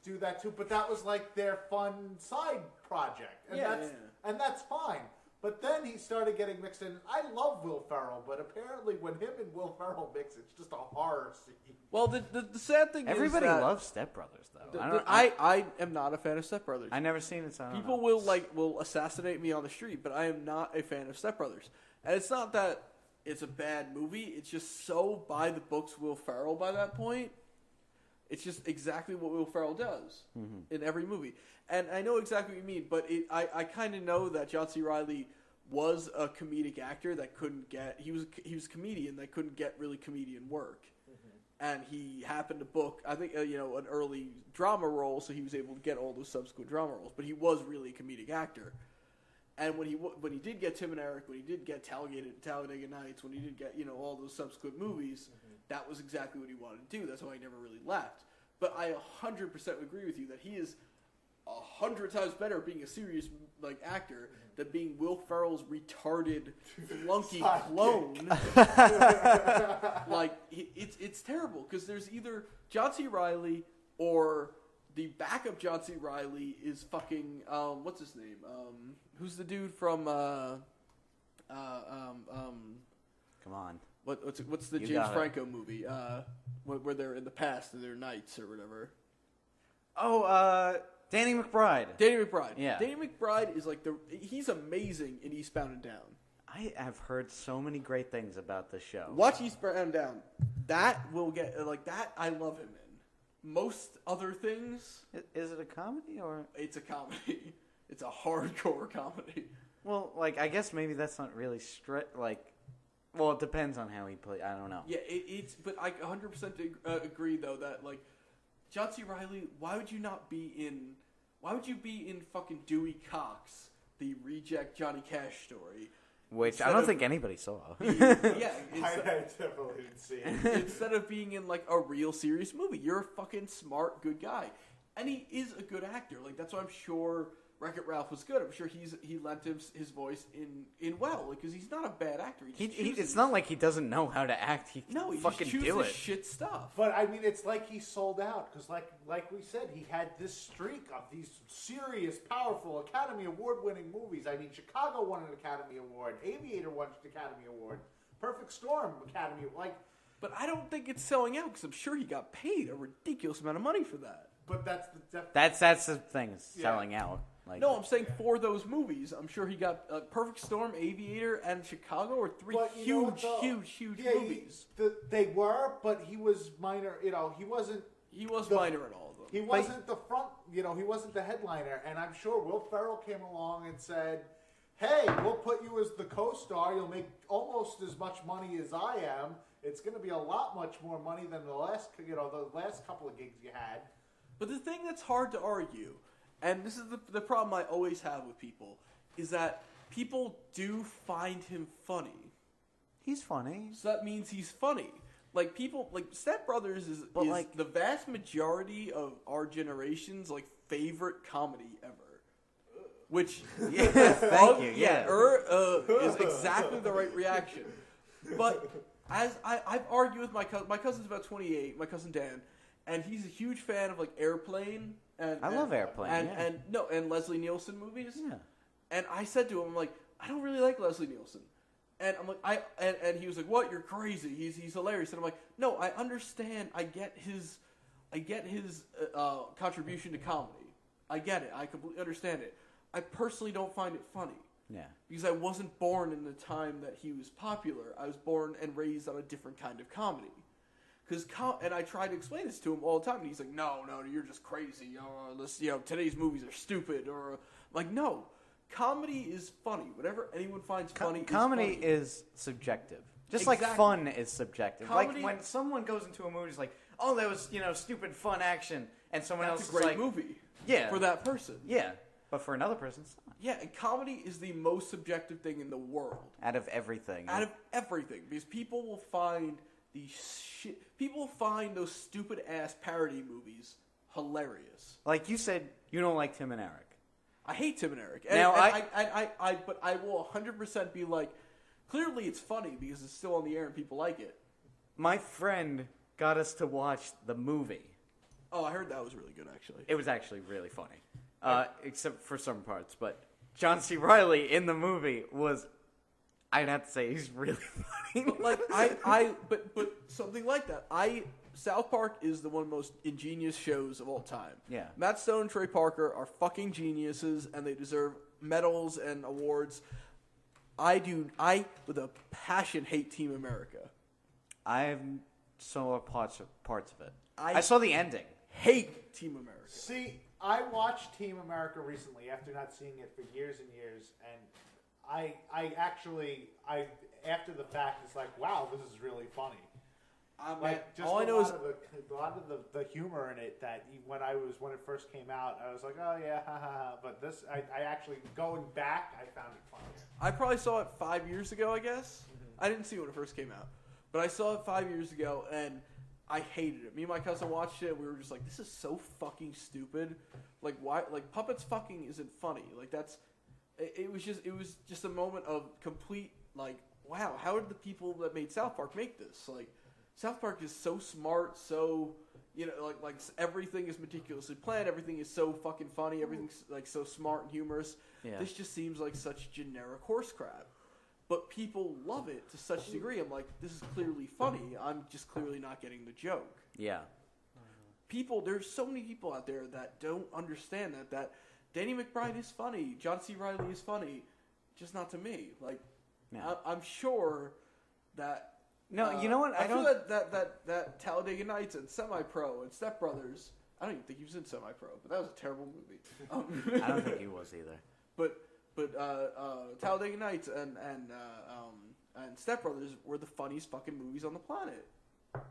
do that too, but that was like their fun side project, and that's fine. But then he started getting mixed in. I love Will Ferrell, but apparently when him and Will Ferrell mix, it's just a horror scene. Well, the sad thing Everybody is that loves Step Brothers, though. I am not a fan of Step Brothers. I never seen it, so I don't People know. will assassinate me on the street, but I am not a fan of Step Brothers. And it's not that it's a bad movie. It's just so by the books Will Ferrell by that point. It's just exactly what Will Ferrell does in every movie. And I know exactly what you mean, but I kind of know that John C. Reilly was a comedic actor that couldn't get... He was a comedian that couldn't get really comedian work. And he happened to book, I think, an early drama role, so he was able to get all those subsequent drama roles. But he was really a comedic actor. And when he did get Tim and Eric, when he did get Talladega Nights, when he did get all those subsequent movies, that was exactly what he wanted to do. That's why he never really left. But I 100% agree with you that he is 100 times better being a serious actor than being Will Ferrell's retarded flunky clone. It's terrible because there's either John C. Reilly or the backup John C. Reilly is fucking what's his name? Who's the dude from Come on. What's the You James got it. Franco movie? Where they're in the past and they're knights or whatever. Oh, Danny McBride. Danny McBride. Yeah. Danny McBride is he's amazing in Eastbound and Down. I have heard so many great things about this show. Watch Eastbound and Down. That will get that. I love him in. Most other things, Is it a comedy or? it's a comedy. It's a hardcore comedy. Well, I guess maybe that's not really well, it depends on how he plays. I don't know. Yeah, it's. But I 100% agree though that John C. Reilly. Why would you be in fucking Dewey Cox, the reject Johnny Cash story? Which I don't think anybody saw. I definitely didn't see it. Instead of being in a real serious movie, you're a fucking smart, good guy, and he is a good actor. That's why I'm sure Wreck-It Ralph was good. I'm sure he lent his voice in well because he's not a bad actor. It's not like he doesn't know how to act. He fucking just do it. Shit stuff. But I mean, it's like he sold out because, like we said, he had this streak of these serious, powerful Academy Award-winning movies. I mean, Chicago won an Academy Award, Aviator won an Academy Award, Perfect Storm Academy. But I don't think it's selling out because I'm sure he got paid a ridiculous amount of money for that. But that's the thing, is selling out. No, I'm saying for those movies, I'm sure he got Perfect Storm, Aviator, and Chicago are three huge movies. They were, but he was minor. He wasn't. He was minor in all of them. He wasn't the front. He wasn't the headliner. And I'm sure Will Ferrell came along and said, "Hey, we'll put you as the co-star. You'll make almost as much money as I am. It's going to be a lot much more money than the last couple of gigs you had." But the thing that's hard to argue, and this is the problem I always have with people, is that people do find him funny. He's funny. So that means he's funny. Step Brothers is the vast majority of our generation's favorite comedy ever. Which thank you. Yeah, is exactly the right reaction. But as I've argued with my cousin's about 28, my cousin Dan, and he's a huge fan of Airplane. I love Airplane. And Leslie Nielsen movies. Yeah. And I said to him, I don't really like Leslie Nielsen. And I'm and he was like, "What? You're crazy. He's hilarious." And I'm like, "No, I understand. I get his contribution to comedy. I get it. I completely understand it. I personally don't find it funny." Yeah. Because I wasn't born in the time that he was popular. I was born and raised on a different kind of comedy. And I try to explain this to him all the time, and he's like, "No, you're just crazy. Today's movies are stupid." Or I'm like, no, comedy is funny. Whatever anyone finds funny. Comedy is funny. is subjective. Just like Exactly. fun is subjective. Comedy- Like when someone goes into a movie, it's like, oh, that was stupid fun action, and someone That's else a great is like, movie yeah, for that person. yeah, but for another person, it's not. Yeah, and comedy is the most subjective thing in the world. Out of everything. Out of everything, because people will find people will find those stupid ass parody movies hilarious. Like you said, you don't like Tim and Eric. I hate Tim and Eric. And, Now, but I will 100% be like, clearly it's funny because it's still on the air and people like it. My friend got us to watch the movie. Oh, I heard that was really good, actually. It was actually really funny, except for some parts. But John C. Reilly in the movie was, I'd have to say, he's really funny. Like but something like that. South Park is the one of the most ingenious shows of all time. Yeah. Matt Stone and Trey Parker are fucking geniuses, and they deserve medals and awards. I with a passion hate Team America. I saw parts of it. I I saw the ending. Hate Team America. See, I watched Team America recently after not seeing it for years and years, and I actually after the fact, it's like, wow, this is really funny. Like just all I a know is lot of the humor in it that when it first came out, I was like, oh yeah, ha ha ha. But this, I actually going back, I found it funnier. I probably saw it 5 years ago, I guess. I didn't see it when it first came out. But I saw it 5 years ago, and I hated it. Me and my cousin watched it, and we were just like, this is so fucking stupid. Like, why? Like, Puppets fucking isn't funny. Like, that's... It was just a moment of complete, like, wow, how did the people that made South Park make this? Like, South Park is so smart, so... like everything is meticulously planned. Everything is so fucking funny. Everything's like so smart and humorous. Yeah. This just seems like such generic horse crap. But people love it to such a degree. I'm like, this is clearly funny. I'm just clearly not getting the joke. Yeah. There's so many people out there that don't understand that Danny McBride is funny. John C. Reilly is funny. Just not to me. Like, No. I'm sure that... No, you know what? I feel that Talladega Nights and Semi-Pro and Step Brothers. I don't even think he was in Semi-Pro, but that was a terrible movie. I don't think he was either. But Talladega Nights and Step Brothers were the funniest fucking movies on the planet.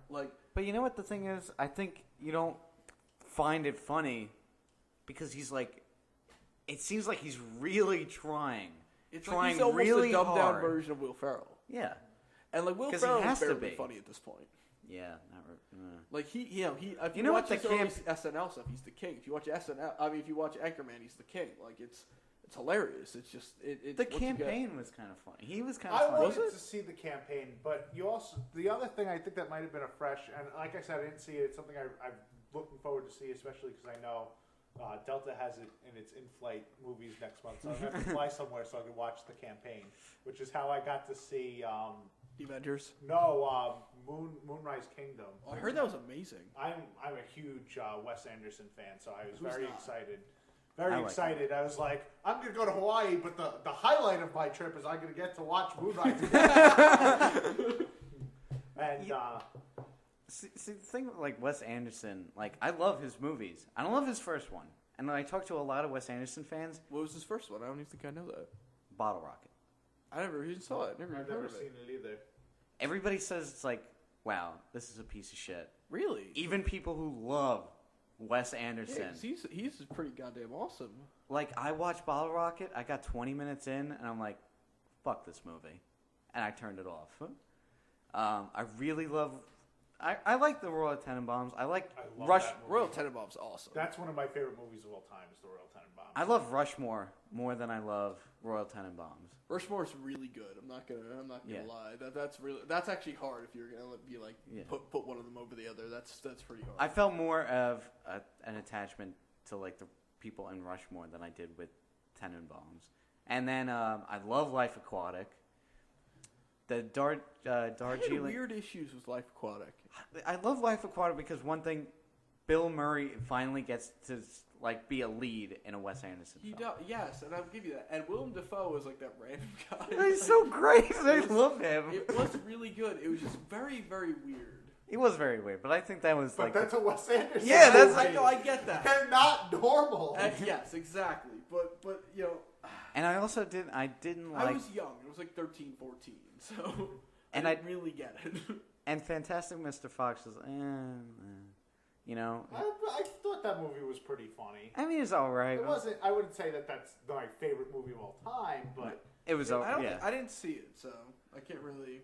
Like, but you know what the thing is? I think you don't find it funny because he's like, it seems like he's really trying. it's trying like he's almost really a dumbed down hard. version of Will Ferrell. Yeah. And like Will 'Cause he Ferrell has is to barely be. funny at this point. Yeah. Like he if You you know watch what the his early SNL stuff, he's the king. If you watch if you watch Anchorman, he's the king. Like it's hilarious. It's just it's The once you get- campaign was kind of funny. He was kind I of funny. wanted to see the campaign, but the other thing I think that might have been a fresh, and like I said, I didn't see it. It's something I'm looking forward to see, especially because I know Delta has it in its in-flight movies next month, so I have to fly somewhere so I can watch the campaign, which is how I got to see. The Avengers. Moonrise Kingdom. Oh, I heard that was amazing. I'm a huge Wes Anderson fan, so I was Who's very not? excited. I like Excited. I was like, I'm going to go to Hawaii, but the highlight of my trip is I'm going to get to watch Moonrise. And See, the thing with like Wes Anderson, like I love his movies. I don't love his first one, and I talk to a lot of Wes Anderson fans. What was his first one? I don't even think I know that. Bottle Rocket. I never even saw it. Never I've even heard never of seen it. it either. Everybody says it's like, wow, this is a piece of shit. Really? Even people who love Wes Anderson. Yeah, 'cause he's pretty goddamn awesome. Like, I watched Bottle Rocket, I got 20 minutes in, and I'm like, fuck this movie. And I turned it off. I really love... I like the Royal Tenenbaums. I like love Rush... that movie. Royal Tenenbaum's awesome. That's one of my favorite movies of all time. Is the Royal Tenenbaums. I love Rushmore more than I love Royal Tenenbaums. Rushmore's really good. I'm not gonna Yeah. lie. That's actually hard if you're gonna be like Yeah. put one of them over the other. That's pretty hard. I felt more of an attachment to like the people in Rushmore than I did with Tenenbaums. And then I love Life Aquatic. The I had Darjeeling. weird issues with Life Aquatic. I love Life Aquatic because one thing, Bill Murray finally gets to like be a lead in a Wes Anderson He film. does, yes, and I'll give you that. And Willem Dafoe is like that random guy. He's so great. I love him. It was really good. It was just very, very weird. He was very weird, but I think that was But like that's a Wes Anderson. Yeah, that's- movie. I know. I get that. And not normal. Yes, exactly. But you know, And I also didn't I like. was young. It was like 13, 14. So And I didn't really get it. And Fantastic Mr. Fox was, you know. I thought that movie was pretty funny. I mean, it's all right. It wasn't. I wouldn't say that that's my favorite movie of all time, but It was. I didn't see it, so I can't really.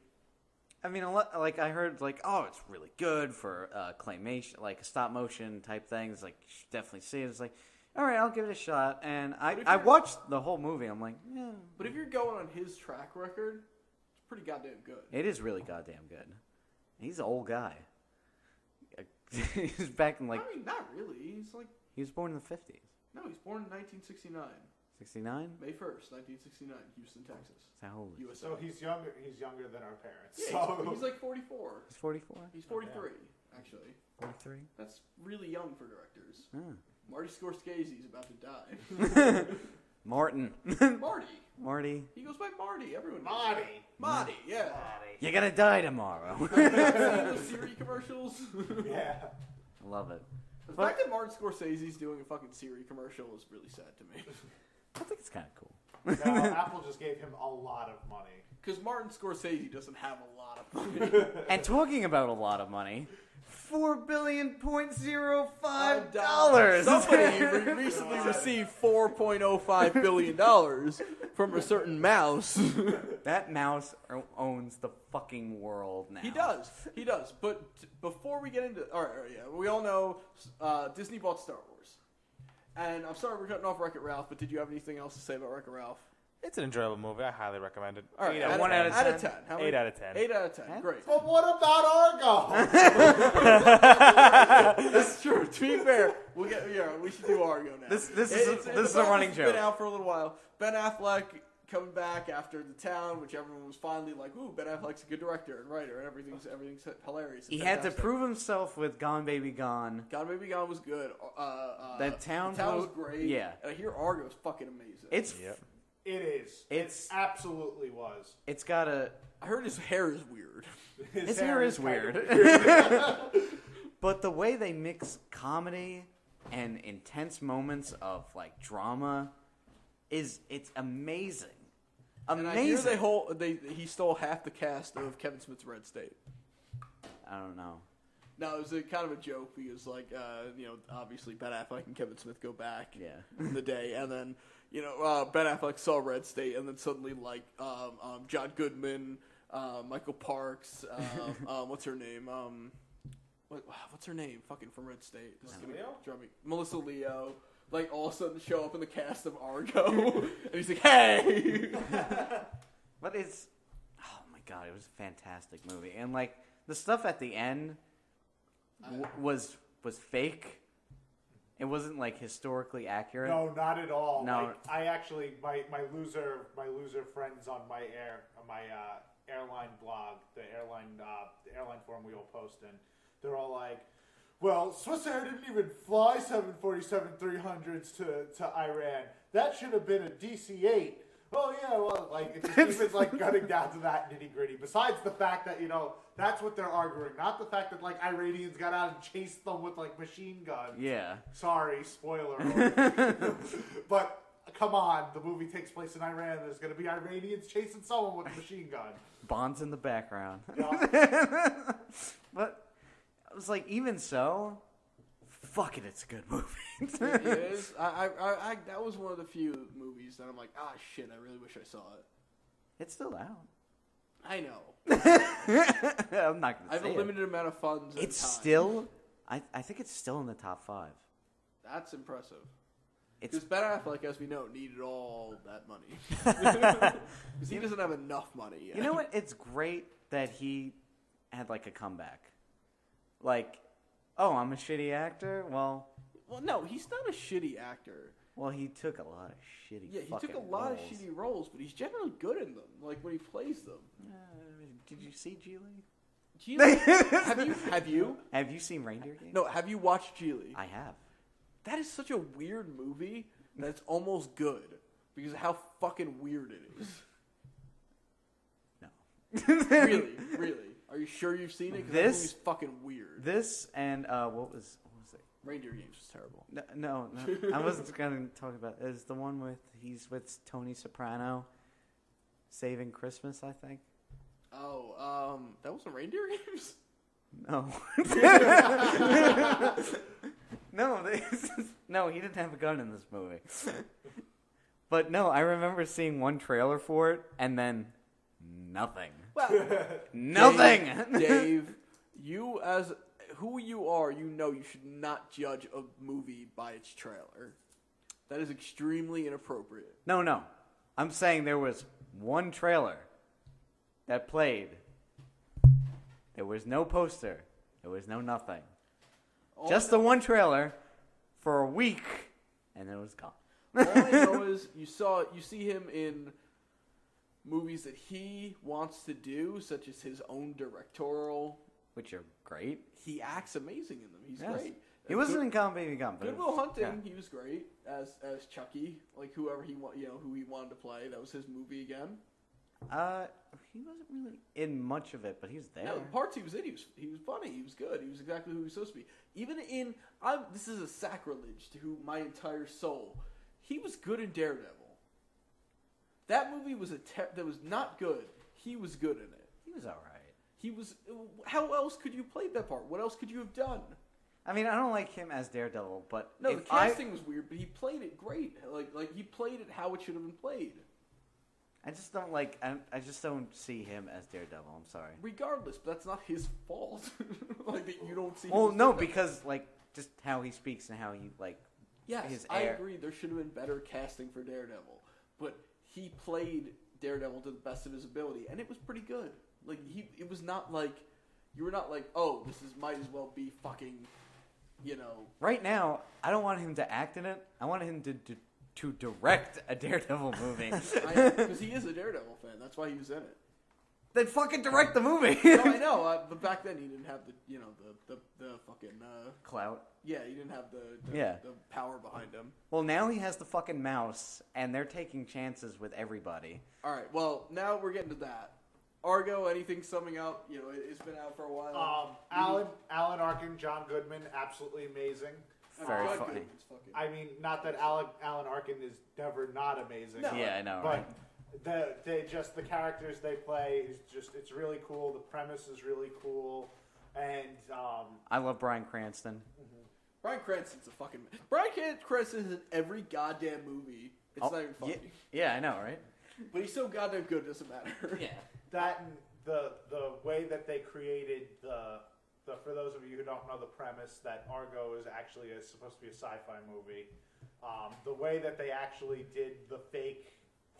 I mean, like I heard, like, oh, it's really good for claymation, like stop motion type things. Like, you should definitely see it. It's like, all right, I'll give it a shot. And I watched the whole movie. I'm like, yeah. But if you're going on his track record, it's pretty goddamn good. It is really goddamn good. He's an old guy. He's back in like. I mean, not really. He's like. He was born in the 50s. No, he's born in 1969. 69? May 1st, 1969, Houston, Texas. How old is he? USA. so he's younger. He's younger than our parents. Yeah, so he's like 44. He's 44? He's 43, actually. 43? That's really young for directors. Oh. Marty Scorsese's about to die. Martin. Marty. He goes by Marty. Everyone knows Marty. that. Marty, yeah. You're gonna die tomorrow. Seen those Siri commercials? Yeah. I love it. The fact that Martin Scorsese's doing a fucking Siri commercial is really sad to me. I think it's kind of cool. No, Apple just gave him a lot of money. Because Martin Scorsese doesn't have a lot of money. And talking about a lot of money, $4.05 billion. Somebody recently received $4.05 billion from a certain mouse. That mouse owns the fucking world now. He does. But before we get into, all right, yeah, we all know Disney bought Star Wars. And I'm sorry we're cutting off Wreck-It Ralph, but did you have anything else to say about Wreck-It Ralph? It's an enjoyable movie. I highly recommend it. All right, 1 out of 10. Out of 10. How many? 8 out of 10. 8 out of 10. Great. But what about Argo? That's true. To be fair, we should do Argo now. This is a running joke. It's been out for a little while. Ben Affleck coming back after The Town, which everyone was finally like, ooh, Ben Affleck's a good director and writer, and everything's hilarious. He had to prove himself with Gone Baby Gone. Gone Baby Gone was good. That Town was great. Yeah. And I hear Argo is fucking amazing. It is. It absolutely was. It's got a... I heard his hair is weird. His hair is weird. But the way they mix comedy and intense moments of like drama it's amazing. And I hear he stole half the cast of Kevin Smith's Red State. I don't know. No, it was kind of a joke because, like, obviously Ben Affleck and Kevin Smith go back in the day, and then, Ben Affleck saw Red State, and then suddenly, like, John Goodman, Michael Parks, what's her name? What's her name? Fucking from Red State. This is gonna drive me. Melissa Leo. Like, all of a sudden show up in the cast of Argo, and he's like, hey! But it's... Oh, my God, it was a fantastic movie. And, like, the stuff at the end was fake. It wasn't, like, historically accurate. No, not at all. No. Like, I actually, my loser friends on my airline blog, the airline forum we all post in, they're all like, well, Swiss Air didn't even fly 747-300s to Iran. That should have been a DC-8. Oh, yeah, well, like, it's just even, like, cutting down to that nitty-gritty. Besides the fact that, that's what they're arguing. Not the fact that, like, Iranians got out and chased them with, like, machine guns. Yeah. Sorry, spoiler alert. But, come on, the movie takes place in Iran. There's going to be Iranians chasing someone with a machine gun. Bond's in the background. Yeah. But... I was like, even so, fuck it, it's a good movie. It is. I that was one of the few movies that I'm like, shit, I really wish I saw it. It's still out. I know. I'm not going to say I have a limited amount of funds and It's time. still, I think it's still in the top 5. That's impressive. It's Because Ben Affleck, as we know, needed all that money. Because he doesn't have enough money yet. You know what? It's great that he had, like, a comeback. Like, oh, I'm a shitty actor? Well, no, he's not a shitty actor. Well, he took a lot of shitty Yeah, he fucking took a lot roles. of shitty roles, but he's generally good in them, like when he plays them. Did you see Geely? Geely? Have you? Have you seen Reindeer Games? No, have you watched Geely? I have. That is such a weird movie that it's almost good because of how fucking weird it is. No. Really. Are you sure you've seen it? Because that movie's fucking weird. This and what was it? Reindeer Games was terrible. No. I wasn't going to talk about it. It's the one he's with Tony Soprano, Saving Christmas, I think. Oh, that wasn't Reindeer Games? No. No, he didn't have a gun in this movie. But no, I remember seeing one trailer for it and then nothing. Well, Nothing. Dave, you as who you are, you know you should not judge a movie by its trailer. That is extremely inappropriate. No. I'm saying there was one trailer that played. There was no poster. There was no nothing. Just the one trailer for a week, and then it was gone. All I know is you see him in movies that he wants to do, such as his own directorial. Which are great. He acts amazing in them. He's Yes. great. He wasn't in Gone Baby Gone. Good Will Hunting, yeah. he was great as Chucky, like whoever who he wanted to play. That was his movie again. He wasn't really in much of it, but he was there. No, the parts he was in, he was funny. He was good. He was exactly who he was supposed to be. Even in this is a sacrilege to my entire soul. He was good in Daredevil. That movie was that was not good. He was good in it. He was all right. He was. How else could you play that part? What else could you have done? I mean, I don't like him as Daredevil, but No, the casting was weird, but he played it great. Like he played it how it should have been played. I just don't like. I just don't see him as Daredevil. I'm sorry. Regardless, but that's not his fault. Like that you don't see. Well, him as no, Daredevil. because like just how he speaks and how he like. Yes, his I air. agree. There should have been better casting for Daredevil, but he played Daredevil to the best of his ability, and it was pretty good. Like it was not like you were not like, oh, might as well be fucking, Right now, I don't want him to act in it. I want him to direct a Daredevil movie. Because he is a Daredevil fan. That's why he was in it. Then fucking direct the movie. No, I know, but back then he didn't have the fucking Clout. yeah, he didn't have the Yeah. the power behind him. Well, now he has the fucking mouse, and they're taking chances with everybody. All right, well now we're getting to that. Argo, anything summing up? It's been out for a while. Alan Arkin, John Goodman, absolutely amazing. Very John funny. Goodman's fucking- I mean, not that Alan Arkin is never not amazing. No. Yeah, I know, But right? the characters they play it's really cool. The premise is really cool, and I love Bryan Cranston. Bryan Cranston's a fucking... Bryan Cranston's in every goddamn movie. It's not even funny. Yeah, I know, right? But he's so goddamn good, it doesn't matter. Yeah. that and the way that they created the for those of you who don't know the premise, that Argo is actually supposed to be a sci-fi movie. The way that they actually did the fake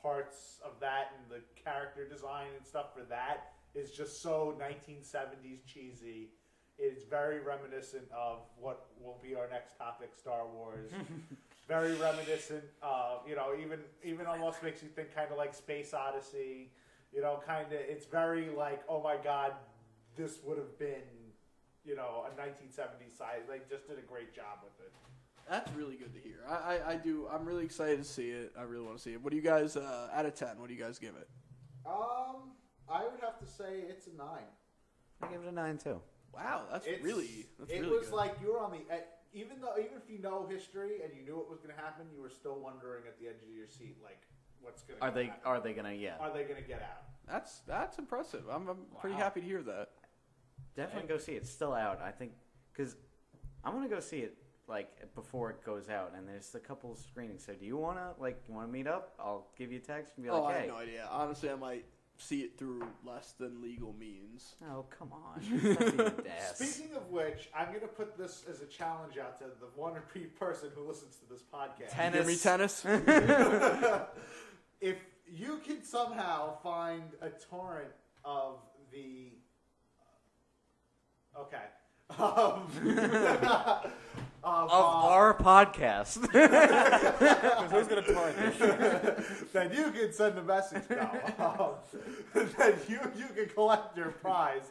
parts of that and the character design and stuff for that is just so 1970s cheesy. It's very reminiscent of what will be our next topic, Star Wars. Very reminiscent of, even almost makes you think kind of like Space Odyssey. It's very like, oh my God, this would have been, a 1970s size. They just did a great job with it. That's really good to hear. I do. I'm really excited to see it. I really want to see it. What do you guys, out of 10, what do you guys give it? I would have to say it's a 9. I give it a 9 too. Wow, that's It really was good. like you were on the even if you know history and you knew what was going to happen, you were still wondering at the edge of your seat, like, what's going to happen? Are they gonna? Yeah. Are they going to get out? That's impressive. I'm pretty Wow. happy to hear that. Definitely go see it. It's still out, I think, because I'm gonna go see it like before it goes out, and there's a couple of screenings. So do you wanna meet up? I'll give you a text and be like, I hey. have no idea. Honestly, I might see it through less than legal means. Oh, come on. Stop being an ass. Speaking of which, I'm going to put this as a challenge out to the one or two person who listens to this podcast. Give me tennis. If you can somehow find a torrent of the... Okay. Of our podcast. Who's going to torrent this shit? Then you can send a message now. Then you can collect your prize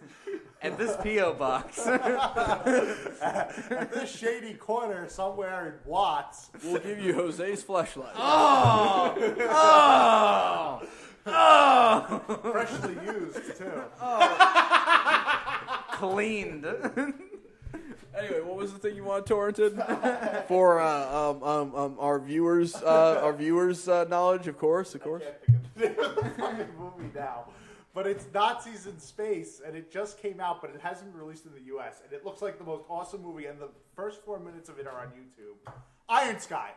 At this P.O. box. at this shady corner somewhere in Watts. We'll give you Jose's fleshlight. Oh! Freshly used, too. Cleaned. Anyway, what was the thing you want torrented for our viewers knowledge? Of course. I can't think of the name of the fucking movie now. But it's Nazis in space, and it just came out, but it hasn't been released in the U.S. And it looks like the most awesome movie. And the first 4 minutes of it are on YouTube. Iron Sky.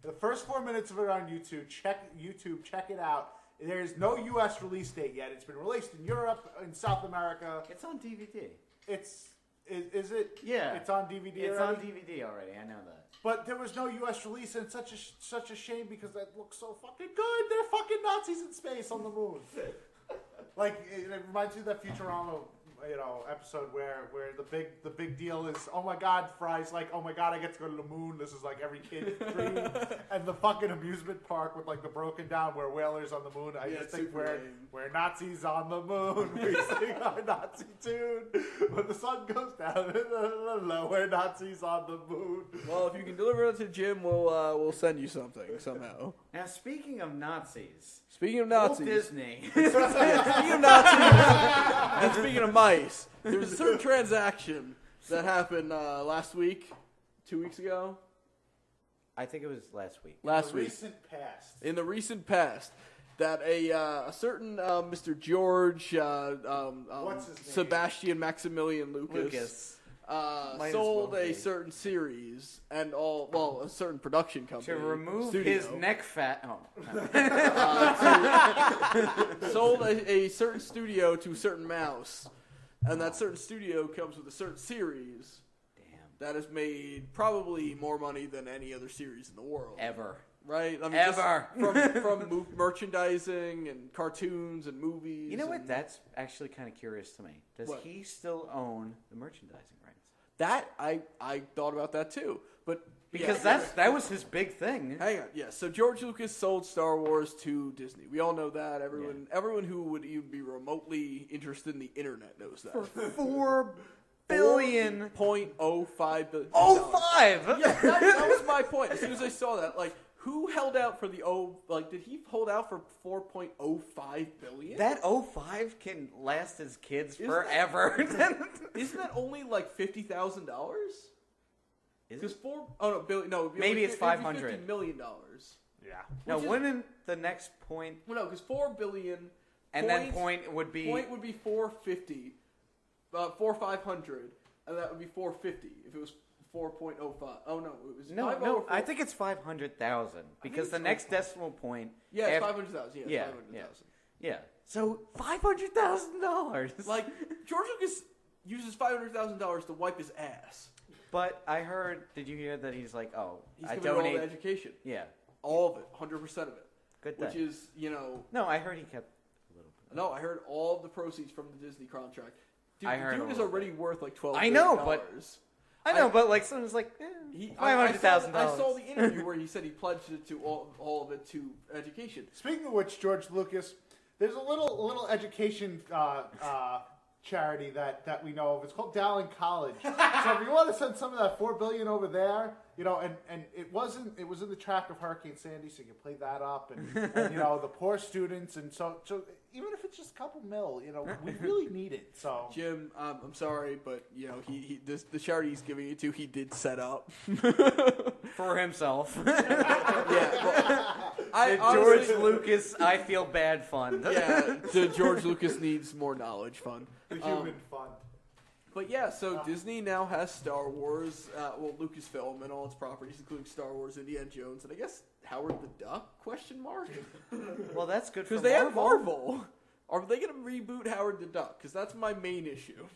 The first 4 minutes of it are on YouTube. Check it out. There's no U.S. release date yet. It's been released in Europe, in South America. It's on DVD. Is it? Yeah. It's on DVD It's already? on DVD already. I know that. But there was no U.S. release, and it's such a shame because that looks so fucking good. They're fucking Nazis in space on the moon. Like it reminds me of that Futurama, episode where the big deal is, oh my God, Fry's like, oh my God, I get to go to the moon. This is like every kid's dream. And the fucking amusement park with like the broken down where whalers on the moon. I just think we're Nazis on the moon. We sing our Nazi tune when the sun goes down. We're Nazis on the moon. Well, if you can deliver it to Jim, we'll send you something somehow. Now, speaking of Nazis, Nazis, Walt Disney. Speaking of Nazis, and speaking of mice, there was a certain transaction that happened last week, 2 weeks ago. I think it was last week. In the recent past, that a certain Mr. George What's his name? Sebastian Maximilian Lucas. Sold a certain series and a certain production company To remove studio. his neck fat. Sold a certain studio to a certain mouse, and that certain studio comes with a certain series. Damn. That has made probably more money than any other series in the world. Ever. Right? I mean, Ever. from merchandising and cartoons and movies. You know what? That's actually kind of curious to me. Does he still own the merchandising rights? That I thought about that too, but because that was his big thing. Hang on, yeah. So George Lucas sold Star Wars to Disney. We all know that. Everyone who would even be remotely interested in the internet knows that. For $4 billion. $4.05 billion. 05. Yeah, that was my point. As soon as I saw that, who held out for did he hold out for $4.05 billion? That 05 can last his kids forever. Isn't that only like $50,000? Because maybe it's $500 $50 million. Yeah. Now, wouldn't the next point? Well, no, because $4 billion. And then point would be 450, 4,500, and that would be 450 if it was 4.05. Oh no, it was no. I think it's 500,000 because the next decimal point. Yeah, it's 500,000. Yeah, 500,000. Yeah. So $500,000. Like George Lucas uses $500,000 to wipe his ass. But I heard. Did you hear that he's like, he's I giving donate all the education. Yeah. All of it, 100% of it. Good. Which is, No, I heard he kept a little bit. No, I heard all of the proceeds from the Disney contract. Dude, I heard the dude is already worth like $12 I billion. know, but like someone's like $500,000. I saw the interview where he said he pledged it to all of it to education. Speaking of which, George Lucas, there's a little education charity that we know of. It's called Dowling College. So if you want to send some of that $4 billion over there, and it was in the track of Hurricane Sandy, so you can play that up, and the poor students, and so even if it's just a couple mil, we really need it. So Jim, I'm sorry, but the charity he's giving it to, he did set up for himself. George Lucas, I feel bad fund. Yeah, the George Lucas needs more knowledge fund. The human fund. But yeah, so Disney now has Star Wars, Lucasfilm and all its properties, including Star Wars, Indiana Jones, and I guess Howard the Duck? ? Well, that's good for because they have Marvel. Are they going to reboot Howard the Duck? Because that's my main issue.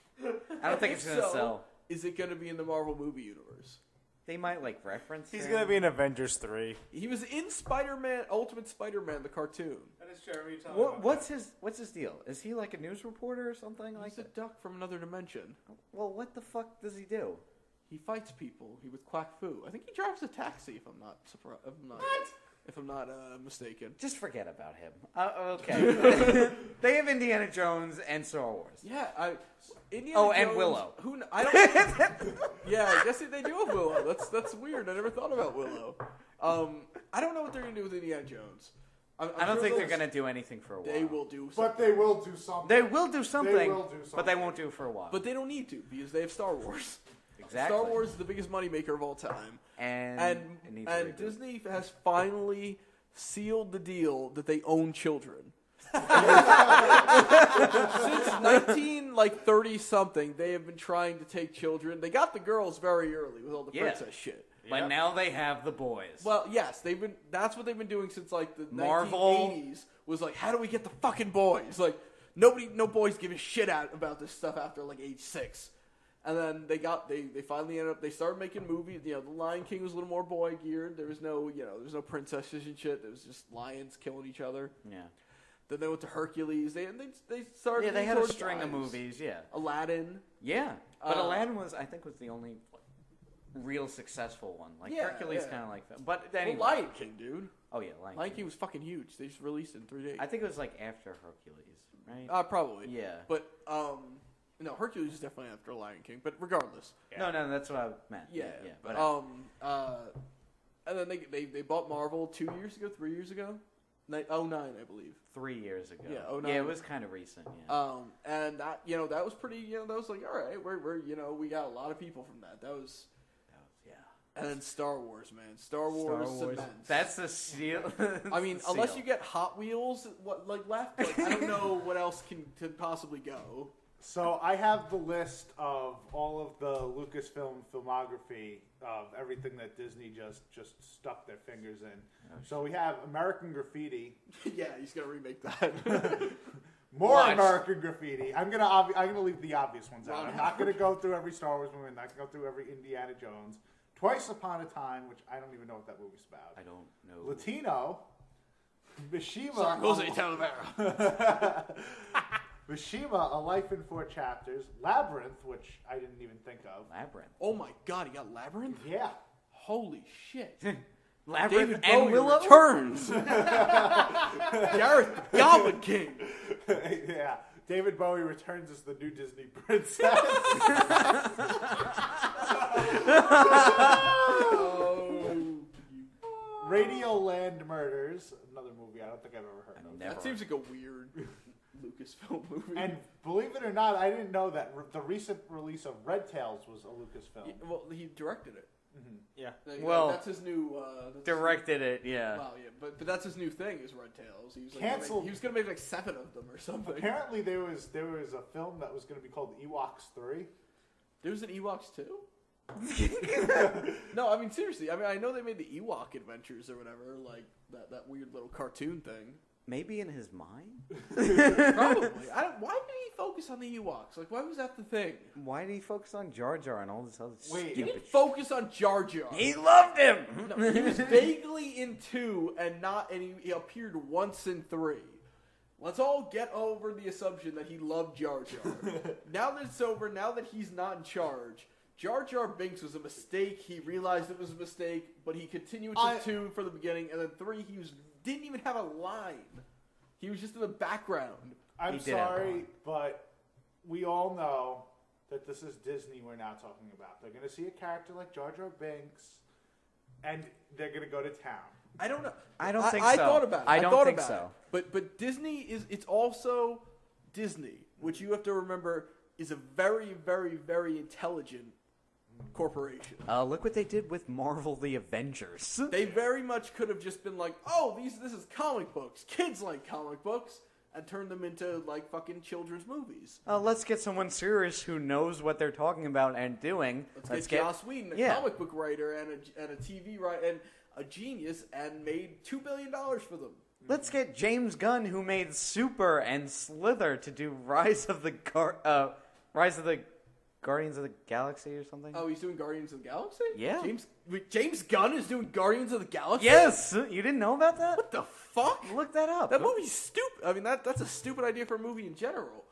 I don't think it's going to sell. Is it going to be in the Marvel movie universe? They might reference. He's going to be in Avengers 3. He was in Spider-Man, Ultimate Spider-Man, the cartoon. That is Jeremy. What's his deal? Is he like a news reporter or something like that? He's a duck from another dimension. Well, what the fuck does he do? He fights people. He with Quack Fu. I think he drives a taxi. If I'm not surprised. If I'm not mistaken. Just forget about him. Okay. They have Indiana Jones and Star Wars. Yeah, Indiana Jones, and Willow. I don't. Yeah, I guess they do have Willow. That's weird. I never thought about Willow. I don't know what they're gonna do with Indiana Jones. I don't think they're gonna do anything for a while. They will do something. But they will do something. They will do something. But they won't do it for a while. But they don't need to because they have Star Wars. Exactly. Star Wars is the biggest moneymaker of all time. And Disney has finally sealed the deal that they own children. Since 1930 something, they have been trying to take children. They got the girls very early with all the princess shit. But now they have the boys. Well, yes, that's what they've been doing since like the Marvel 1980s. Was like, how do we get the fucking boys? Like, no boys give a shit out about this stuff after like age 6. And then they finally ended up. They started making movies. The Lion King was a little more boy geared. There was no princesses and shit. There was just lions killing each other. Yeah. Then they went to Hercules. They started. Yeah, they had a towards string of guys. movies. Yeah. Aladdin. Yeah, but Aladdin was the only real successful one. Like Hercules, kind of like that. But anyway, Lion King, dude. Oh yeah, Lion King was fucking huge. They just released it in 3 days. I think it was like after Hercules, right? Probably. Yeah. But no, Hercules is definitely after Lion King. But regardless. Yeah. No, that's what I meant. Yeah. But and then they bought Marvel 2 years ago, 3 years ago, 09, I believe. 3 years ago. Yeah, 09. Yeah, it was kind of recent. Yeah. And that that was pretty. That was like, all right, we're we got a lot of people from that. That was. And then Star Wars, man. Star Wars. Cements. That's the seal. I mean, unless you get Hot Wheels, left? Like, I don't know what else can possibly go. So I have the list of all of the Lucasfilm filmography of everything that Disney just stuck their fingers in. So we have American Graffiti. Yeah, he's gonna remake that. More American Graffiti. I'm gonna leave the obvious ones out. I'm not gonna go through every Star Wars movie. I'm not gonna go through every Indiana Jones. Twice Upon a Time, which I don't even know what that movie's about. I don't know. Latino. Mishima. Sorry, Jose Talavera. Mishima, A Life in 4 Chapters. Labyrinth, which I didn't even think of. Labyrinth. Oh my God, he got Labyrinth? Yeah. Holy shit. Labyrinth David and Bowie Willow returns. Gareth the Goblin King. Yeah. David Bowie returns as the new Disney princess. Radioland Murders, another movie I don't think I've ever heard of. That seems like a weird Lucasfilm movie. And believe it or not, I didn't know that the recent release of Red Tails was a Lucasfilm. Well, he directed it. Mm-hmm. Yeah. Well, that's his new. directed it, yeah. Wow, yeah, but that's his new thing is Red Tails. He was like, Canceled. He was gonna make like 7 of them or something. Apparently, there was a film that was going to be called Ewoks 3. There was an Ewoks too. No, I mean seriously. I mean, I know they made the Ewok Adventures or whatever, like that weird little cartoon thing. Maybe in his mind. Probably. Why did he focus on the Ewoks? Like, why was that the thing? Why did he focus on Jar Jar and all this other Wait, He stupid didn't focus on Jar Jar. He loved him. No, he was vaguely in 2 and he appeared once in 3. Let's all get over the assumption that he loved Jar Jar. Now that it's over, now that he's not in charge, Jar Jar Binks was a mistake. He realized it was a mistake, but he continued to 2 for the beginning, and then 3 didn't even have a line. He was just in the background. I'm sorry, but we all know that this is Disney we're now talking about. They're going to see a character like Jar Jar Binks, and they're going to go to town. I don't know. I don't think I so. thought about it. I don't think about so. it. But Disney it's also Disney, which you have to remember is a very, very, very intelligent corporation. Look what they did with Marvel the Avengers. They very much could have just been like, oh, this is comic books. Kids like comic books. And turned them into, like, fucking children's movies. Let's get someone serious who knows what they're talking about and doing. Let's get Joss Whedon, a comic book writer and a TV writer and a genius, and made $2 billion for them. Let's get James Gunn, who made Super and Slither, to do Rise of the Guardians of the Galaxy or something. Oh, he's doing Guardians of the Galaxy? Yeah. James Gunn is doing Guardians of the Galaxy? Yes! You didn't know about that? What the fuck? Look that up. That movie's stupid. I mean, that's a stupid idea for a movie in general.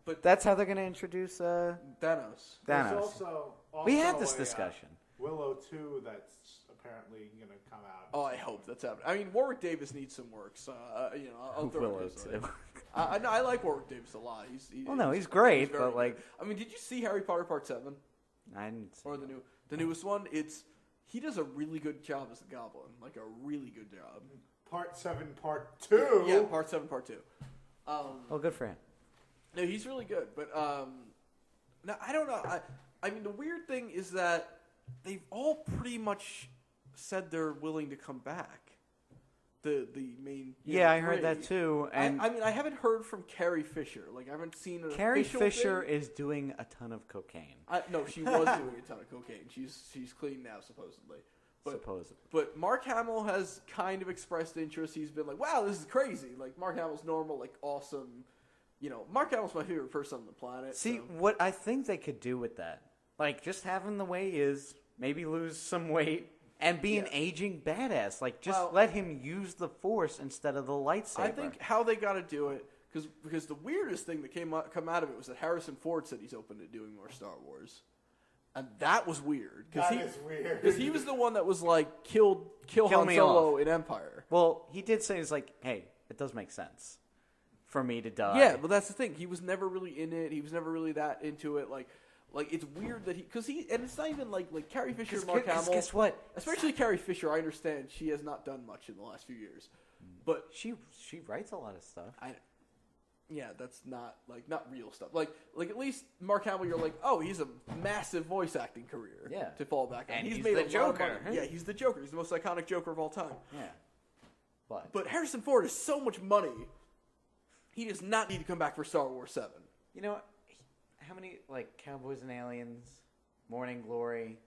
But that's how they're going to introduce Thanos. There's also we had this discussion. Willow 2 that's apparently going to come out. Oh, I hope that's happening. I mean, Warwick Davis needs some work, so I'll throw Willow it. too. No, I like Warwick Davis a lot. He's great, very but like, good. I mean, did you see Harry Potter Part 7? I didn't see or the newest one? He does a really good job as the Goblin, like a really good job. Part 7, Part 2. Yeah, Part 7, Part 2. Well, good for him. No, he's really good, but no, I don't know. I mean, the weird thing is that they've all pretty much said they're willing to come back the main. Yeah, I heard three. that too. And I mean, I haven't heard from Carrie Fisher. Like, I haven't seen an Carrie official Fisher thing. is doing a ton of cocaine. No, she was doing a ton of cocaine. She's clean now, supposedly. Supposedly. But Mark Hamill has kind of expressed interest. He's been like, "Wow, this is crazy!" Like, Mark Hamill's normal, like, awesome. You know, Mark Hamill's my favorite person on the planet. See, so. what I think they could do with that, like, just have him the way he is, maybe lose some weight, and be an aging badass. Like, just let him use the Force instead of the lightsaber. I think how they got to do it, because the weirdest thing that come out of it was that Harrison Ford said he's open to doing more Star Wars. And that was weird. That is weird. Because he was the one that was like, kill Han me Solo off. in Empire. Well, he did say, he's like, hey, it does make sense for me to die. Yeah, but that's the thing. He was never really in it. He was never really that into it. Like it's weird that and it's not even like Carrie Fisher and Mark Hamill. Guess what? Especially Carrie Fisher, I understand she has not done much in the last few years. But She writes a lot of stuff. yeah, that's not real stuff. Like at least Mark Hamill, you're like, oh, he's a massive voice acting career. Yeah. To fall back on. And he's made the a lot of Joker. money. Yeah, he's the Joker. He's the most iconic Joker of all time. Yeah. But Harrison Ford has so much money. He does not need to come back for Star Wars 7. You know what? How many, like, Cowboys and Aliens, Morning Glory?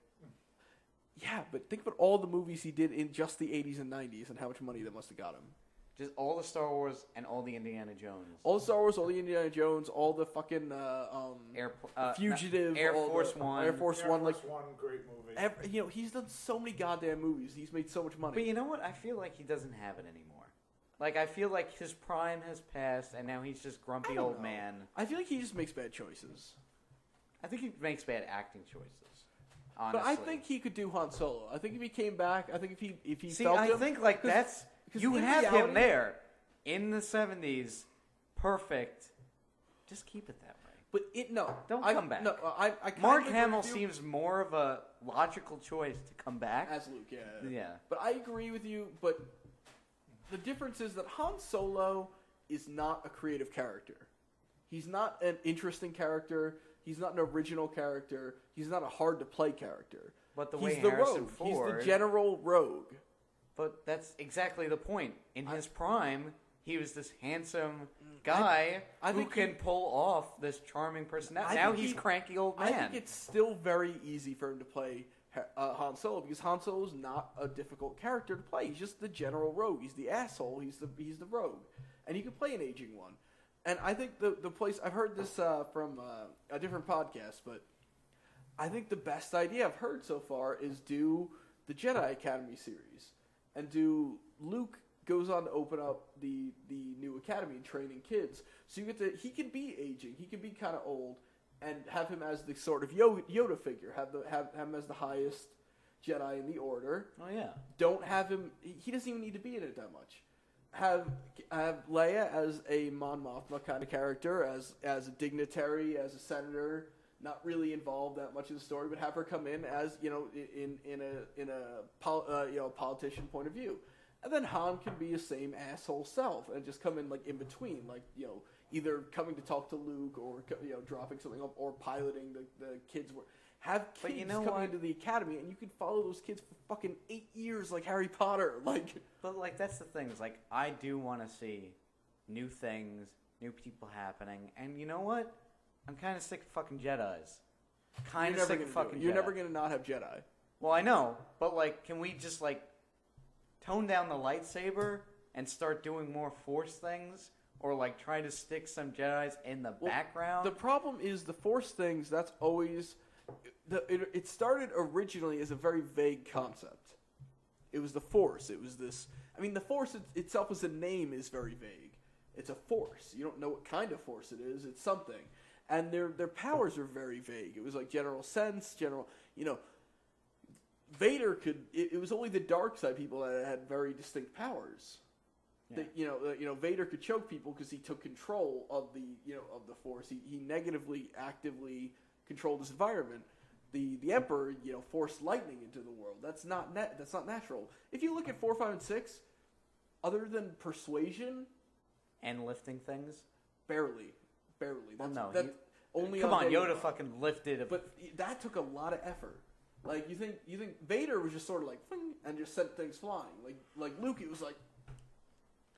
Yeah, but think about all the movies he did in just the 80s and 90s and how much money that must have got him. Just all the Star Wars and all the Indiana Jones. All the Star Wars, all the Indiana Jones, all the fucking Fugitive, Air all Force the, One. Air Force Air One, Force like One, great movie. he's done so many goddamn movies. He's made so much money. But you know what? I feel like he doesn't have it anymore. Like, I feel like his prime has passed, and now he's just grumpy old man. I feel like he just makes bad choices. I think he makes bad acting choices. Honestly. But I think he could do Han Solo. I think if he came back, I think if he See, felt I him, think like that's you in have reality- him there in the 70s, perfect. Just keep it that way. But Don't I, come back. No, I kind Mark of agree Hamill with you. seems more of a logical choice to come back. As Luke, yeah. Yeah. But I agree with you, but the difference is that Han Solo is not a creative character. He's not an interesting character. He's not an original character. He's not a hard-to-play character. But the He's way the Harrison rogue. Ford, He's the general rogue. But that's exactly the point. In his prime, he was this handsome guy I who think can pull off this charming personality. I Now think he's he- cranky old I man. think it's still very easy for him to play Han Solo because Han Solo is not a difficult character to play. He's just the general rogue. He's the asshole. He's the rogue, and you can play an aging one. And I think the place I've heard this from a different podcast, but I think the best idea I've heard so far is do the Jedi Academy series and do Luke goes on to open up the new academy and training kids. So you get he can be aging, he can be kind of old, and have him as the sort of Yoda figure. Have him as the highest Jedi in the Order. Oh yeah. Don't have him. He doesn't even need to be in it that much. Have Leia as a Mon Mothma kind of character, as a dignitary, as a senator, not really involved that much in the story, but have her come in as in a politician point of view, and then Han can be his same asshole self and just come in like in between, like either coming to talk to Luke or dropping something up or piloting the kids. Have kids coming into the academy, and you can follow those kids for fucking 8 years like Harry Potter. Like, but like that's the thing. Is like I do want to see new things, new people happening, and you know what? I'm kind of sick of fucking Jedis. Kind of sick of fucking Jedi. You're never gonna not have Jedi. Well, I know, but like, can we just like tone down the lightsaber and start doing more Force things, or like try to stick some Jedis in the background? The problem is the Force things. That's always. It started originally as a very vague concept. It was the Force. It was this. I mean, the Force itself as a name is very vague. It's a force. You don't know what kind of force it is. It's something, and their powers are very vague. It was like general sense, general. Vader could. It was only the dark side people that had very distinct powers. Yeah. Vader could choke people because he took control of the Force. He negatively, actively controlled his environment. The Emperor, forced lightning into the world. That's not natural. If you look at 4, 5, and 6, other than persuasion and lifting things, barely. Well, no, only. Come on, Yoda fucking lifted. But that took a lot of effort. Like you think Vader was just sort of like and just sent things flying. Like Luke, it was like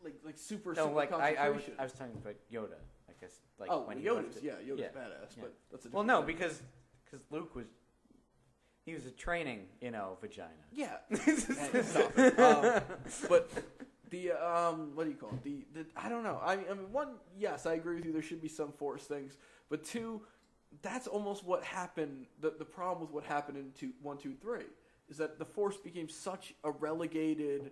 like super No, super like I was concentration. I was talking about Yoda. I guess like oh, when he Yoda's lifted. yeah, Yoda's Yeah. badass, Yeah. but that's a Well, different no, thing. because Luke he was a training, vagina. yeah. Man, stop it. But the what do you call it? The I don't know. I mean, one, yes, I agree with you. There should be some Force things, but two, that's almost what happened. The problem with what happened in 1, 2, 3 is that the Force became such a relegated,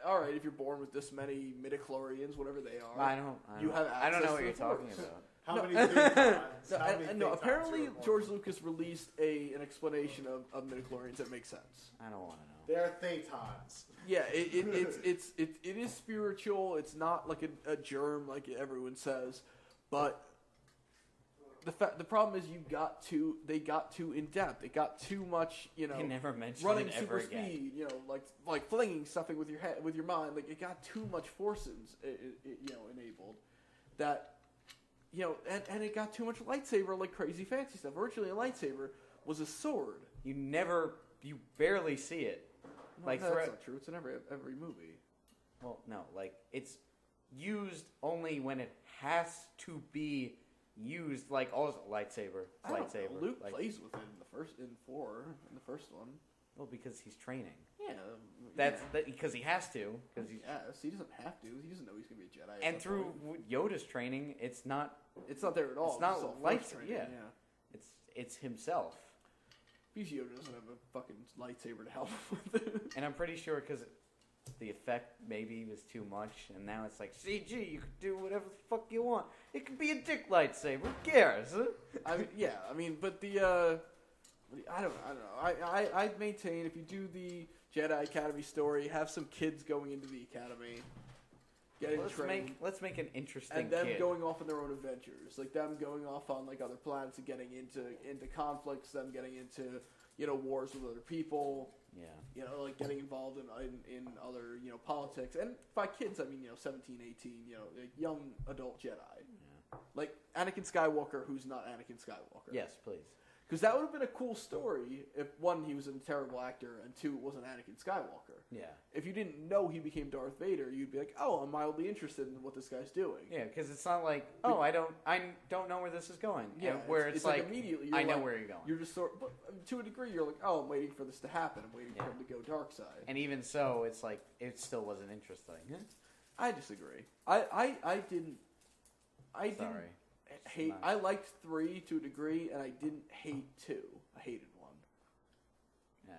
all right, if you're born with this many midichlorians, whatever they are, I don't I know access what to you're the talking Force. about. How No. many Thaytons? No, How many no, Thaytons apparently you were born George with? Lucas released an explanation of midichlorians that makes sense. I don't want to know. They're Thaytons. Yeah, it is spiritual. It's not like a germ like everyone says, but the problem is they got too in depth. It got too much, They never mentioned running it super ever again. speed, like flinging something with your head, with your mind. Like it got too much forces, enabled that. And it got too much lightsaber, like crazy fancy stuff. Virtually a lightsaber was a sword. You barely see it. No, Like that's throughout- not true. It's in every movie. Well, no, like it's used only when it has to be used. Like also lightsaber, I don't know. lightsaber. Luke like, plays with it in the first one. well, because he's training. Yeah, That's because he has to. Because he's yes, he doesn't have to. He doesn't know he's gonna be a Jedi. at and that through point. Yoda's training, it's not. It's not there at all. It's not all light- Force training, yeah. It's himself. Because Yoda doesn't have a fucking lightsaber to help with it. And I'm pretty sure because the effect maybe was too much, and now it's like CG. You can do whatever the fuck you want. It could be a dick lightsaber. Who cares? Huh? But I don't know. I maintain if you do the Jedi Academy story, have some kids going into the academy, getting trained, Let's make an interesting and them kid. going off on their own adventures, like them going off on like other planets and getting into conflicts, them getting into wars with other people. Yeah. Like getting involved in other, politics. And by kids, I mean, 17, 18, like young adult Jedi. Yeah. Like Anakin Skywalker, who's not Anakin Skywalker. Yes, please. Because that would have been a cool story if, one, he was a terrible actor, and two, it wasn't Anakin Skywalker. Yeah. If you didn't know he became Darth Vader, you'd be like, oh, I'm mildly interested in what this guy's doing. Yeah, because it's not like, oh, I don't know where this is going. Yeah, And where it's like immediately, I know where you're going. You're just but to a degree, you're like, oh, I'm waiting for this to happen. I'm waiting for Yeah. him to go dark side. And even so, it's like it still wasn't interesting. I disagree. I didn't Sorry. hate. Not- I liked 3 to a degree, and I didn't hate 2. I hated 1. Yeah.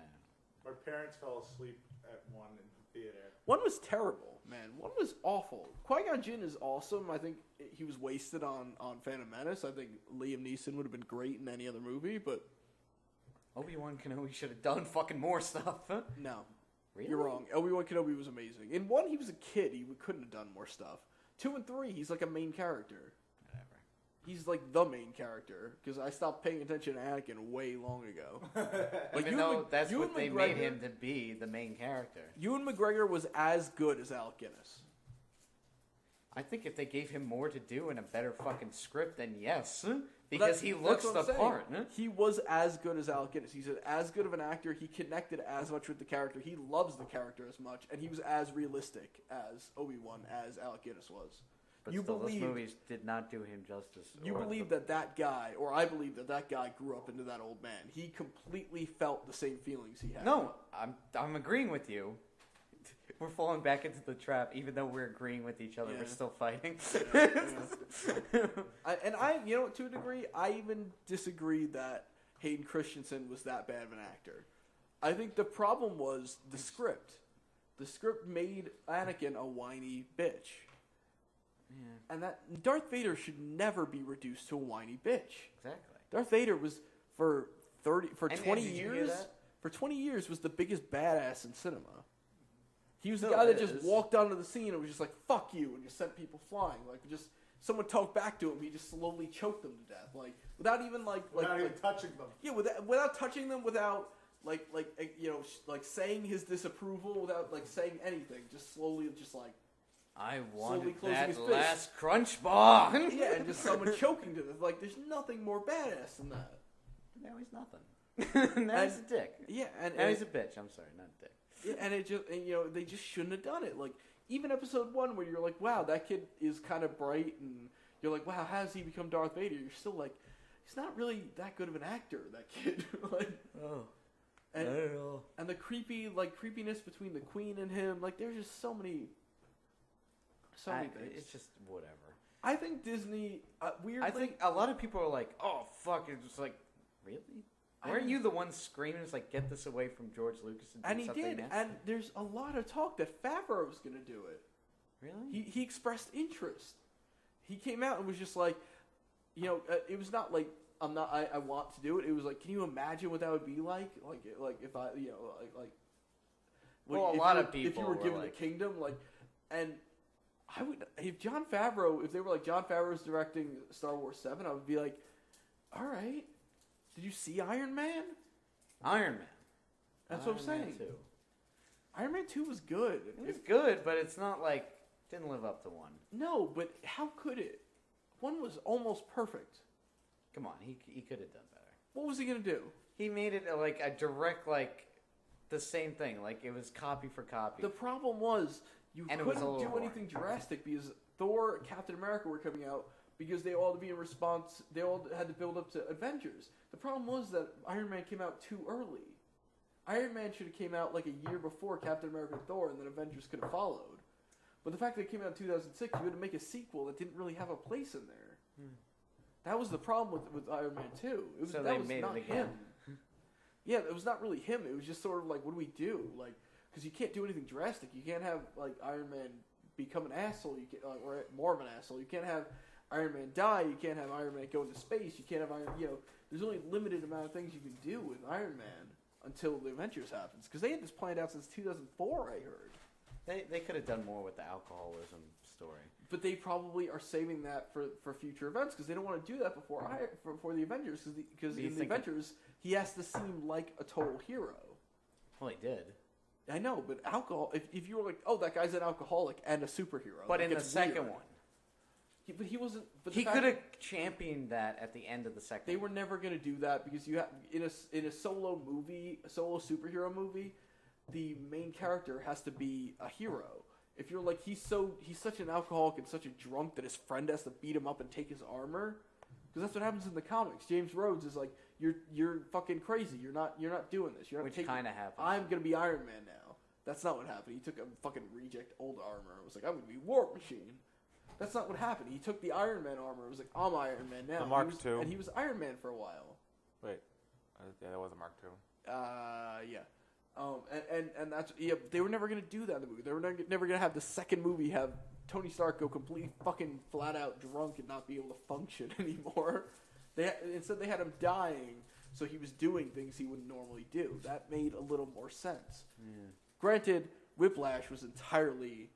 My parents fell asleep at one in the theater. 1 was terrible, man. 1 was awful. Qui-Gon Jinn is awesome. I think he was wasted on Phantom Menace. I think Liam Neeson would have been great in any other movie, but Obi-Wan Kenobi should have done fucking more stuff. no. Really? You're wrong. Obi-Wan Kenobi was amazing. In 1, he was a kid. He couldn't have done more stuff. 2 and 3, he's like a main character. Whatever. He's like the main character because I stopped paying attention to Anakin way long ago. Like, Even though that's Ewan what they made McGregor- him to be, the main character. Ewan McGregor was as good as Alec Guinness. I think if they gave him more to do and a better fucking script, then yes. Well, Because he looks that's the what I'm saying. part. Huh? He was as good as Alec Guinness. He's as good of an actor. He connected as much with the character. He loves the character as much, and he was as realistic as Obi-Wan as Alec Guinness was. But You still, those believe- movies did not do him justice. You or believe the- that guy, or I believe that guy grew up into that old man. He completely felt the same feelings he had. No, I'm agreeing with you. We're falling back into the trap, even though we're agreeing with each other. Yeah. We're still fighting. To a degree, I even disagree that Hayden Christensen was that bad of an actor. I think the problem was the script. The script made Anakin a whiny bitch. Yeah, And that Darth Vader should never be reduced to a whiny bitch. exactly. Darth Vader was for And 20 did you hear years. that? For 20 years was the biggest badass in cinema. He was the Still guy that is. just walked onto the scene and was just like, fuck you, and just sent people flying. Like, just, someone talked back to him, he just slowly choked them to death. Like, without even, Without even touching them. yeah, without touching them, without, saying his disapproval, without, saying anything. Just slowly, just like, I Slowly wanted closing that his fist. last crunch bar. yeah, and just someone choking to death. Like, there's nothing more badass than that. Now he's nothing. Now he's a dick. Yeah, and Now he's a bitch. I'm sorry, not a dick. yeah, and they just shouldn't have done it. Like, even episode 1 where you're like, wow, that kid is kind of bright, and you're like, wow, how has he become Darth Vader? You're still like, he's not really that good of an actor, that kid. Like, and, I don't know. And the creepiness between the Queen and him, like, there's just so many things. It's just whatever. I think Disney, weirdly... I think a lot of people are like, oh, fuck. It's just like, really? Weren't you the one screaming, it's like, get this away from George Lucas and do something he did, next? and there's a lot of talk that Favreau was going to do it. Really? He expressed interest. He came out and was just like, it was not like, I want to do it. It was like, can you imagine what that would be like? Like if I, well, a lot of people if you were given like, the kingdom, like, and I would, if they were like, Jon Favreau's directing Star Wars 7, I would be like, all right, did you see Iron Man? Iron Man. That's what I'm saying. Man 2. Iron Man 2 was good. It was good, but it's not like, didn't live up to 1. No, but how could it? 1 was almost perfect. Come on, he could have done better. What was he going to do? He made it like a direct, like, the same thing. Like, it was copy for copy. The problem was, you And it was couldn't a do little anything drastic because Thor and Captain America were coming out because they all had to be in response. They all had to build up to Avengers. The problem was that Iron Man came out too early. Iron Man should have came out like a year before Captain America and Thor, and then Avengers could have followed. But the fact that it came out in 2006, you had to make a sequel that didn't really have a place in there. That was the problem with Iron Man 2. It was, So that they was made not it again. him. Yeah, it was not really him. It was just sort of like, what do we do? Like, because you can't do anything drastic. You can't have like Iron Man become an asshole. You can't, or more of an asshole. You can't have Iron Man die. You can't have Iron Man go into space. You can't have there's only a limited amount of things you can do with Iron Man until the Avengers happens. Because they had this planned out since 2004, I heard. They could have done more with the alcoholism story. But they probably are saving that for future events because they don't want to do that before the Avengers. Because in the Avengers, he has to seem like a total hero. Well, he did. I know, but alcohol. If you were like, oh, that guy's an alcoholic and a superhero, But in the gets second weird. one, But he wasn't. But he could have championed that at the end of the second. They were never going to do that because you have in a solo superhero movie, the main character has to be a hero. If you're like he's such an alcoholic and such a drunk that his friend has to beat him up and take his armor, because that's what happens in the comics. James Rhodes is like, you're fucking crazy. You're not doing this. You're not Which kind of happened. I'm gonna be Iron Man now. That's not what happened. He took a fucking reject old armor and was like, I'm gonna be War Machine. That's not what happened. He took the Iron Man armor and was like, I'm Iron Man now. The Mark II. And he was Iron Man for a while. Wait. Yeah, that wasn't Mark II. Yeah. And that's they were never gonna do that in the movie. They were never gonna have the second movie have Tony Stark go completely fucking flat out drunk and not be able to function anymore. Instead they had him dying, so he was doing things he wouldn't normally do. That made a little more sense. Yeah. Granted, Whiplash was entirely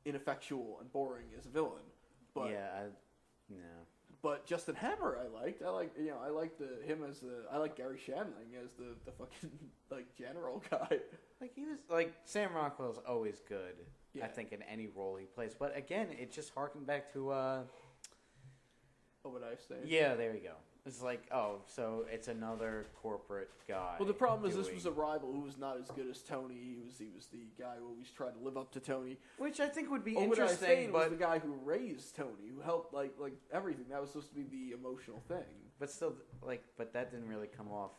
ineffectual and boring as a villain, but no. But Justin Hammer, I liked I like Gary Shandling as the fucking like general guy. Like he was like Sam Rockwell's always good. Yeah. I think in any role he plays. But again, it just harkened back to Obadiah Stane. Yeah, there you go. It's like, oh, so it's another corporate guy. Well, the problem is this was a rival who was not as good as Tony. He was the guy who always tried to live up to Tony. Which I think would be Obadiah interesting, Stane but was the guy who raised Tony, who helped like everything. That was supposed to be the emotional thing. but still, but that didn't really come off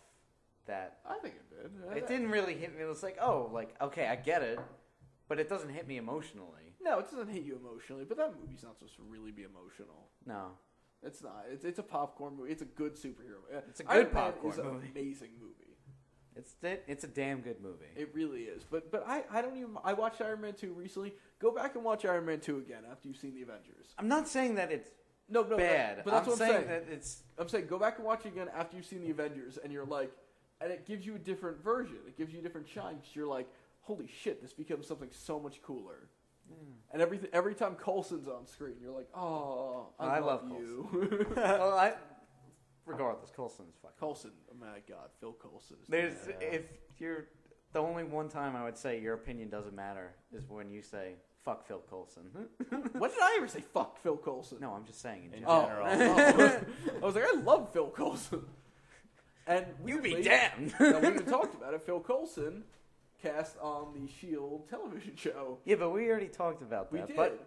that. I think it did. It didn't really hit me. It was like, oh, like okay, I get it, but it doesn't hit me emotionally. No, it doesn't hit you emotionally. But that movie's not supposed to really be emotional. No. It's not. It's a popcorn movie. It's a good superhero. It's a Iron good Man popcorn is an movie. amazing movie. It's a damn good movie. It really is. But I don't even. I watched Iron Man 2 recently. Go back and watch Iron Man 2 again after you've seen the Avengers. I'm not saying that it's No, bad. But that's I'm what I'm saying saying. that it's. I'm saying go back and watch it again after you've seen the Avengers, and you're like, and it gives you a different version. It gives you a different shine. 'Cause you're like, holy shit, this becomes something so much cooler. And every time Coulson's on screen, you're like, oh, I love you. Well, regardless, Coulson's fucking. Coulson, oh my god, Phil Coulson. If you're the only one time I would say your opinion doesn't matter is when you say fuck Phil Coulson. When did I ever say fuck Phil Coulson? No, I'm just saying in Oh. general. I was like, I love Phil Coulson. And You be weirdly, damned. now, we even talked about it. Phil Coulson cast on the Shield television show. Yeah, but we already talked about We that. did. But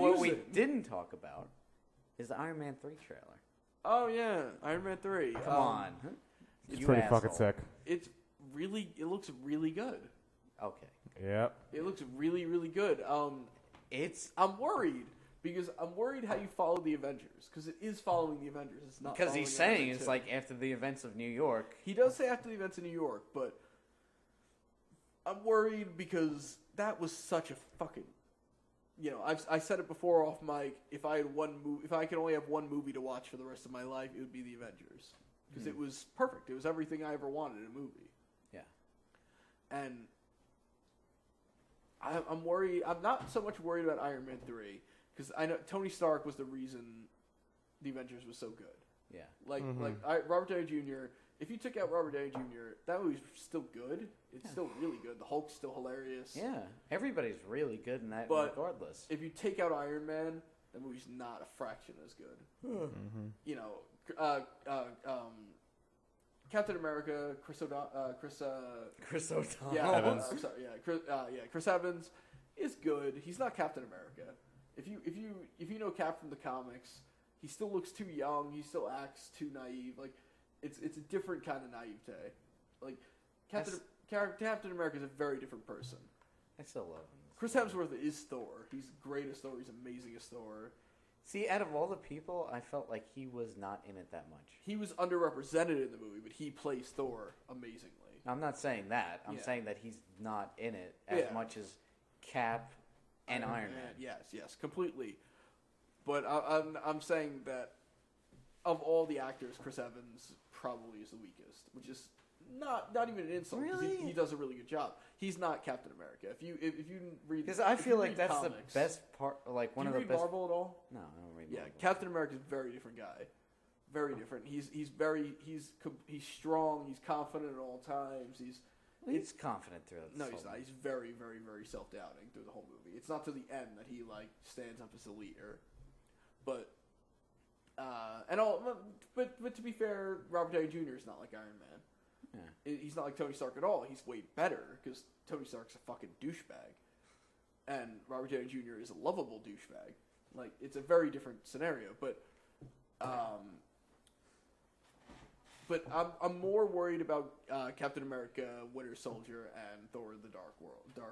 what we Confusing. didn't talk about is the Iron Man 3 trailer. Oh yeah, Iron Man 3. Come on. It's You pretty asshole. fucking sick. It looks really good. Okay. Yep. It looks really, really good. I'm worried because I'm worried how you follow the Avengers because it is following the Avengers. It's not Because he's following saying Iron it's Man 2. like after the events of New York. He does say after the events in New York, but I'm worried because that was such a fucking. You know, I said it before off mic. If I could only have one movie to watch for the rest of my life, it would be the Avengers because it was perfect. It was everything I ever wanted in a movie. Yeah. And I'm worried. I'm not so much worried about Iron Man 3 because I know Tony Stark was the reason the Avengers was so good. Yeah. Like Robert Downey Jr. If you took out Robert Downey Jr., that movie's still good. It's still really good. The Hulk's still hilarious. Yeah. Everybody's really good in that But regardless. if you take out Iron Man, that movie's not a fraction as good. You know, Captain America, Chris O'Donnell. yeah, Evans. I'm sorry, Chris Evans is good. He's not Captain America. If you know Cap from the comics, he still looks too young. He still acts too naive. Like it's a different kind of naivete. Like Captain America is a very different person. I still love him. Chris Hemsworth is Thor. He's great as Thor. He's amazing as Thor. See, out of all the people, I felt like he was not in it that much. He was underrepresented in the movie, but he plays Thor amazingly. I'm not saying that. I'm saying that he's not in it as much as Cap and Iron Man. Yes, completely. But I'm saying that of all the actors, Chris Evans probably is the weakest, which is not even an insult. 'Cause Really? he does a really good job. He's not Captain America. If you read, Because I if feel you like read that's comics, the best part, like one do of you the read best. Marvel at all? No, I don't read Yeah, Marvel. Captain America is a very different guy. Very different. He's strong. He's confident at all times. He's confident throughout. No, he's not. He's very, very, very self-doubting through the whole movie. It's not to the end that he like stands up as a leader, but but to be fair, Robert Downey Jr. is not like Iron Man. Yeah. He's not like Tony Stark at all. He's way better because Tony Stark's a fucking douchebag, and Robert Downey Jr. is a lovable douchebag. Like it's a very different scenario, but I'm more worried about Captain America, Winter Soldier, and Thor: The Dark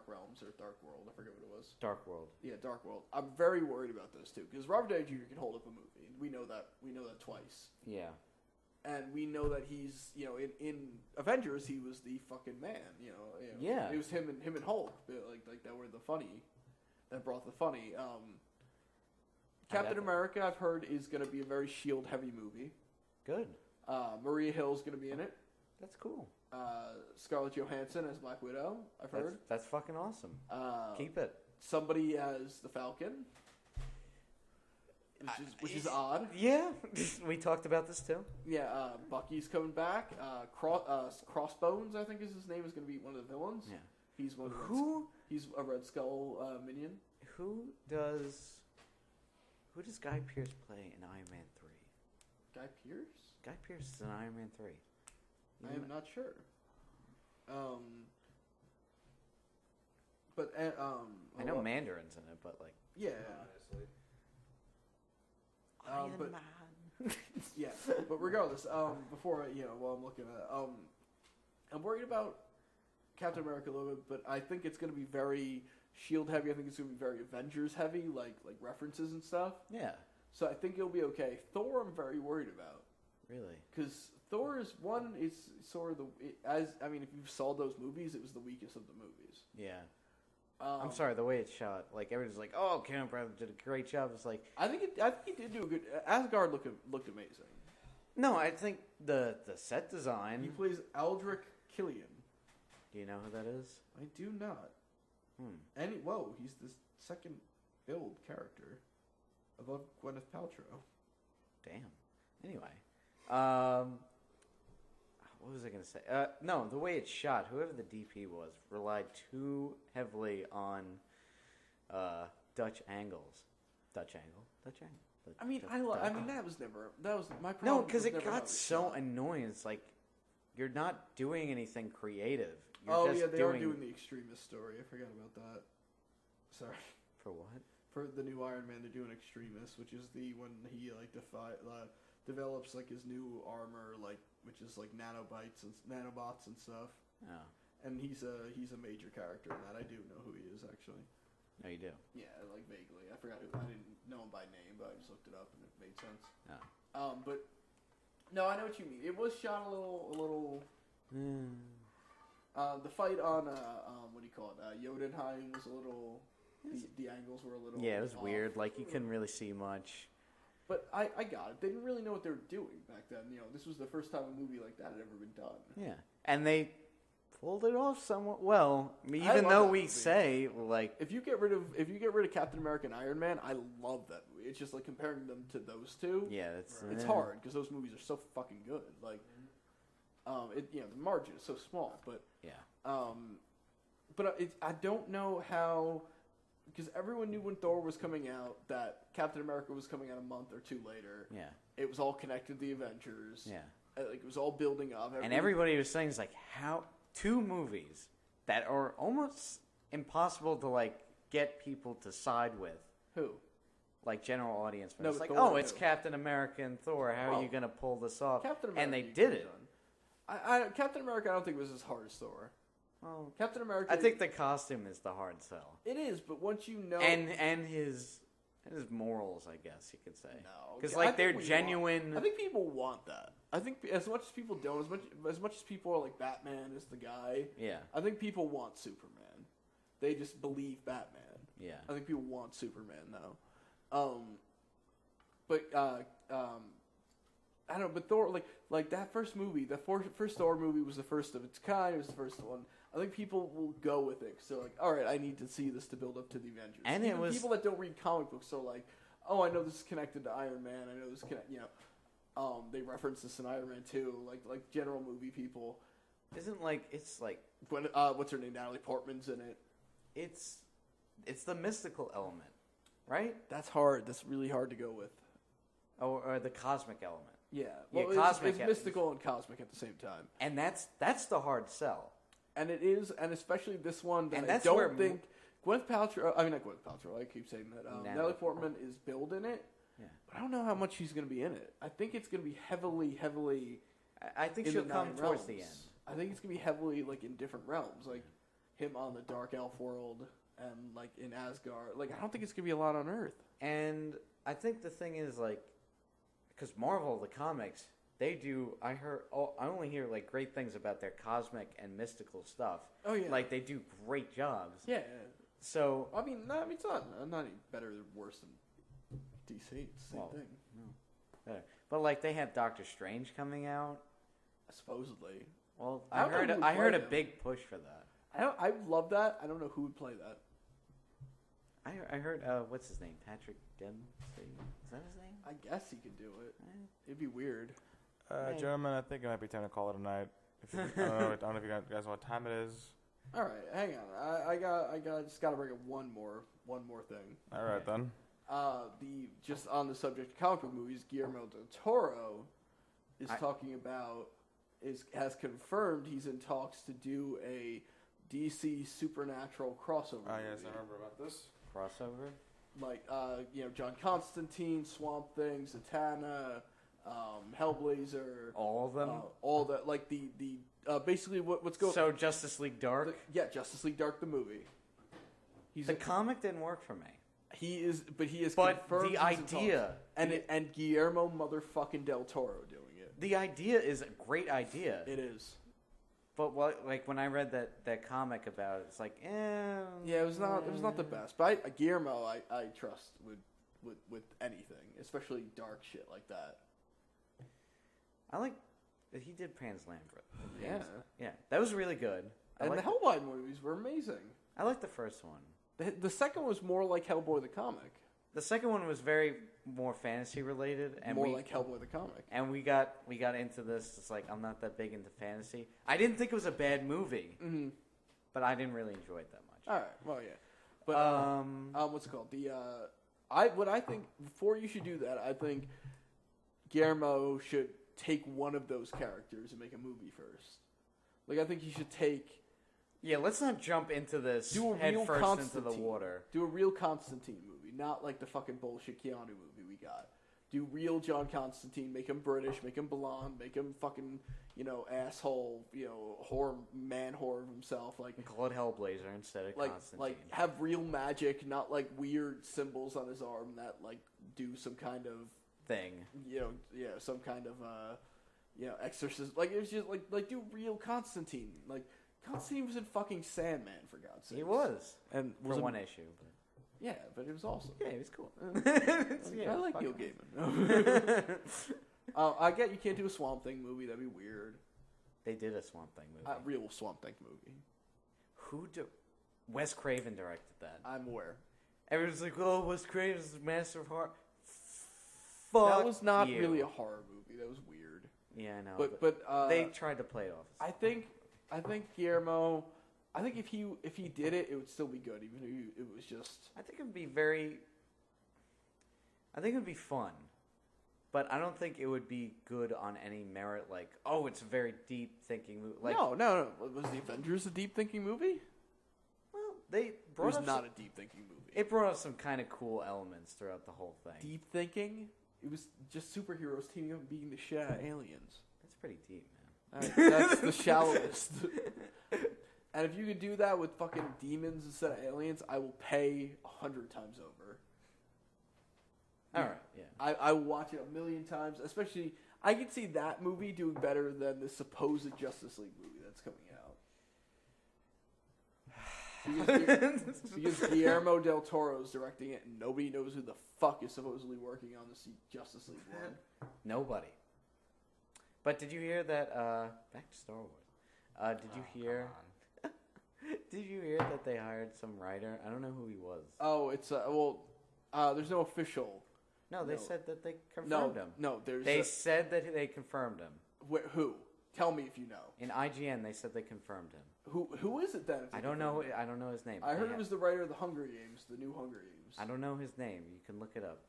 Realms, or Dark World. I forget what it was. Dark World. Yeah, Dark World. I'm very worried about those two because Robert Downey Jr. can hold up a movie. We know that. We know that twice. Yeah. And we know that he's, in Avengers, he was the fucking man. Yeah. It was him and Hulk, like that were the funny, that brought the funny. Captain America, I've heard, is going to be a very Shield heavy movie. Good. Maria Hill's going to be in it. That's cool. Scarlett Johansson as Black Widow, I've heard. That's fucking awesome. Keep it. Somebody as the Falcon, which is odd. Yeah, we talked about this too. Yeah, Bucky's coming back. Crossbones, I think is his name, is going to be one of the villains. Yeah. He's one of he's a Red Skull minion. Who does Guy Pearce play in Iron Man 3? Guy Pearce? Guy Pearce is in Iron Man 3. I am not sure. But I know Mandarin's in it, but like yeah. Honestly. Iron but- Man. Yeah, but regardless, before while I'm looking at, I'm worried about Captain America a little bit, but I think it's going to be very Shield heavy. I think it's going to be very Avengers heavy, like references and stuff. Yeah, So I think it'll be okay. Thor, I'm very worried about really. because Thor is sort of if you saw those movies, it was the weakest of the movies. Yeah. I'm sorry, the way it's shot, like everyone's like, "Oh, Cameron Bradley did a great job." It's like, I think he did do a good. Asgard looked amazing. no, I think the set design. He plays Aldrich Killian. Do you know who that is? I do not. He's the second build character above Gwyneth Paltrow. Damn. Anyway, what was I going to say? No, the way it's shot, whoever the DP was, relied too heavily on Dutch angles. Dutch angle. That was my problem. No, because was it never how got was so shot. annoying. It's like you're not doing anything creative. You're just they doing... are doing the Extremist story. I forgot about that. Sorry. For what? For the new Iron Man, they're doing Extremist, which is the when he develops like his new armor, like which is like nanobots and stuff. Oh. And he's a major character in that. I do know who he is actually. No, you do. Yeah, like vaguely. I forgot who. I didn't know him by name, but I just looked it up and it made sense. Oh. But no, I know what you mean. It was shot a little. The fight on what do you call it? Jotunheim was a little. The angles were a little. Yeah, it was off. weird. Like you couldn't really see much. But I got it. They didn't really know what they were doing back then. You know, this was the first time a movie like that had ever been done. Yeah, and they pulled it off somewhat well. I mean, I even love though that we movie. say like If you get rid of Captain America and Iron Man, I love that movie. It's just like comparing them to those two. yeah, It's hard because those movies are so fucking good. Like, the margin is so small, but Yeah, I don't know how, because everyone knew when Thor was coming out that Captain America was coming out a month or two later. yeah, It was all connected to the Avengers. yeah. Like it was all building up. And everybody was saying it's like how two movies that are almost impossible to like get people to side with, Who? like general audience. No, It's like, Thor oh, and it's who? Captain America and Thor. How are you gonna pull this off? Captain America. And they you did could've it. done. Captain America, I don't think was as hard as Thor. Well, Captain America. I think the costume is the hard sell, it is, but once you know, and his morals, I guess you could say. No, Because I like think they're we genuine. I think people want that. I think as much as people don't, as much as people are like Batman is the guy. Yeah, I think people want Superman. They just believe Batman. yeah. I think people want Superman though. I don't know, but Thor, like that first movie, the first Thor movie was the first of its kind. It was the first one. I think people will go with it because they're like, all right, I need to see this to build up to the Avengers. And even it was people that don't read comic books are like, oh, I know this is connected to Iron Man. I know this they reference this in Iron Man 2, like general movie people. Isn't like it's like What's her name? Natalie Portman's in it. it's the mystical element, right? That's hard. That's really hard to go with. Or the cosmic element. Yeah, Yeah, well, cosmic it's mystical and cosmic at the same time. And that's the hard sell. And it is, and especially this one that And I that's don't where think Gwyneth Paltrow. I mean, not Gwyneth Paltrow. I keep saying that. Natalie Portman is billed in it. Yeah. But I don't know how much she's going to be in it. I think it's going to be heavily. I think in she'll the come nine towards the realms. end. I think it's going to be heavily like in different realms, like him on the Dark Elf world and like in Asgard. Like I don't think it's going to be a lot on Earth. And I think the thing is like, because Marvel, the comics, they do. I only hear like great things about their cosmic and mystical stuff. Oh yeah, Like they do great jobs. yeah. So I mean, it's not any better or worse than DC. It's the same Well, thing. better. But like they have Doctor Strange coming out. Supposedly. Well, I don't know who would I heard play a him. big push for that. I love that. I don't know who would play that. I heard what's his name? Patrick Dempsey. Is that his name? I guess he could do it. It'd be weird. Hey. Gentlemen, I think it might be time to call it a night. I don't know if you guys know what time it is. All right, hang on. I just got to bring up one more thing. All right then. Just on the subject of comic book movies, Guillermo del Toro is has confirmed he's in talks to do a DC Supernatural crossover. Ah, yes, movie. I remember about this. Crossover. Like John Constantine, Swamp Thing, Zatanna, Hellblazer, All of them. all that. Like the basically what's going. So Justice League Dark. Justice League Dark the movie. The comic didn't work for me. He is But confirmed the he's in talks. idea, and Guillermo motherfucking del Toro doing it. the idea is a great idea. It is. But when I read that comic about it, it's like, Yeah, it was not the best. But Guillermo, I trust with anything, especially dark shit like that. I like that he did Pan's Labyrinth. Yeah. Yeah, that was really good. And the Hellboy movies were amazing. I like the first one. The second was more like Hellboy the comic, The second one was very more fantasy related, and more like Hellboy the comic. And we got into this. It's like I'm not that big into fantasy. I didn't think it was a bad movie, Mm-hmm. but I didn't really enjoy it that much. All right. Well, yeah. But what's it called? What I think before you should do that, I think Guillermo should take one of those characters and make a movie first. Like I think he should take. Yeah, let's not jump into this Do a head real first Constantine. into the water. Do a real Constantine movie, not like the fucking bullshit Keanu movie we got. Do real John Constantine, make him British, make him blonde, make him fucking, asshole, whore of himself. Like, And call it Hellblazer instead of Constantine. like have real magic, not like weird symbols on his arm that like do some kind of thing. Some kind of exorcism. Like it was just like do real Constantine. Like Constantine was in fucking Sandman, for God's sake. He was. And For was one issue. But... Yeah, but it was awesome. Yeah, he was cool. I like Neil Gaiman. I get you can't do a Swamp Thing movie. That'd be weird. They did a Swamp Thing movie. Real Swamp Thing movie. Wes Craven directed that. I'm aware. Everyone's like, oh, Wes Craven's the master of horror. Fuck That was not you. really a horror movie. That was weird. Yeah, I know. But they tried to play it off. I think Guillermo. I think if he did it, it would still be good, even if it was just. I think it would be very. I think it would be fun, but I don't think it would be good on any merit. Like, oh, it's a very deep thinking movie. Like, No. Was the Avengers a deep thinking movie? well, they It brought was up not some, a deep thinking movie. It brought up some kind of cool elements throughout the whole thing. Deep thinking? It was just superheroes teaming up and beating the shit out of aliens. That's pretty deep, man. That's the shallowest. And if you could do that with fucking demons instead of aliens, I will pay 100 times over. All right, yeah. I will watch it 1,000,000 times. Especially, I could see that movie doing better than the supposed Justice League movie that's coming out. Because Guillermo del Toro is directing it, and nobody knows who the fuck is supposedly working on the Justice League one. Nobody. But did you hear that? Back to Star Wars. Did you hear? Did you hear that they hired some writer? I don't know who he was. Oh, it's there's no official. No, they No. said that they confirmed him. No, there's They said that they confirmed him. who? Tell me if you know. In IGN, they said they confirmed him. Who is it then? if I they don't know. confirm it? I don't know his name. I heard it was the writer of the Hunger Games, the new Hunger Games. I don't know his name. You can look it up.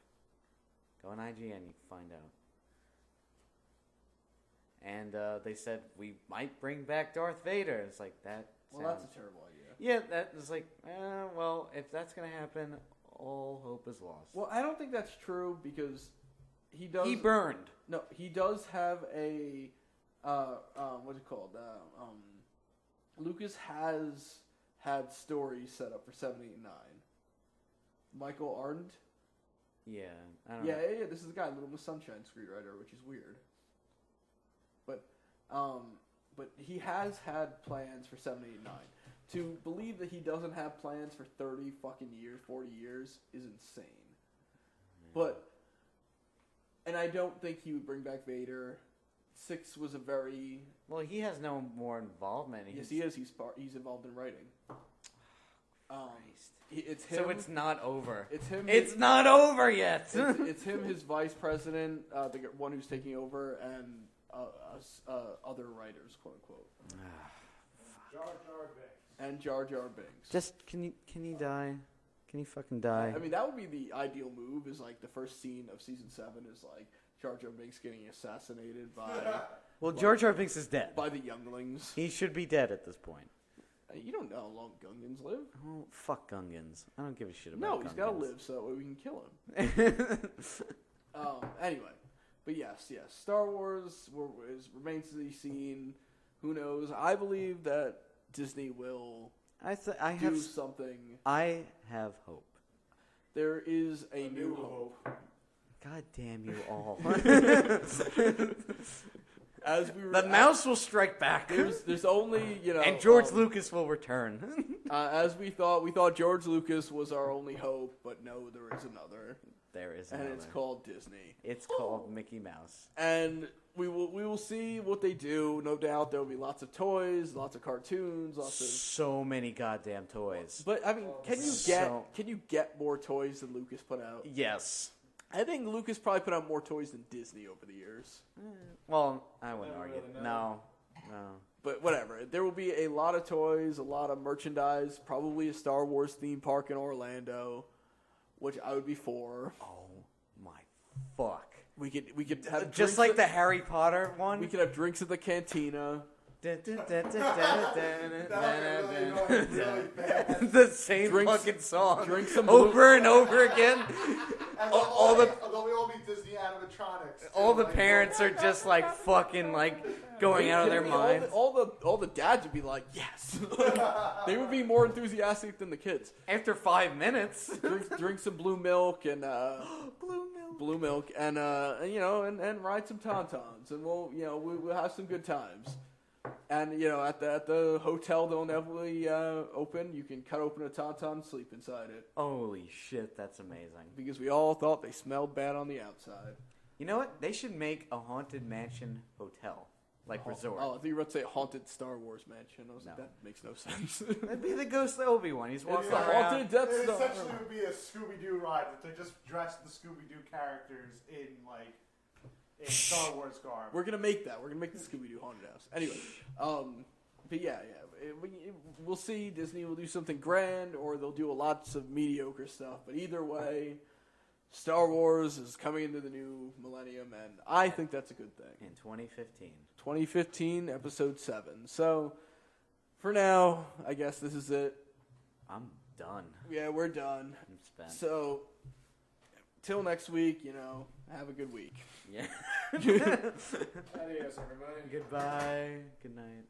Go on IGN. You can find out. And they said we might bring back Darth Vader. It's like that. Well, sounds... that's a terrible idea. Yeah, that was like, well, if that's gonna happen, all hope is lost. Well, I don't think that's true because he does. He burned. No, he does have a what's it called? Lucas has had stories set up for 7, 8, and 9. Michael Arndt. Yeah, I don't Yeah, know. yeah, this is the guy, Little Miss Sunshine screenwriter, which is weird. But he has had plans for 7, 8, and 9. To believe that he doesn't have plans for 30 fucking years, 40 years is insane. And I don't think he would bring back Vader. 6 was a very... Well, he has no more involvement. Yes, he is. He's involved in writing. Christ. It's him. So it's not over. It's him. It's not over yet. It's him, his vice president, the one who's taking over, and other writers, quote unquote. Jar Jar Binks. And Jar Jar Binks. Just can he die? Can he fucking die? I mean, that would be the ideal move. Is like the first scene of season 7 is like Jar Jar Binks getting assassinated by Well, Jar Jar Binks is dead. by the younglings. He should be dead at this point. You don't know how long Gungans live. Oh, fuck Gungans. I don't give a shit about No, Gungans. he's got to live so that way we can kill him. Anyway, but yes. Star Wars remains to be seen. Who knows? I believe that Disney will do something. I have hope. There is a new hope. God damn you all. As we were, The mouse will strike back. there's only and George Lucas will return. As we thought George Lucas was our only hope, but no, there is another, There is and another. it's called Disney. It's called Mickey Mouse. And we will see what they do. No doubt there will be lots of toys, lots of cartoons, lots of. So many goddamn toys. But I mean, can you get more toys than Lucas put out? Yes. I think Lucas probably put out more toys than Disney over the years. Well, I wouldn't Don't argue. really know. No. But whatever. There will be a lot of toys, a lot of merchandise, probably a Star Wars theme park in Orlando, which I would be for. Oh my fuck. We could have Just drinks like at- the Harry Potter one. We could have drinks at the cantina. The same Drinks- fucking song drink some over and over again. And all the- they'll be all be Disney animatronics. All too, the like, parents are just like fucking like going out of their minds. All the dads would be like, yes. They would be more enthusiastic than the kids. After 5 minutes, Drink some blue milk and blue milk. and and ride some tauntauns, and we'll have some good times. And at the hotel they'll inevitably open. You can cut open a tauntaun and sleep inside it, Holy shit, that's amazing. because we all thought they smelled bad on the outside. You know what? They should make a haunted mansion hotel, like resort. Oh, I think you were about to say a haunted Star Wars mansion. I was like, No. that makes no sense. That'd be the ghost of Obi-Wan. He's It's walking the around. haunted Death It Star. essentially would be a Scooby-Doo ride, but they just dressed the Scooby-Doo characters in Star Wars garb. We're gonna make that. We're gonna make the Scooby-Doo haunted house. Anyway, but yeah. We'll see. Disney will do something grand, or they'll do lots of mediocre stuff. But either way, Star Wars is coming into the new millennium, and I think that's a good thing. In 2015. 2015, Episode 7. So, for now, I guess this is it. I'm done. Yeah, we're done. I'm spent. So, till next week, have a good week. Yeah. Adios, everybody. Goodbye. Good night.